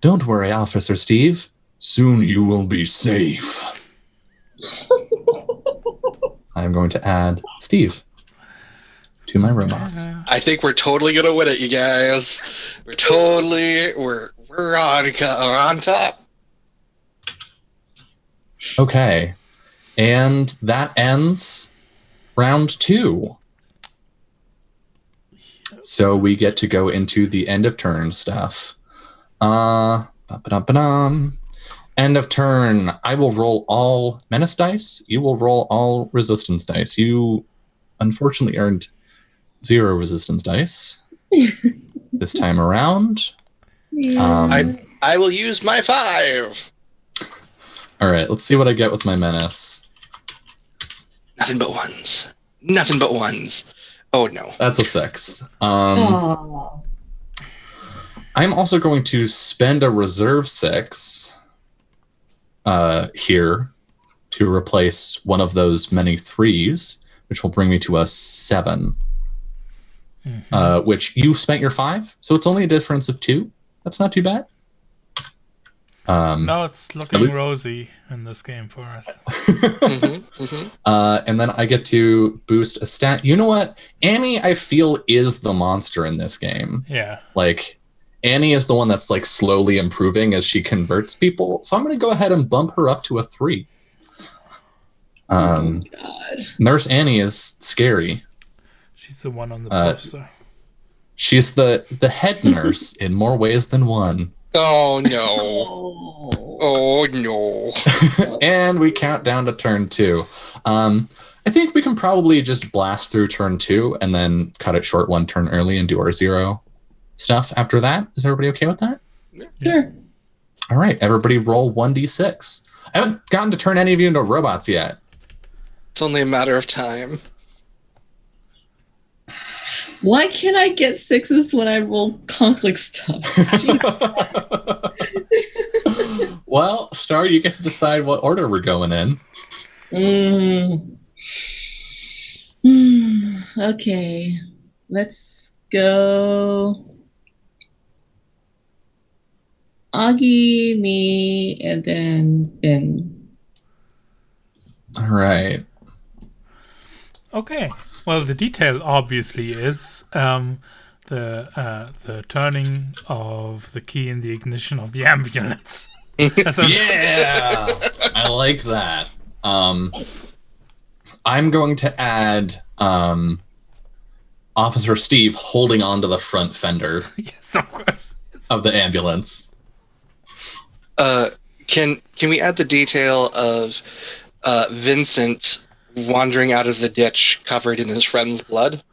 S4: don't worry, Officer Steve. Soon you will be safe. I'm going to add Steve to my robots.
S2: I think we're totally gonna win it, you guys. We're on top.
S4: Okay. And that ends round 2. So we get to go into the end of turn stuff. End of turn. I will roll all menace dice. You will roll all resistance dice. You unfortunately earned 0 resistance dice this time around.
S2: I will use my 5.
S4: All right, let's see what I get with my menace.
S2: Nothing but ones. Oh no.
S4: That's a 6. I'm also going to spend a reserve 6 here to replace one of those many 3s, which will bring me to a 7. Which you spent your 5, so it's only a difference of 2. That's not too bad.
S1: No, it's looking rosy in this game for us.
S4: And then I get to boost a stat. You know what? Annie, I feel, is the monster in this game.
S1: Yeah.
S4: Like, Annie is the one that's like slowly improving as she converts people. So I'm going to go ahead and bump her up to a 3.
S3: God.
S4: Nurse Annie is scary.
S1: She's the one on the poster.
S4: She's the head nurse in more ways than one.
S2: Oh no. Oh no.
S4: And we count down to turn 2. I think we can probably just blast through turn 2 and then cut it short 1 turn early and do our 0 stuff after that. Is everybody okay with that?
S3: Sure.
S4: All right, everybody roll 1d6. I haven't gotten to turn any of you into robots yet.
S2: It's only a matter of time.
S3: Why can't I get 6s when I roll conflict stuff?
S4: Well, Star, you get to decide what order we're going in.
S3: Okay. Let's go. Augie, me, and then Ben.
S4: All right.
S1: Okay. Well, the detail obviously is the turning of the key in the ignition of the ambulance.
S4: Yeah, I like that. I'm going to add Officer Steve holding onto the front fender.
S1: Yes, of course.
S4: Of the ambulance.
S2: Can we add the detail of Vincent wandering out of the ditch covered in his friend's blood?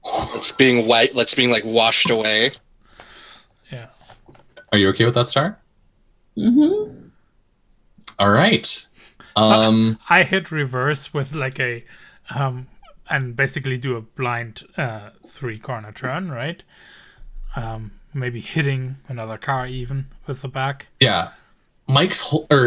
S2: Let's being like washed away.
S1: Yeah.
S4: Are you okay with that, Star?
S3: Mm-hmm.
S4: All right.
S1: So I hit reverse with like a and basically do a blind 3-corner turn, right? Maybe hitting another car even with the back.
S4: Yeah.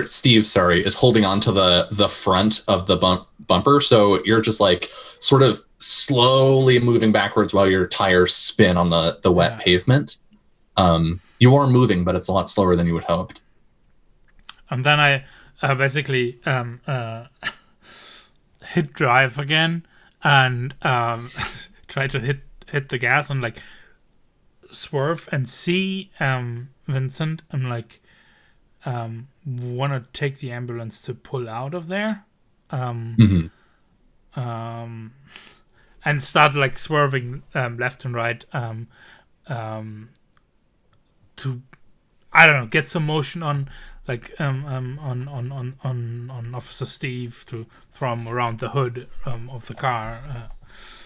S4: Steve, sorry, is holding on to the front of the bumper, so you're just like sort of slowly moving backwards while your tires spin on the wet pavement. You are moving, but it's a lot slower than you would hoped.
S1: And then I basically hit drive again and try to hit the gas and like swerve and see Vincent. I'm like, want to take the ambulance to pull out of there. And start like swerving left and right to, I don't know, get some motion on like on Officer Steve to throw him around the hood of the car.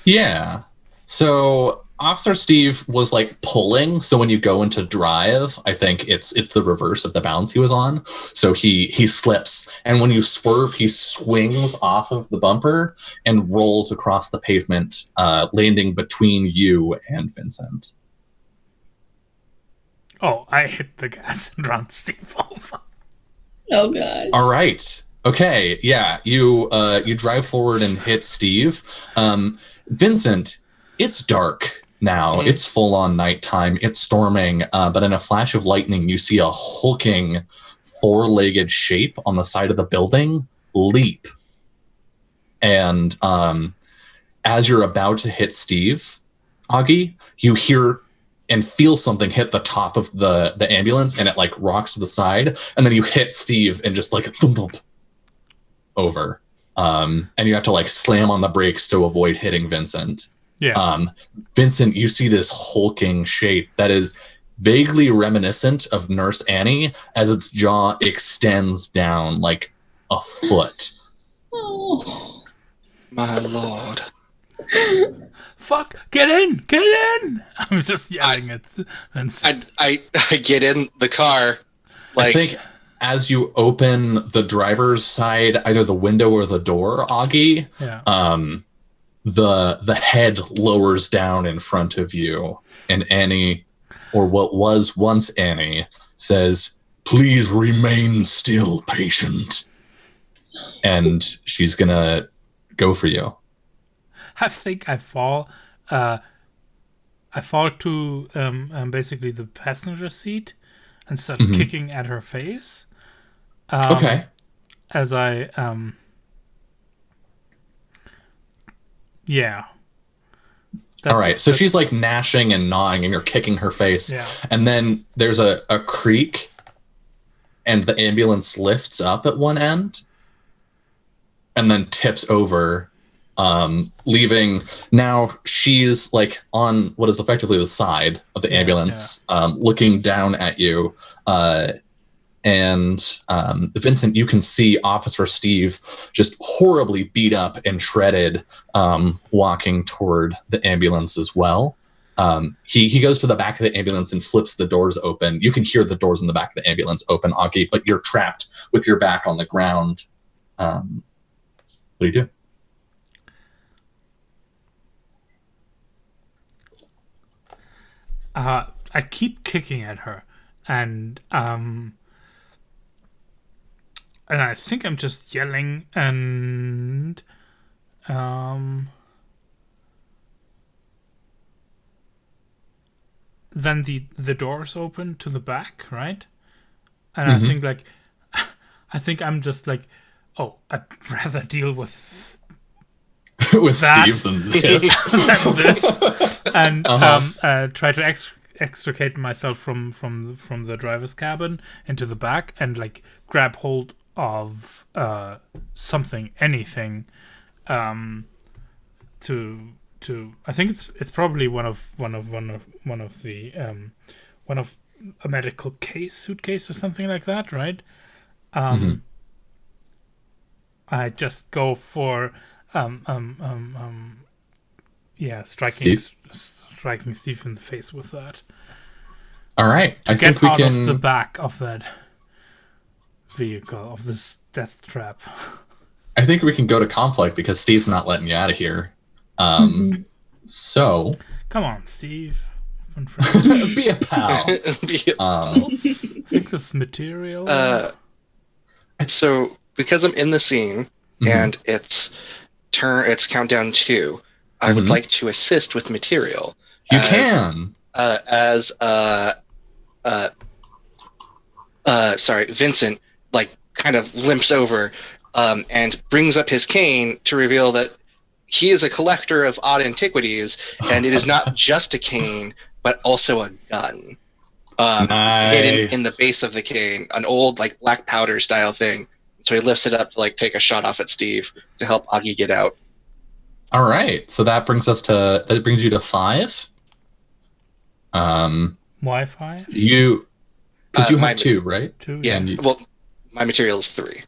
S4: Yeah. So Officer Steve was like pulling. So when you go into drive, I think it's the reverse of the bounce he was on. So he slips, and when you swerve, he swings off of the bumper and rolls across the pavement, landing between you and Vincent.
S1: Oh, I hit the gas and ran Steve over.
S3: Oh god.
S4: All right. Okay. Yeah. You drive forward and hit Steve. Vincent, it's dark now. It's full on nighttime. It's storming. But in a flash of lightning, you see a hulking four-legged shape on the side of the building leap. And as you're about to hit Steve, Augie, you hear and feel something hit the top of the ambulance, and it like rocks to the side, and then you hit Steve and just like thump, thump, over. And you have to like slam on the brakes to avoid hitting Vincent.
S1: Yeah.
S4: Vincent, you see this hulking shape that is vaguely reminiscent of Nurse Annie as its jaw extends down like a foot.
S3: Oh.
S2: My lord.
S1: Fuck! Get in! I'm just yelling at Vincent.
S2: I get in the car. Like,
S4: I think as you open the driver's side, either the window or the door, Augie, the head lowers down in front of you, and Annie, or what was once Annie, says, "Please remain still, patient." And she's gonna go for you.
S1: I think I fall. I fall to basically the passenger seat and start kicking at her face.
S4: Okay.
S1: As I yeah.
S4: All right. So she's like gnashing and gnawing, and you're kicking her face.
S1: Yeah.
S4: And then there's a creak, and the ambulance lifts up at one end, and then tips over. Leaving now, she's like on what is effectively the side of the ambulance, looking down at you. And Vincent, you can see Officer Steve just horribly beat up and shredded, walking toward the ambulance as well. He goes to the back of the ambulance and flips the doors open. You can hear the doors in the back of the ambulance open, Augie, but you're trapped with your back on the ground. What do you do?
S1: I keep kicking at her, and I think I'm just yelling, and then the doors open to the back, right? And I think I'm just like, oh, I'd rather deal with
S4: with
S1: that
S4: Steve than this.
S1: than this, and try to extricate myself from the driver's cabin into the back and like grab hold of anything, to I think it's probably one of a medical suitcase or something like that, right? I just go for striking Steve in the face with that.
S4: All right,
S1: I think we can of the back of that vehicle, of this death trap.
S4: I think we can go to conflict because Steve's not letting you out of here. So
S1: come on, Steve.
S4: Be a pal.
S1: Think this material.
S2: So because I'm in the scene and it's countdown 2, I would like to assist with material.
S4: You can.
S2: Sorry, Vincent, like, kind of limps over and brings up his cane to reveal that he is a collector of odd antiquities, and it is not just a cane, but also a gun. Hidden in the base of the cane, an old, like, black powder style thing. So he lifts it up to, like, take a shot off at Steve to help Augie get out.
S4: All right, so that brings you to 5.
S1: Why 5?
S4: Because you have 2, right?
S1: 2.
S2: Yeah. Well, my material is 3.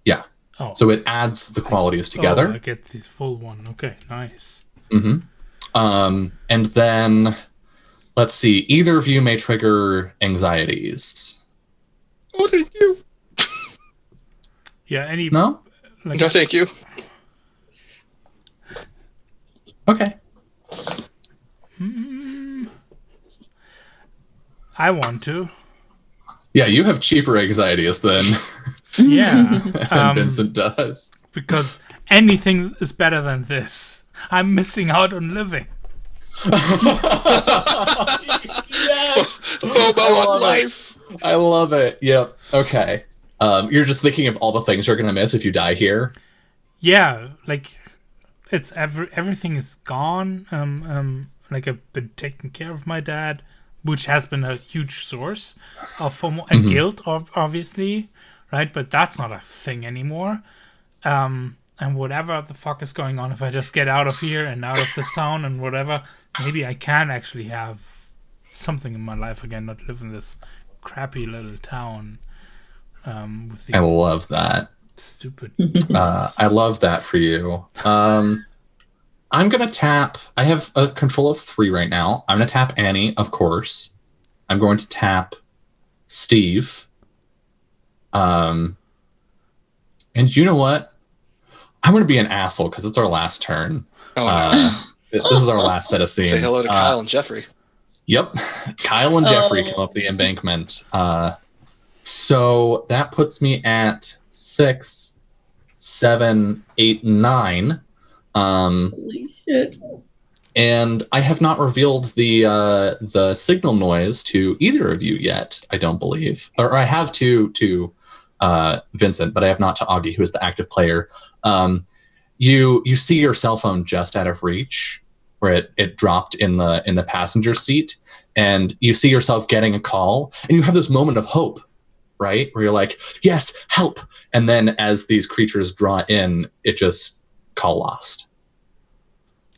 S4: Yeah.
S1: Oh.
S4: So it adds the qualities together.
S1: Oh, I get this full one. Okay, nice.
S4: Mm-hmm. And then, let's see. Either of you may trigger anxieties.
S2: Oh, thank you.
S1: Yeah. Any?
S4: No.
S1: Like,
S2: No, thank you.
S4: Okay.
S1: I want to.
S4: Yeah, you have cheaper anxieties than
S1: Yeah.
S4: Vincent does.
S1: Because anything is better than this. I'm missing out on living.
S4: Yes.
S2: FOMO on life.
S4: I love it. Yep. Okay. You're just thinking of all the things you're gonna miss if you die here.
S1: Yeah, like it's everything is gone. Like I've been taking care of my dad, which has been a huge source of FOMO and guilt, obviously, right? But that's not a thing anymore. And whatever the fuck is going on, if I just get out of here and out of this town and whatever, maybe I can actually have something in my life again, not live in this crappy little town. With these
S4: I love that.
S1: stupid.
S4: I love that for you. I'm gonna tap. I have a control of 3 right now. I'm gonna tap Annie, of course. I'm going to tap Steve. And you know what? I'm gonna be an asshole because it's our last turn.
S2: Oh, no.
S4: This is our last set of scenes.
S2: Say hello to Kyle and Jeffrey.
S4: Yep, Kyle and Jeffrey come up the embankment. So that puts me at 6, 7, 8, 9.
S3: Holy shit.
S4: And I have not revealed the signal noise to either of you yet, I don't believe. Or I have to Vincent, but I have not to Augie, who is the active player. You see your cell phone just out of reach, where it dropped in the passenger seat, and you see yourself getting a call, and you have this moment of hope, right? Where you're like, yes, help. And then as these creatures draw in, it just call lost.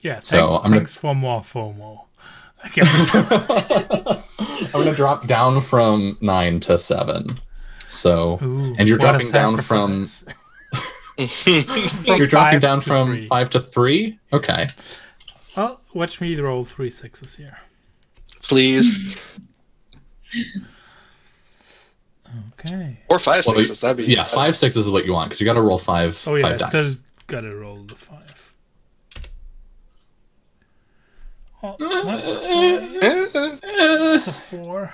S1: Yeah,
S4: So
S1: thanks for more FOMO. I guess.
S4: I'm going to drop down from 9 to 7. So,
S1: Ooh,
S4: and you're
S1: what a
S4: dropping down from
S1: sacrifice.
S4: you're dropping down
S1: to
S4: from
S1: 3.
S4: 5 to 3. Okay.
S1: Well, watch me roll 3 6s here.
S2: Please.
S1: Okay.
S2: Or 5
S4: Well,
S2: 6s. That'd be
S4: 5 6 is what you want because you got to roll 5
S1: Oh yeah,
S4: 5
S1: I
S4: dice.
S1: still gotta roll the 5. Oh, what? It's a 4.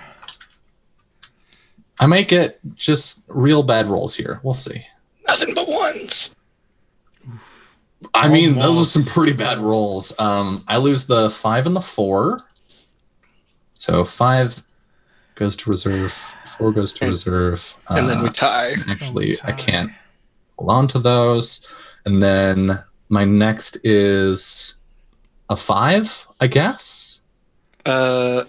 S4: I might get just real bad rolls here. We'll see.
S2: Nothing but ones.
S4: I mean, those are
S1: Almost.
S4: some pretty bad rolls. I lose the 5 and the 4. So 5 goes to reserve, 4 goes to reserve.
S2: And then we tie.
S4: Actually,
S1: tie.
S4: I can't hold on to those. And then my next is a 5, I guess.
S2: Well,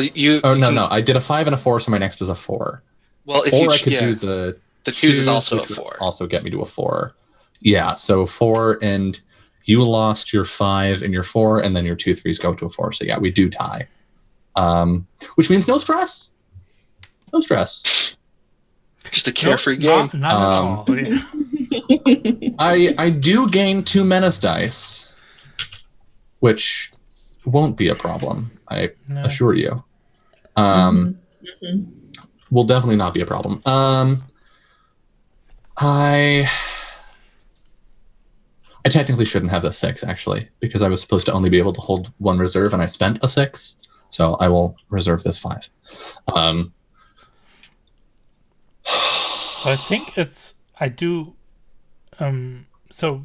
S2: you.
S4: Oh,
S2: you
S4: no,
S2: can-
S4: no. I did a 5 and a 4, so my next is a 4.
S2: Well, if
S4: Or
S2: you
S4: I could
S2: yeah,
S4: do the
S2: the 2s is
S4: 2s,
S2: also a
S4: which would
S2: 4.
S4: Also get me to a 4. Yeah, so 4, and you lost your 5 and your 4, and then your 2 3s go to a 4. So yeah, we do tie. Which means no stress. No stress.
S2: Just a carefree
S1: Nope,
S2: game.
S1: Not at all. Yeah.
S4: I do gain 2 menace dice, which won't be a problem, I
S1: No.
S4: assure you. Will definitely not be a problem. I technically shouldn't have the 6, actually, because I was supposed to only be able to hold 1 reserve, and I spent a 6, so I will reserve this 5.
S1: So I think I do. So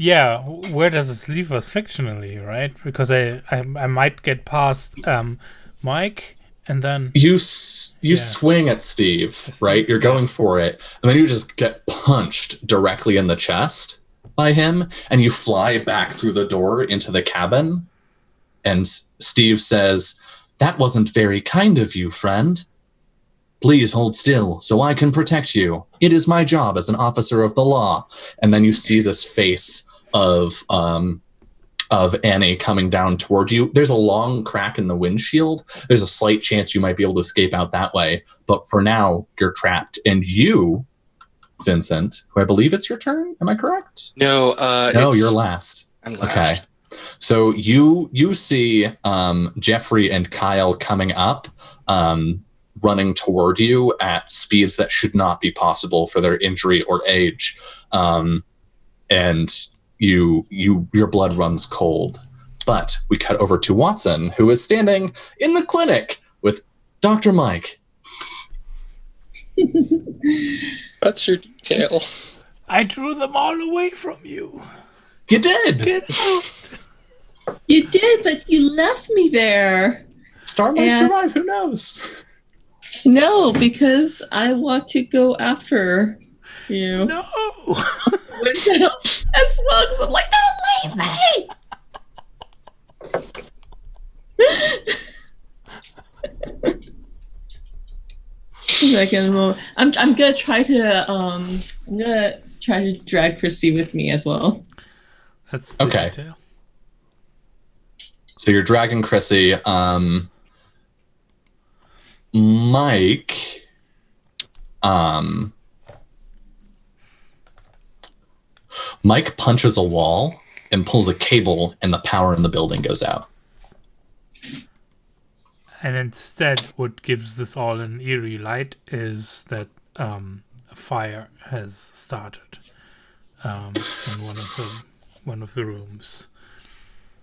S1: yeah, where does this leave us fictionally, right? Because I might get past Mike, and then
S4: You
S1: Yeah.
S4: swing at Steve,
S1: Steve,
S4: right? You're
S1: yeah.
S4: going for it, and then you just get punched directly in the chest by him, and you fly back through the door into the cabin. And Steve says, "That wasn't very kind of you, friend. Please hold still so I can protect you. It is my job as an officer of the law." And then you see this face of Annie coming down toward you. There's a long crack in the windshield. There's a slight chance you might be able to escape out that way. But for now, you're trapped. And you, Vincent, who I believe it's your turn. Am I correct?
S2: No,
S4: No, you're last.
S2: I'm last.
S4: Okay. So you see Jeffrey and Kyle coming up, running toward you at speeds that should not be possible for their injury or age, and your blood runs cold. But we cut over to Watson, who is standing in the clinic with Dr. Mike.
S2: That's your detail.
S1: I drew them all away from you.
S4: You did.
S1: Get out.
S3: You did, but you left me there.
S4: Star might survive. Who knows?
S3: No, because I want to go after you.
S1: No.
S3: Window as long as I'm like, don't leave me. Second, I'm gonna try to drag Chrissy with me as well.
S1: That's the
S4: Okay.
S1: detail.
S4: So you're dragging Chrissy. Mike. Mike punches a wall and pulls a cable, and the power in the building goes out.
S1: And instead, what gives this all an eerie light is that a fire has started in one of the rooms.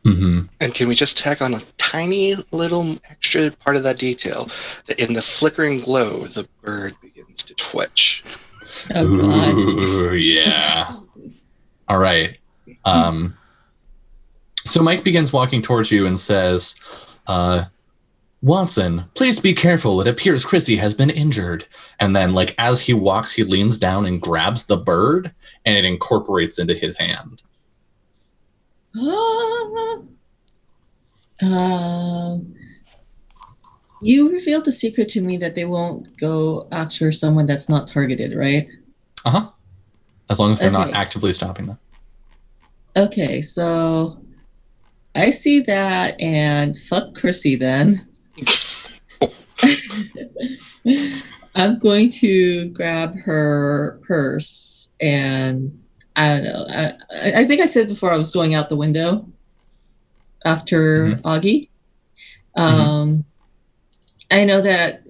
S4: Mm-hmm.
S2: And can we just tack on a tiny little extra part of that detail? That in the flickering glow, the bird begins to twitch.
S3: Oh God.
S4: Ooh, yeah. All right. So Mike begins walking towards you and says, Watson, please be careful. It appears Chrissy has been injured. And then, like, as he walks, he leans down and grabs the bird, and it incorporates into his hand.
S3: You revealed the secret to me that they won't go after someone that's not targeted, right?
S4: Uh-huh. As long as they're not
S3: Okay.
S4: actively stopping them.
S3: Okay, so I see that, and fuck Chrissy then. I'm going to grab her purse, and I don't know. I think I said before I was going out the window after Augie. I know that,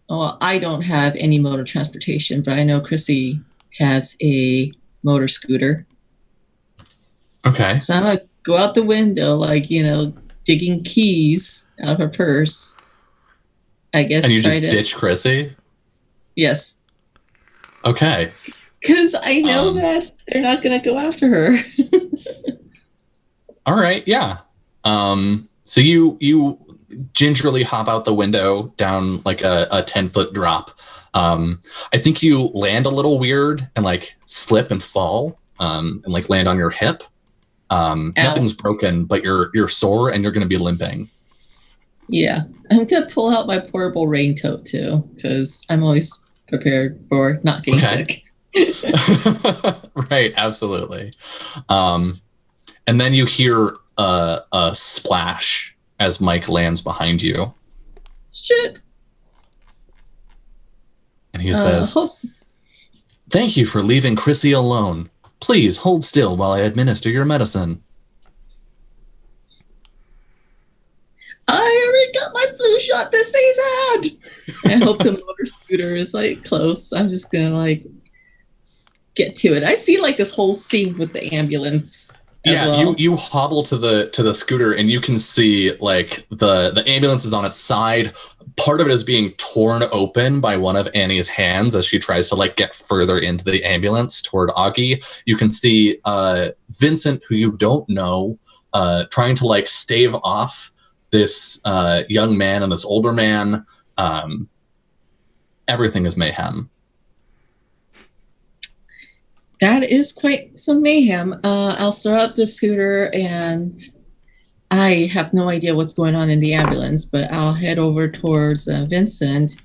S3: well, I don't have any mode of transportation, but I know Chrissy has a motor scooter.
S4: Okay.
S3: So I'm going to go out the window, like, digging keys out of her purse. I guess.
S4: And you just ditch Chrissy?
S3: Yes.
S4: Okay.
S3: Because I know that they're not going to go after her.
S4: All right, yeah. So you gingerly hop out the window down like a 10-foot drop. I think you land a little weird and like slip and fall and like land on your hip. Nothing's broken, but you're sore and you're going to be limping. Yeah.
S3: I'm going to pull out my portable raincoat too, because I'm always prepared for not getting sick.
S4: Right, absolutely. And then you hear a splash as Mike lands behind you.
S3: Shit.
S4: And he says, "Thank you for leaving Chrissy alone. Please hold still while I administer your medicine."
S3: I already got my flu shot this season. I hope the motor scooter is like close. I'm just gonna like get to it. I see like this whole scene with the ambulance.
S4: Yeah,
S3: well.
S4: you hobble to the scooter and you can see like the ambulance is on its side, part of it is being torn open by one of Annie's hands as she tries to like get further into the ambulance toward Augie. You can see Vincent, who you don't know, trying to like stave off this young man and this older man. Everything is mayhem.
S3: That is quite some mayhem. I'll throw out the scooter, and I have no idea what's going on in the ambulance, but I'll head over towards Vincent.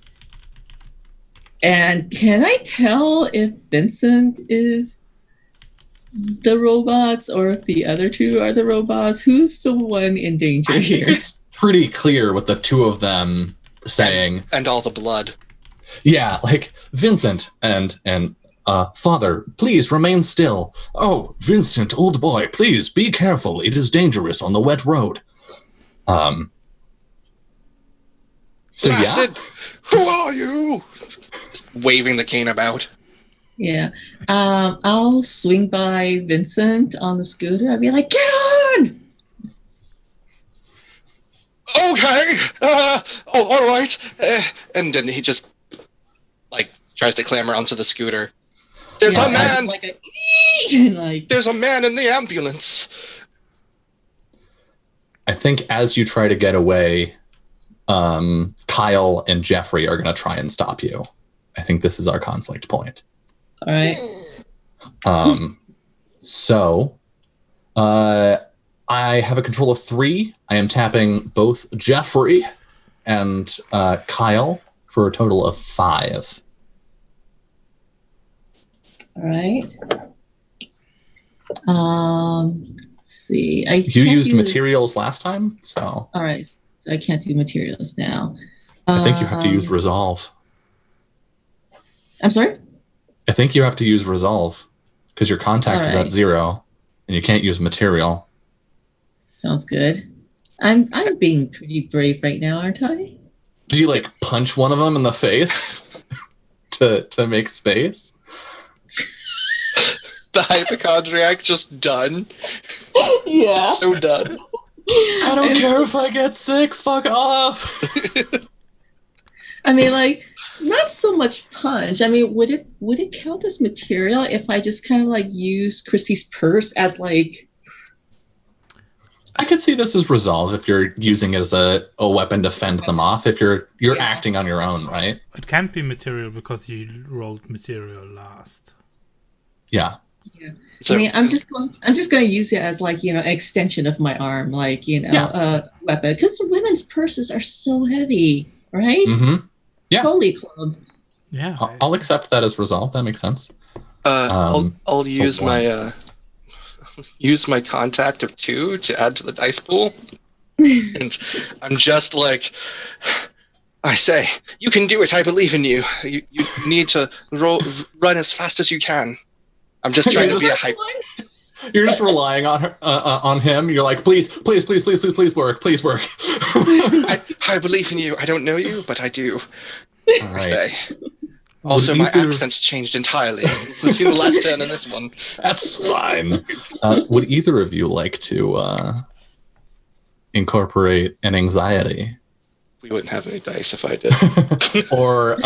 S3: And can I tell if Vincent is the robots or if the other two are the robots? Who's the one in danger here?
S4: It's pretty clear with the two of them saying,
S2: and all the blood.
S4: Yeah, like Vincent and Father, please remain still. Oh, Vincent, old boy, please be careful. It is dangerous on the wet road. So
S2: Blasted! Yeah? Who are you? Just waving the cane about.
S3: Yeah. I'll swing by Vincent on the scooter. I'll be like, get on!
S2: Okay. All right. And then he just like tries to clamber onto the scooter. There's a man. There's a man in the ambulance.
S4: I think as you try to get away, Kyle and Jeffrey are going to try and stop you. I think this is our conflict point.
S3: All right.
S4: So, I have a control of 3. I am tapping both Jeffrey and Kyle for a total of 5.
S3: All right. Let's see.
S4: You used materials last time, so.
S3: All right. So I can't do materials now.
S4: I think you have to use resolve.
S3: I'm sorry?
S4: I think you have to use resolve because your contact is at 0 and you can't use material.
S3: Sounds good. I'm being pretty brave right now, aren't I?
S4: Do you like punch one of them in the face to make space?
S2: The hypochondriac just done.
S3: Yeah.
S2: So done.
S4: I don't care if I get sick. Fuck off.
S3: I mean, like, not so much punch. I mean, would it count as material if I just kind of like use Chrissy's purse as like?
S4: I could see this as resolve if you're using it as a weapon to fend them off. If you're acting on your own, right?
S1: It can't be material because you rolled material last.
S4: Yeah.
S3: Yeah.
S2: So,
S3: I mean, I'm just going to use it as like, you know, extension of my arm, like, you know, weapon. Because women's purses are so heavy, right?
S4: Mm-hmm. Yeah.
S3: Holy club.
S1: Yeah.
S4: I'll accept that as resolve. That makes sense.
S2: I'll use my use my contact of 2 to add to the dice pool, and I'm just like, I say, you can do it. I believe in you. You need to run as fast as you can. I'm just trying to be a hype.
S4: You're just relying on her, on him. You're like, please work.
S2: I believe in you. I don't know you, but I do.
S4: All right.
S2: I say. Also, my accent's changed entirely. We've seen the last 10 in this one.
S4: That's fine. Would either of you like to incorporate an anxiety?
S2: We wouldn't have any dice if I did.
S4: Or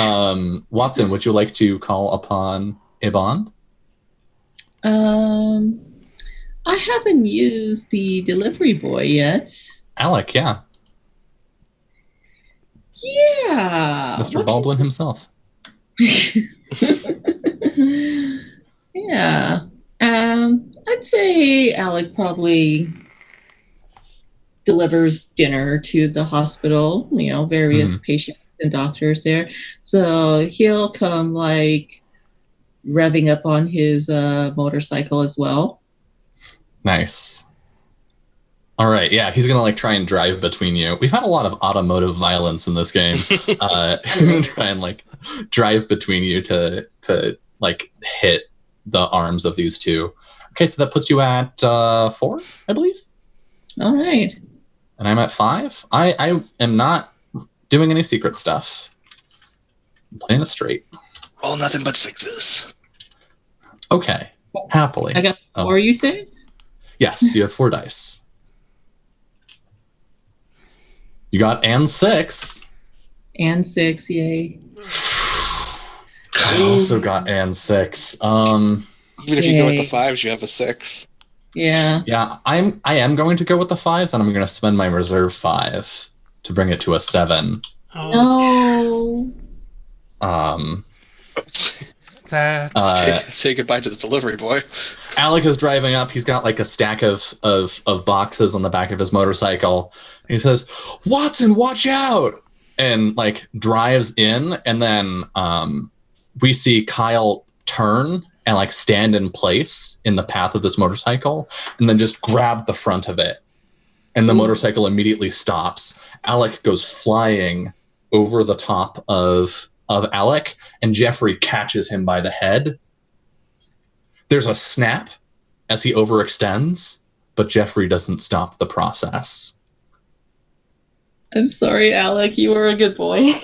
S4: Watson, would you like to call upon a bond?
S3: I haven't used the delivery boy yet.
S4: Alec, yeah.
S3: Yeah.
S4: Mr. Baldwin himself.
S3: Yeah. I'd say Alec probably delivers dinner to the hospital, you know, various patients and doctors there. So he'll come like revving up on his motorcycle as well.
S4: Nice. All right, yeah, he's gonna like try and drive between you. We've had a lot of automotive violence in this game. Try and like drive between you to like hit the arms of these two. Okay, so that puts you at 4, I believe.
S3: All right.
S4: And I'm at 5. I am not doing any secret stuff. I'm playing it straight.
S2: Roll nothing but 6s.
S4: Okay, happily.
S3: I got 4, you said?
S4: Yes, you have 4 dice. You got and 6.
S3: And 6, yay.
S4: I also got and 6.
S2: Even if you go with the
S3: Yay.
S2: 5s, you have a 6.
S3: Yeah.
S4: Yeah, I am going to go with the 5s, and I'm going to spend my reserve 5 to bring it to a 7.
S3: No.
S1: That
S2: Say goodbye to the delivery boy.
S4: Alec is driving up. He's got like a stack of boxes on the back of his motorcycle. He says, "Watson, watch out!" and like drives in, and then we see Kyle turn and like stand in place in the path of this motorcycle, and then just grab the front of it, and the motorcycle immediately stops. Alec goes flying over the top of Alec, and Jeffrey catches him by the head. There's a snap as he overextends, but Jeffrey doesn't stop the process.
S3: I'm sorry, Alec. You were a good boy.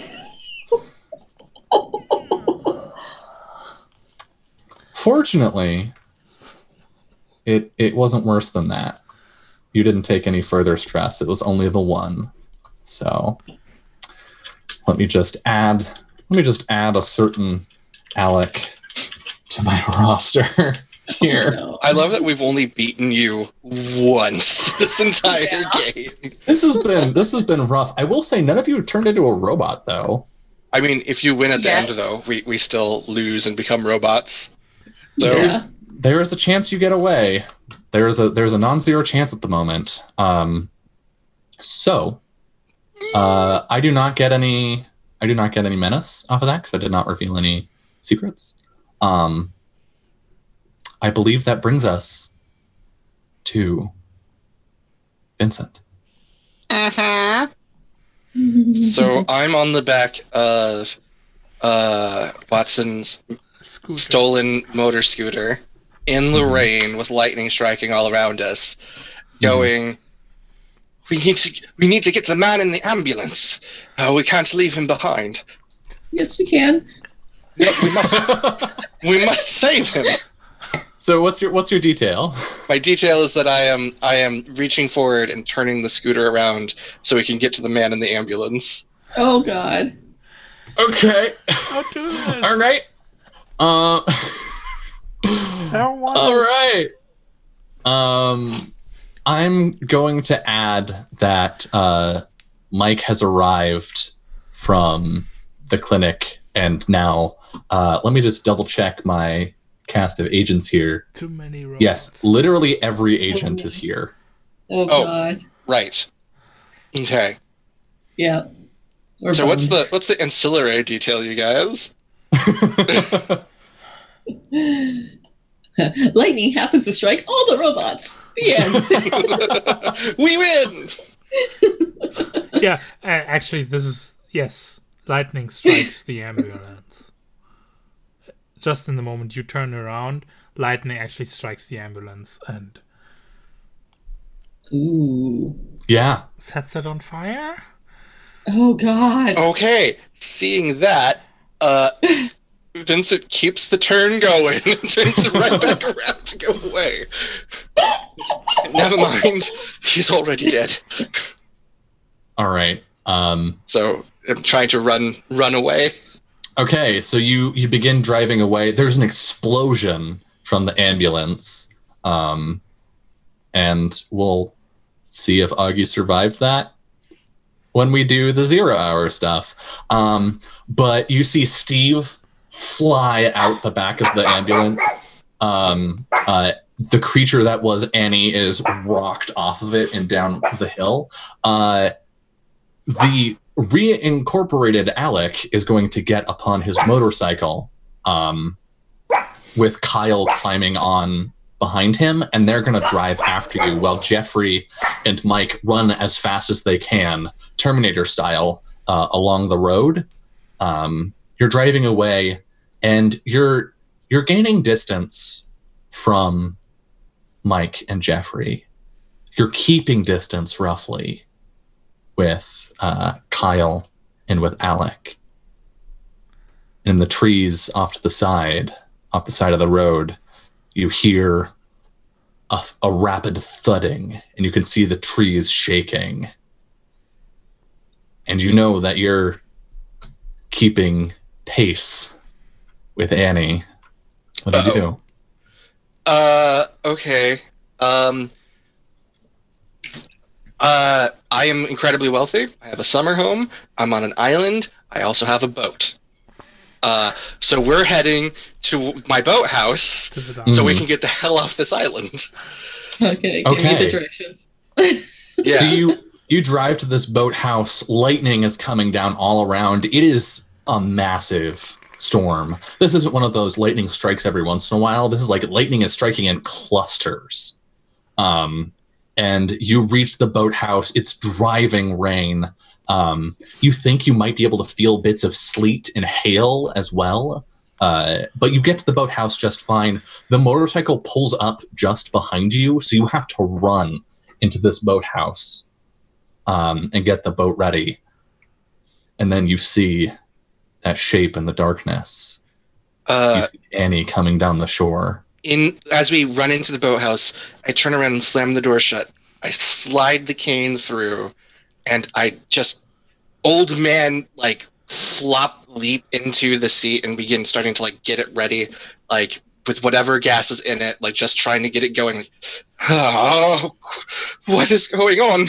S4: Fortunately, it wasn't worse than that. You didn't take any further stress. It was only the one. So let me just add a certain Alec to my roster here.
S3: No.
S2: I love that we've only beaten you once this entire game.
S4: This has been rough. I will say none of you turned into a robot though.
S2: I mean, if you win at the
S3: Yes.
S2: end, though, we still lose and become robots. So
S3: Yeah.
S4: There is a chance you get away. There's a non-zero chance at the moment. So I do not get any menace off of that because I did not reveal any secrets. I believe that brings us to Vincent.
S2: So I'm on the back of Watson's
S1: scooter.
S2: stolen motor scooter in the rain with lightning striking all around us, going, we need to get the man in the ambulance. We can't leave him behind.
S3: Yes, we can.
S2: No, we must save him.
S4: So what's your detail?
S2: My detail is that I am reaching forward and turning the scooter around so we can get to the man in the ambulance.
S3: Oh, God.
S4: Okay.
S1: Don't do this.
S4: All right.
S1: I don't want
S4: All right. I'm going to add that Mike has arrived from the clinic, and now let me just double check my cast of agents here.
S1: too many robots.
S4: Yes, literally every agent is here.
S3: Oh,
S2: Oh.
S3: God.
S2: Right. Okay.
S3: Yeah. We're
S2: So what's
S3: bummed.
S2: the ancillary detail, you guys?
S3: Lightning happens to strike all the robots. The end.
S2: We win.
S1: Yeah, actually, this is yes. Lightning strikes the ambulance. Just in the moment you turn around, lightning actually strikes the ambulance and
S3: Ooh.
S4: Yeah.
S1: sets it on fire.
S3: Oh, God.
S2: Okay. Seeing that, Vincent keeps the turn going and turns it right back around to go away. Never mind. He's already dead.
S4: All right.
S2: So I'm trying to run away.
S4: Okay, so you begin driving away. There's an explosion from the ambulance, and we'll see if Augie survived that when we do the 0 hour stuff. But you see Steve fly out the back of the ambulance. The creature that was Annie is rocked off of it and down the hill. The reincorporated Alec is going to get upon his motorcycle with Kyle climbing on behind him, and they're going to drive after you while Jeffrey and Mike run as fast as they can, Terminator style, along the road. You're driving away, and you're gaining distance from Mike and Jeffrey. You're keeping distance roughly with Kyle and with Alec. In the trees off the side of the road, you hear a rapid thudding, and you can see the trees shaking. And you know that you're keeping pace with Annie. What do you do?
S2: Okay. I am incredibly wealthy. I have a summer home. I'm on an island. I also have a boat. So we're heading to my boathouse so we can get the hell off this island.
S3: Okay, give me the directions.
S2: Yeah.
S4: So you drive to this boathouse. Lightning is coming down all around. It is a massive storm. This isn't one of those lightning strikes every once in a while. This is like lightning is striking in clusters. And you reach the boathouse. It's driving rain. You think you might be able to feel bits of sleet and hail as well. But you get to the boathouse just fine. The motorcycle pulls up just behind you, so you have to run into this boathouse and get the boat ready. And then you see that shape in the darkness. You see Annie coming down the shore.
S2: As we run into the boathouse, I turn around and slam the door shut. I slide the cane through, and I just old man like leap into the seat and begin starting to like get it ready, like with whatever gas is in it, like just trying to get it going. Like, oh, what is going on?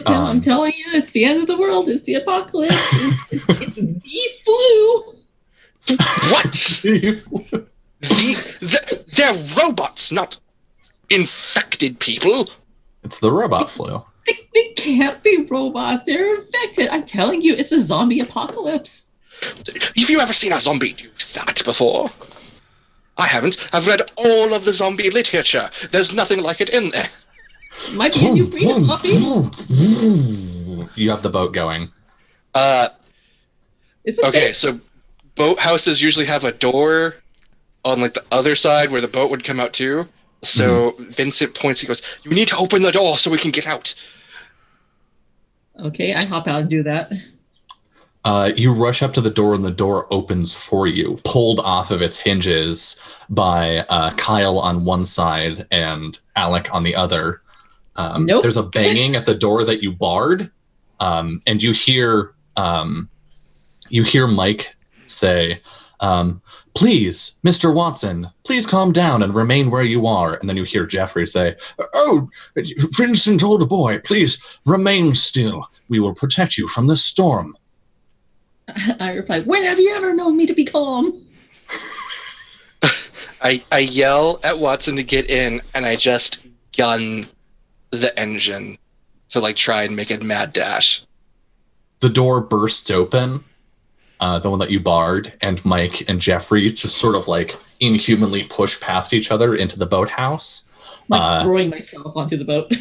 S3: I'm telling you, it's the end of the world. It's the apocalypse. It's the flu.
S2: What? They're robots, not infected people.
S4: It's the robot flu.
S3: They can't be robots. They're infected. I'm telling you, it's a zombie apocalypse.
S2: Have you ever seen a zombie do that before? I haven't. I've read all of the zombie literature. There's nothing like it in there.
S3: Might be a new breed of zombie.
S4: You have the boat going.
S2: Okay, so boathouses usually have a door on like the other side where the boat would come out too. So Vincent points, he goes, "You need to open the door so we can get out."
S3: Okay, I hop out and do that.
S4: You rush up to the door and the door opens for you, pulled off of its hinges by Kyle on one side and Alec on the other.
S3: Nope.
S4: There's a banging at the door that you barred, and you hear Mike say, "Please, Mr. Watson, please calm down and remain where you are." And then you hear Jeffrey say, "Oh, Vincent, old boy, please remain still. We will protect you from this storm."
S3: I reply, "When have you ever known me to be calm?"
S2: I yell at Watson to get in, and I just gun the engine to like try and make a mad dash.
S4: The door bursts open, the one that you barred, and Mike and Jeffrey just sort of like inhumanly push past each other into the boathouse.
S3: Like throwing myself onto the boat.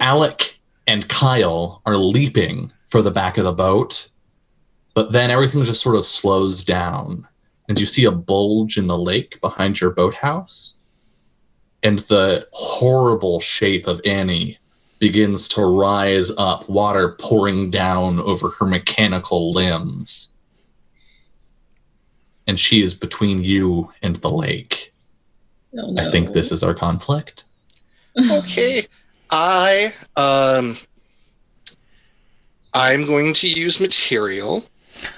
S4: Alec and Kyle are leaping for the back of the boat, but then everything just sort of slows down, and you see a bulge in the lake behind your boathouse, and the horrible shape of Annie begins to rise up, water pouring down over her mechanical limbs. And she is between you and the lake.
S3: Oh, no.
S4: I think this is our conflict.
S2: Okay. I'm going to use material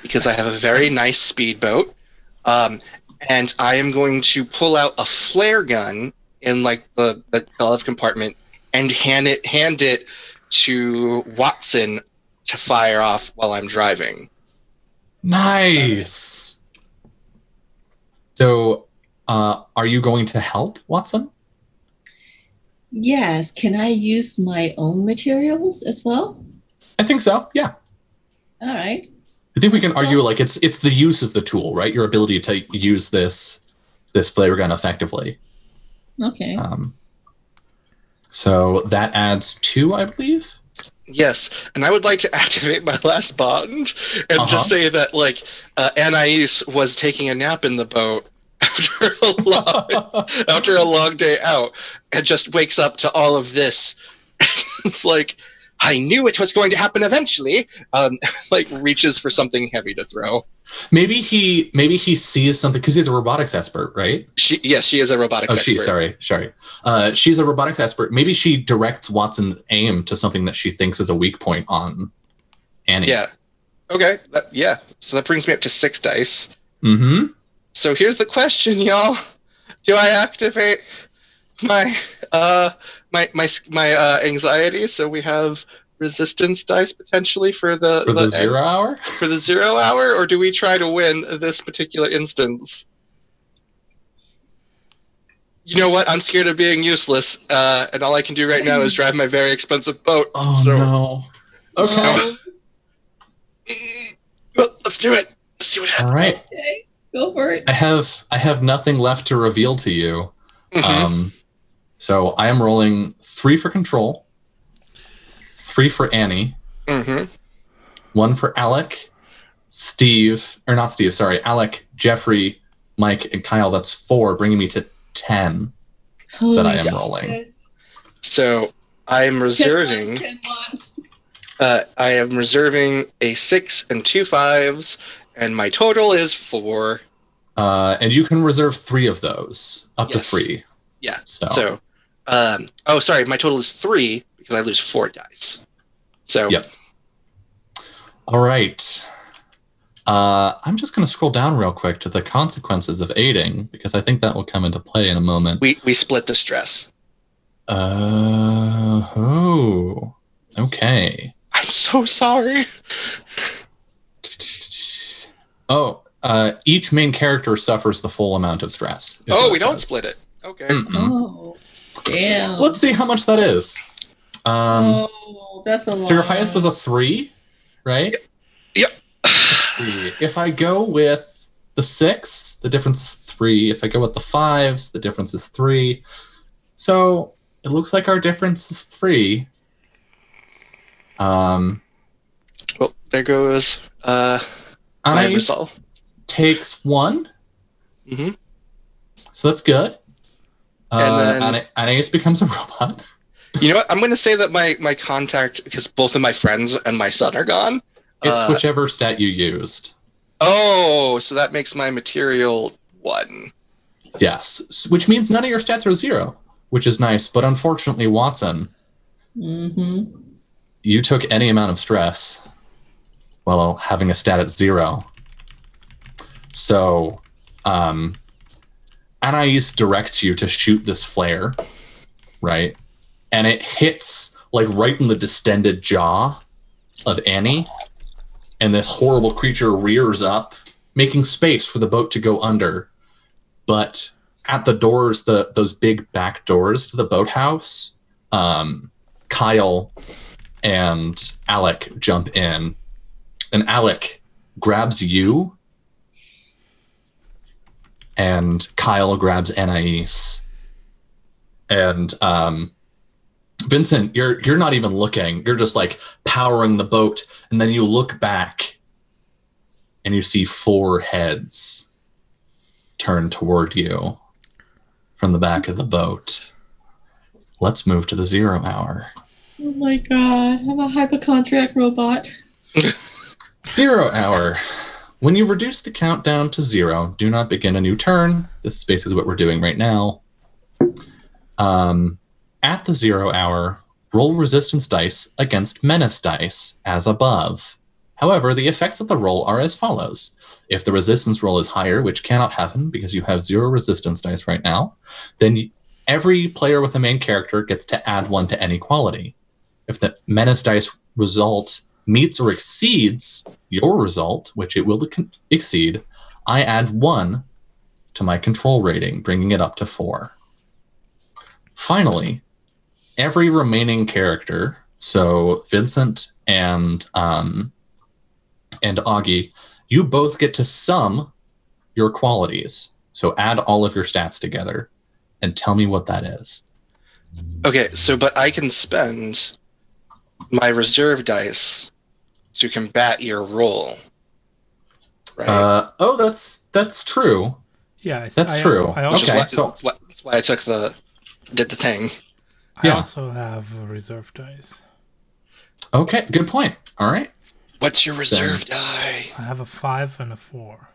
S2: because I have a very nice speedboat. And I am going to pull out a flare gun in like the glove compartment and hand it to Watson to fire off while I'm driving.
S4: Nice. So, are you going to help, Watson?
S3: Yes. Can I use my own materials as well?
S4: I think so. Yeah.
S3: All right.
S4: I think we can argue like it's the use of the tool, right? Your ability to use this flare gun effectively.
S3: Okay.
S4: So that adds 2, I believe.
S2: Yes, and I would like to activate my last bond and just say that like Anais was taking a nap in the boat after a long day out, and just wakes up to all of this. It's like, I knew it was going to happen eventually. Like reaches for something heavy to throw.
S4: Maybe he sees something because he's a robotics expert, right?
S2: She is a robotics expert.
S4: Sorry. She's a robotics expert. Maybe she directs Watson's aim to something that she thinks is a weak point on Annie.
S2: Yeah. Okay, so that brings me up to 6 dice.
S4: Mm-hmm.
S2: So here's the question, y'all. Do I activate my anxiety so we have resistance dice potentially for the
S4: 0 hour?
S2: For the 0 hour, or do we try to win this particular instance? You know what? I'm scared of being useless, and all I can do right now is drive my very expensive boat.
S4: Oh, no. Okay.
S2: Well, let's do it. Let's see what happens.
S4: All right.
S3: Okay, go for it.
S4: I have nothing left to reveal to you.
S2: Mm-hmm.
S4: So I am rolling 3 for control, 3 for Annie,
S2: Mm-hmm.
S4: 1 for Alec, Alec, Jeffrey, Mike, and Kyle. That's 4, bringing me to 10 that I am rolling.
S2: So I am reserving.
S3: 10 months.
S2: I am reserving a 6 and 2 5s, and my total is 4.
S4: And you can reserve 3 of those, up to
S2: Yes.
S4: 3.
S2: Yeah.
S4: So
S2: sorry, my total is 3 because I lose 4 dice. So.
S4: Yep. All right. I'm just going to scroll down real quick to the consequences of aiding, because I think that will come into play in a moment.
S2: We split the stress.
S4: Oh. Okay.
S2: I'm so sorry.
S4: Oh, each main character suffers the full amount of stress.
S2: Oh, we don't split it. Okay.
S3: Oh, damn.
S4: So let's see how much that is.
S3: That's a lot.
S4: So your highest was a 3, right?
S2: Yep.
S4: If I go with the 6, the difference is 3. If I go with the 5s, the difference is 3. So it looks like our difference is 3.
S2: Well, there goes my
S4: Anais
S2: resolve.
S4: takes 1.
S2: Mm-hmm.
S4: So that's good.
S2: And then
S4: Anais becomes a robot.
S2: you know what? I'm going to say that my contact, because both of my friends and my son are gone.
S4: It's whichever stat you used.
S2: Oh, so that makes my material 1.
S4: Yes, which means none of your stats are 0, which is nice. But unfortunately, Watson, you took any amount of stress while having a stat at 0. So, Anais directs you to shoot this flare, right? And it hits like right in the distended jaw of Annie. And this horrible creature rears up, making space for the boat to go under. But at the doors, those big back doors to the boathouse, Kyle and Alec jump in. And Alec grabs you, and Kyle grabs Anais. And Vincent, you're not even looking. You're just like powering the boat, and then you look back and you see 4 heads turn toward you from the back of the boat. Let's move to the 0 hour.
S3: Oh my god, I'm a hypochondriac robot.
S4: 0 hour. When you reduce the countdown to 0, do not begin a new turn. This is basically what we're doing right now. At the 0 hour, roll resistance dice against menace dice as above. However, the effects of the roll are as follows. If the resistance roll is higher, which cannot happen because you have 0 resistance dice right now, then every player with a main character gets to add 1 to any quality. If the menace dice result meets or exceeds your result, which it will exceed, I add 1 to my control rating, bringing it up to 4. Finally, every remaining character, so Vincent and Augie, you both get to sum your qualities. So add all of your stats together and tell me what that is.
S2: Okay, but I can spend my reserve dice to combat your roll. Right?
S4: That's true.
S1: Yeah,
S4: That's true.
S2: That's why I did the thing.
S1: I also have a reserve dice.
S4: Okay, good point. All right.
S2: What's your reserve die?
S1: I have a 5 and a 4.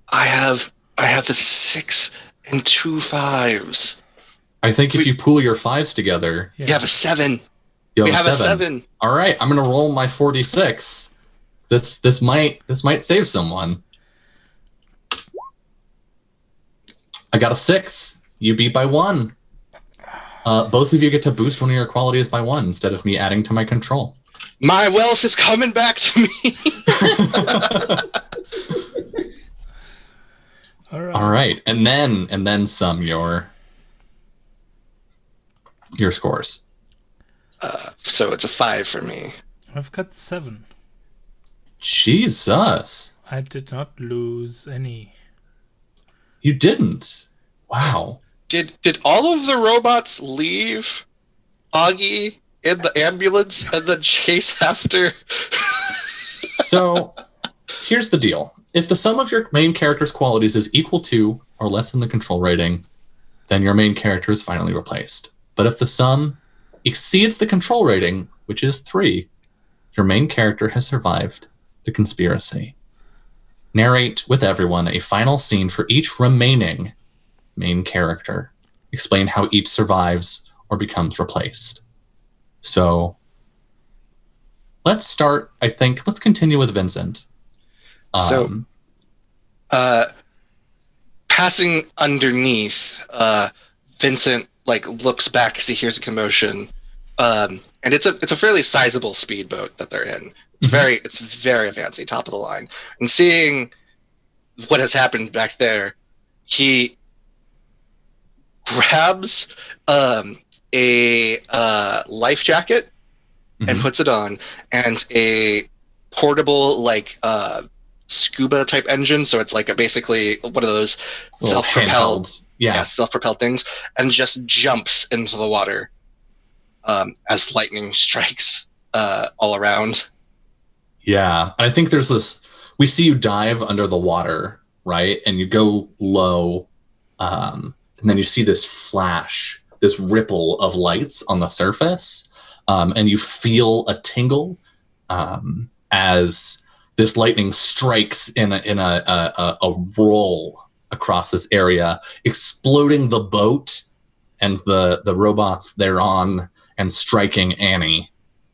S2: I have the 6 and 2 5s.
S4: I think if you pool your 5s together,
S2: you have a 7.
S4: You
S2: have a 7.
S4: All right, I'm going to roll my 46. This might save someone. I got a 6. You beat by 1. Both of you get to boost one of your qualities by 1 instead of me adding to my control.
S2: My wealth is coming back to me.
S4: All right, and then sum your scores.
S2: So it's a 5 for me.
S1: I've got 7.
S4: Jesus.
S1: I did not lose any.
S4: You didn't. Wow.
S2: Did all of the robots leave Augie in the ambulance and then chase after?
S4: So here's the deal. If the sum of your main character's qualities is equal to or less than the control rating, then your main character is finally replaced. But if the sum exceeds the control rating, which is 3, your main character has survived the conspiracy. Narrate with everyone a final scene for each remaining main character. Explain how each survives or becomes replaced. So let's start, let's continue with Vincent.
S2: Passing underneath, Vincent looks back as he hears a commotion, and it's a fairly sizable speedboat that they're in. It's very fancy, top of the line. And seeing what has happened back there, he grabs a life jacket and puts it on, and a portable scuba type engine. So it's basically one of those self-propelled, self-propelled things, and just jumps into the water as lightning strikes all around.
S4: Yeah, I think there's this. We see you dive under the water, right? And you go low, and then you see this flash, this ripple of lights on the surface, and you feel a tingle as this lightning strikes in a roll across this area, exploding the boat and the robots thereon, and striking Annie.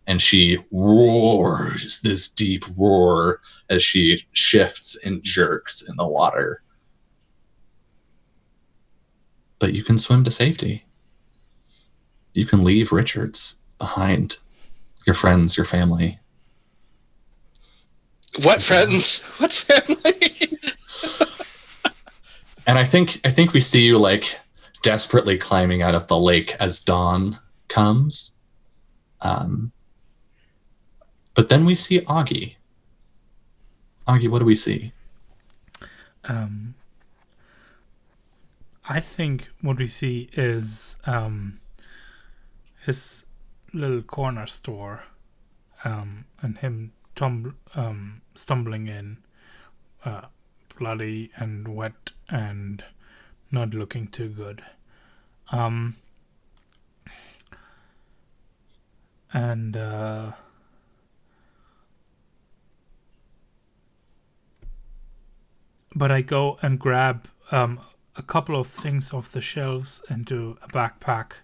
S4: And she roars this deep roar as she shifts and jerks in the water. But you can swim to safety. You can leave Richards behind. Your friends, your family.
S2: What friends? What's family?
S4: And I think we see you desperately climbing out of the lake as dawn comes. But then we see Augie. Augie, what do we see?
S1: I think what we see is his little corner store, and him stumbling in, bloody and wet and not looking too good. But I go and grab a couple of things off the shelves into a backpack,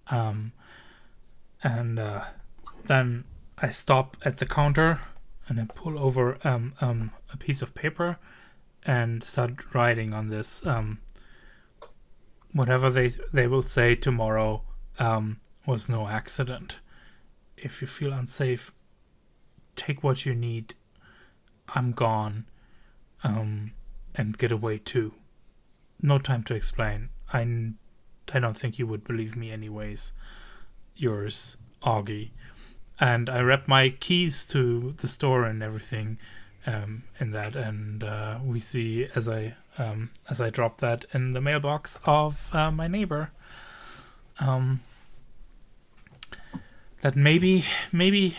S1: and then I stop at the counter and I pull over a piece of paper and start writing on this. Whatever they will say tomorrow was no accident. If you feel unsafe, take what you need. I'm gone. And get away too. No time to explain. I don't think you would believe me anyways. Yours, Augie. And I wrap my keys to the store and everything in that, and we see as I drop that in the mailbox of my neighbor, that maybe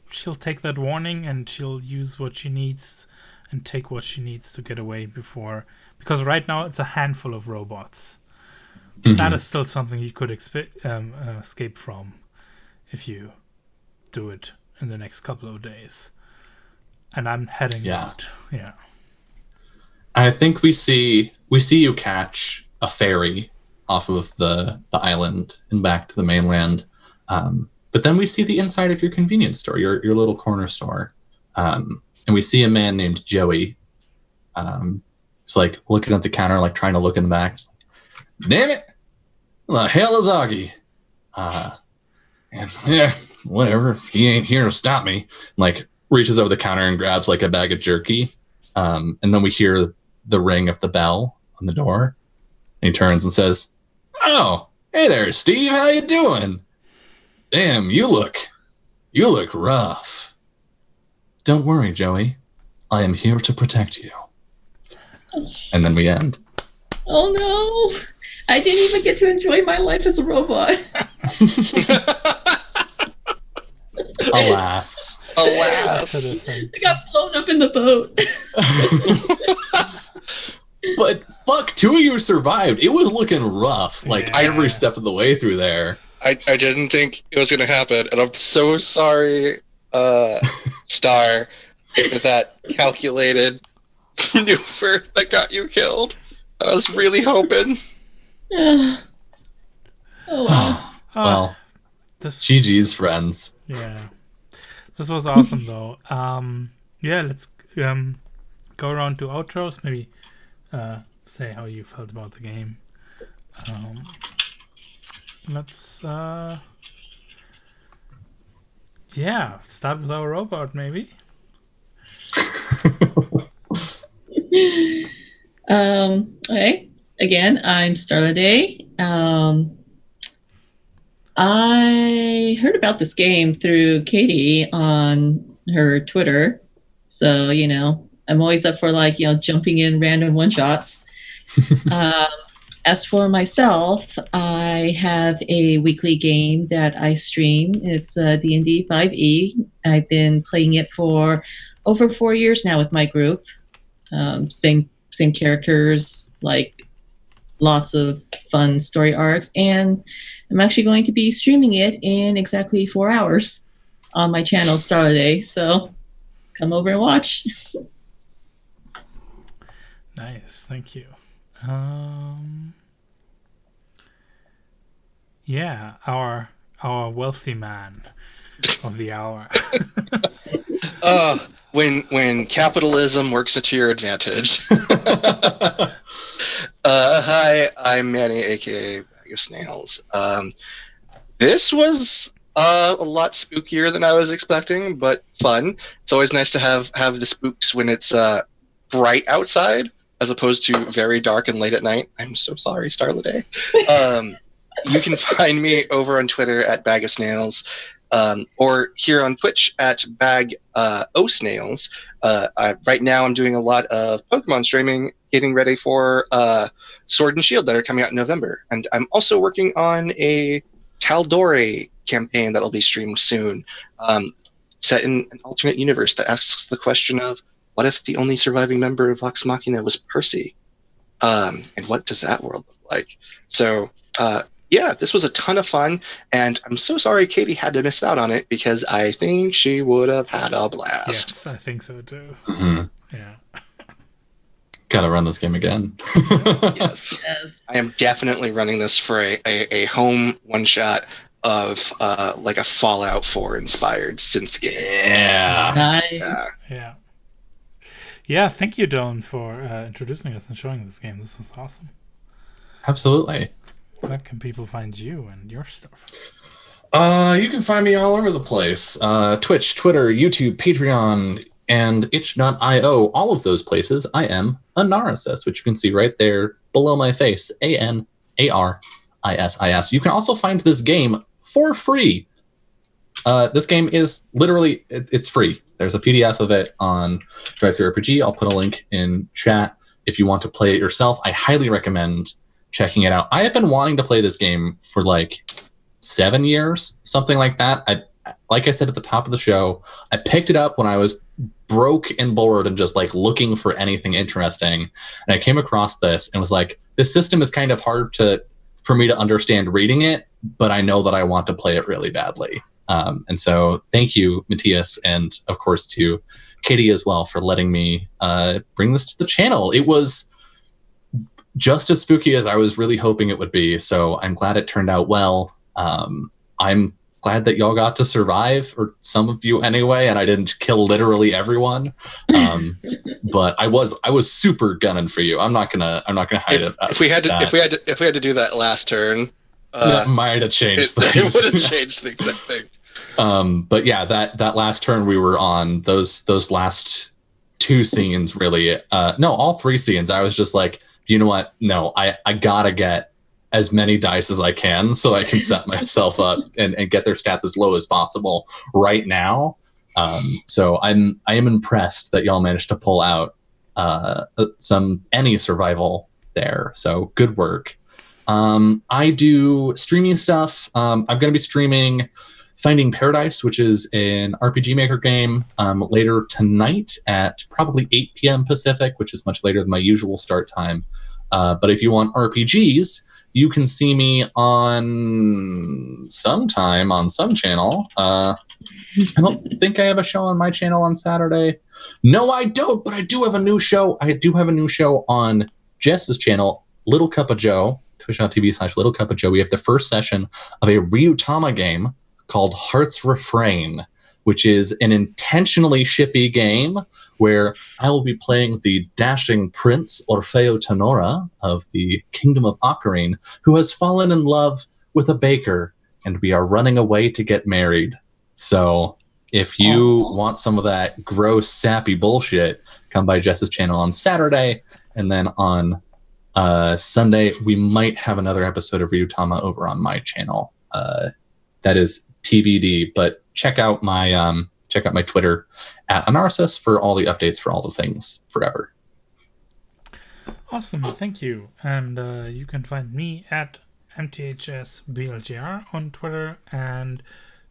S1: she'll take that warning and she'll use what she needs and take what she needs to get away because right now it's a handful of robots. Mm-hmm. That is still something you could escape from if you do it in the next couple of days. And I'm heading out. Yeah.
S4: I think we see you catch a ferry off of the island and back to the mainland. But then we see the inside of your convenience store, your little corner store. And we see a man named Joey. He's like looking at the counter, like trying to look in the back. Damn it! The hell is Augie? And yeah, whatever. He ain't here to stop me. Like reaches over the counter and grabs like a bag of jerky. And then we hear the ring of the bell on the door. And he turns and says, "Oh, hey there, Steve. How you doing? Damn, you look rough. Don't worry, Joey. I am here to protect you." And then we end.
S3: Oh no! I didn't even get to enjoy my life as a robot.
S2: Alas.
S3: I got blown up in the boat.
S4: But fuck, two of you survived. It was looking rough, like every step of the way through there.
S2: I didn't think it was going to happen, and I'm so sorry, Star, for that calculated maneuver that got you killed. I was really hoping.
S3: Oh wow.
S4: Well, GG's, friends.
S1: Yeah. This was awesome, though. Yeah, let's go around to outros. Maybe say how you felt about the game. Let's start with our robot, maybe.
S3: Okay. Again, I'm Starla Day. I heard about this game through Katie on her Twitter. So, I'm always up for jumping in random one-shots. As for myself, I have a weekly game that I stream. It's D&D 5e. I've been playing it for over 4 years now with my group. Same characters, like lots of fun story arcs, and I'm actually going to be streaming it in exactly 4 hours on my channel Starla Day. So come over and watch.
S1: Nice, thank you. Our wealthy man of the hour.
S2: When capitalism works to your advantage. Hi, I'm Manny, aka Bag of Snails. This was a lot spookier than I was expecting, but fun. It's always nice to have the spooks when it's bright outside, as opposed to very dark and late at night. I'm so sorry, Starla Day. You can find me over on Twitter at Bag of Snails, or here on Twitch at Bag O Snails. Right now, I'm doing a lot of Pokemon streaming, getting ready for Sword and Shield that are coming out in November, and I'm also working on a Tal'Dorei campaign that'll be streamed soon, set in an alternate universe that asks the question of, what if the only surviving member of Vox Machina was Percy? And what does that world look like? So, this was a ton of fun, and I'm so sorry Katie had to miss out on it, because I think she would have had a blast.
S1: Yes, I think so too.
S4: Mm-hmm.
S1: Yeah.
S4: Gotta run this game again.
S2: Yes. I am definitely running this for a home one-shot of like a Fallout 4 inspired synth game.
S4: Yeah.
S3: Nice.
S1: Yeah, thank you, Don, for introducing us and showing this game. This was awesome.
S4: Absolutely.
S1: Where can people find you and your stuff?
S4: You can find me all over the place. Twitch, Twitter, YouTube, Patreon, and itch.io. All of those places, I am a Narcissus, which you can see right there below my face. ANARISIS. You can also find this game for free. This game is literally, it's free. There's a PDF of it on DriveThruRPG. I'll put a link in chat if you want to play it yourself. I highly recommend checking it out. I have been wanting to play this game for like 7 years, something like that. Like I said at the top of the show, I picked it up when I was broke and bored and just like looking for anything interesting. And I came across this and was like, this system is kind of hard for me to understand reading it, but I know that I want to play it really badly. And so thank you, Matthias, and of course to Katie as well for letting me bring this to the channel. It was just as spooky as I was really hoping it would be, so I'm glad it turned out well. I'm glad that y'all got to survive, or some of you anyway, and I didn't kill literally everyone. But I was super gunning for you. I'm not gonna hide it.
S2: If we had to do that last turn,
S4: that might have changed things.
S2: It would have changed things, I think.
S4: But yeah, that last turn we were on, those last 2 scenes really, no, all 3 scenes, I was just like, you know what? No, I gotta get as many dice as I can so I can set myself up and get their stats as low as possible right now. So I am impressed that y'all managed to pull out any survival there. So good work. I do streaming stuff. I'm going to be streaming Finding Paradise, which is an RPG Maker game, later tonight at probably 8 p.m. Pacific, which is much later than my usual start time. But if you want RPGs, you can see me on sometime on some channel. I don't think I have a show on my channel on Saturday. No, I don't, but I do have a new show. I do have a new show on Jess's channel, Little Cup of Joe, twitch.tv/Little Cup of Joe. We have the first session of a Ryutama game called Heart's Refrain, which is an intentionally shippy game where I will be playing the dashing Prince Orfeo Tenora of the Kingdom of Ocarine, who has fallen in love with a baker, and we are running away to get married. So if you want some of that gross, sappy bullshit, come by Jess's channel on Saturday, and then on Sunday, we might have another episode of Ryutama over on my channel. That is TBD, but check out my Twitter at Anarsis for all the updates for all the things forever.
S1: Awesome, thank you. And you can find me at MTHSBLGR on Twitter, and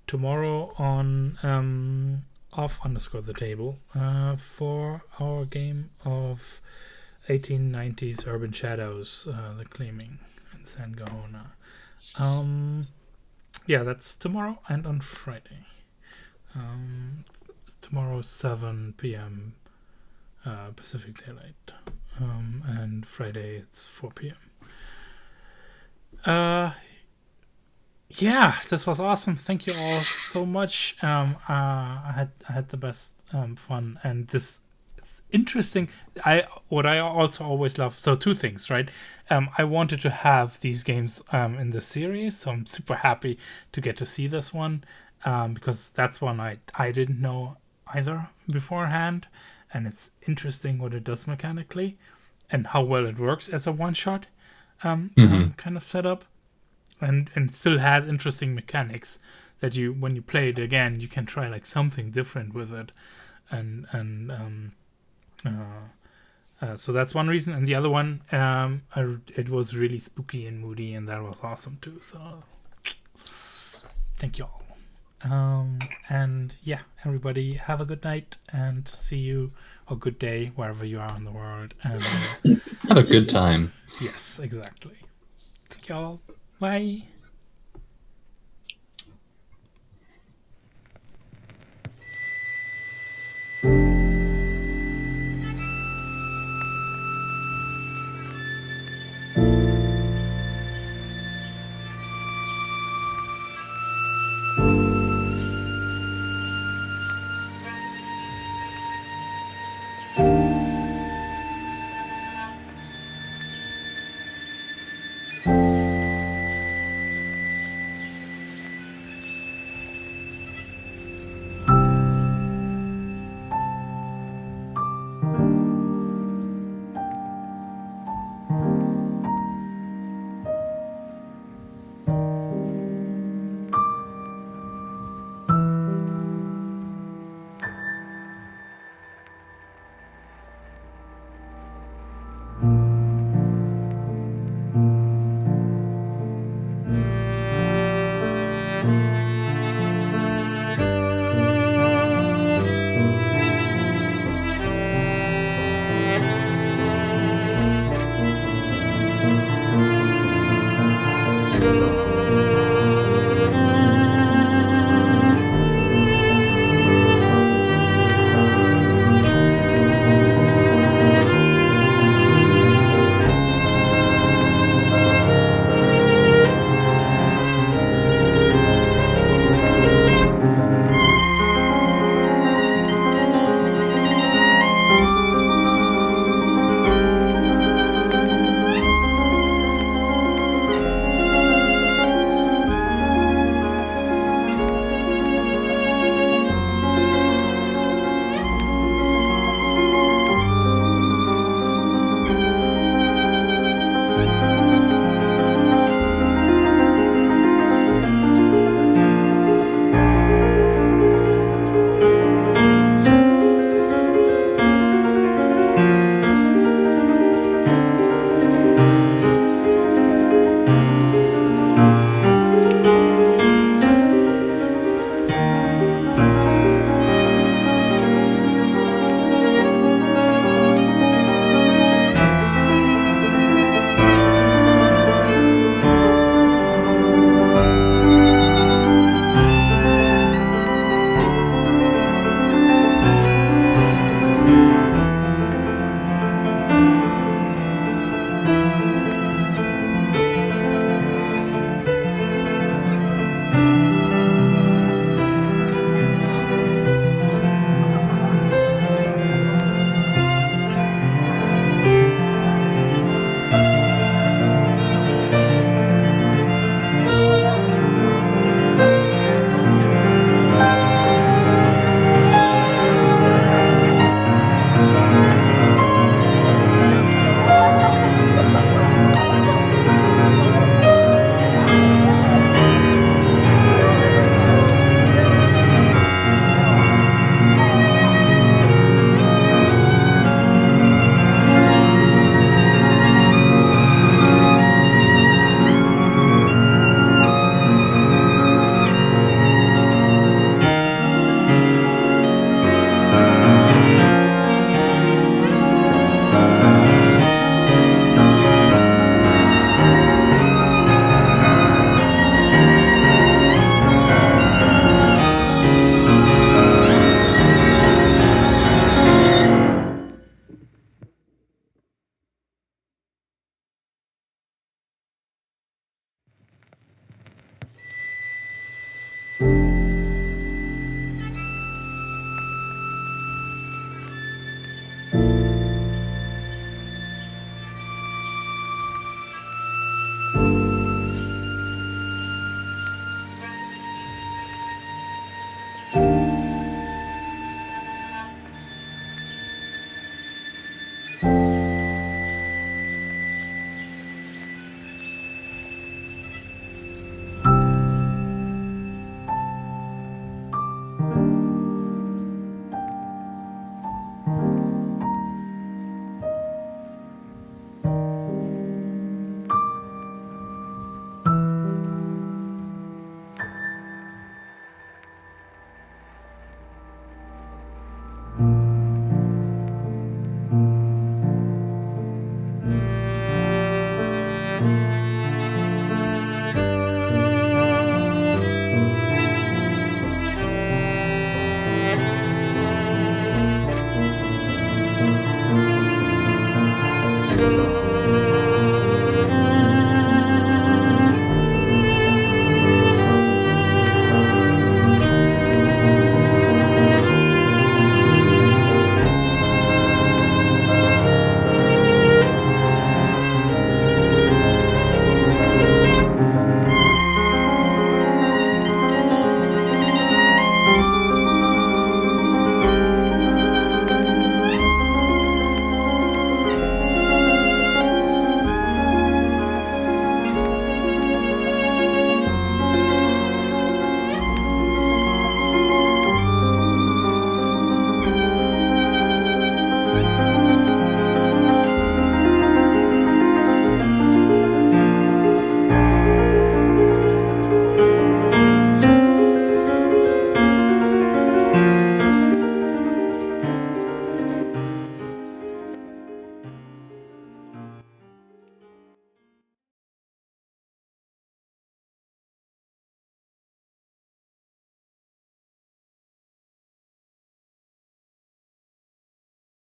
S1: tomorrow on off_the_table for our game of 1890s Urban Shadows, The Claiming in San Gahona. Yeah, that's tomorrow and on Friday. Tomorrow 7 p.m. Pacific Daylight, and Friday it's 4 p.m. Yeah, this was awesome. Thank you all so much. I had the best fun, and this it's interesting. What I also always love. So 2 things, right? I wanted to have these games in the series, so I'm super happy to get to see this one, because that's one I didn't know either beforehand, and it's interesting what it does mechanically and how well it works as a one-shot kind of setup. And it still has interesting mechanics that you, when you play it again, you can try like something different with it, so that's one reason. And the other one, it was really spooky and moody, and that was awesome too. So thank you all. And yeah, everybody have a good night, and see you, or good day wherever you are in the world. And
S4: have a good time.
S1: Yes, exactly. Thank you all. Bye.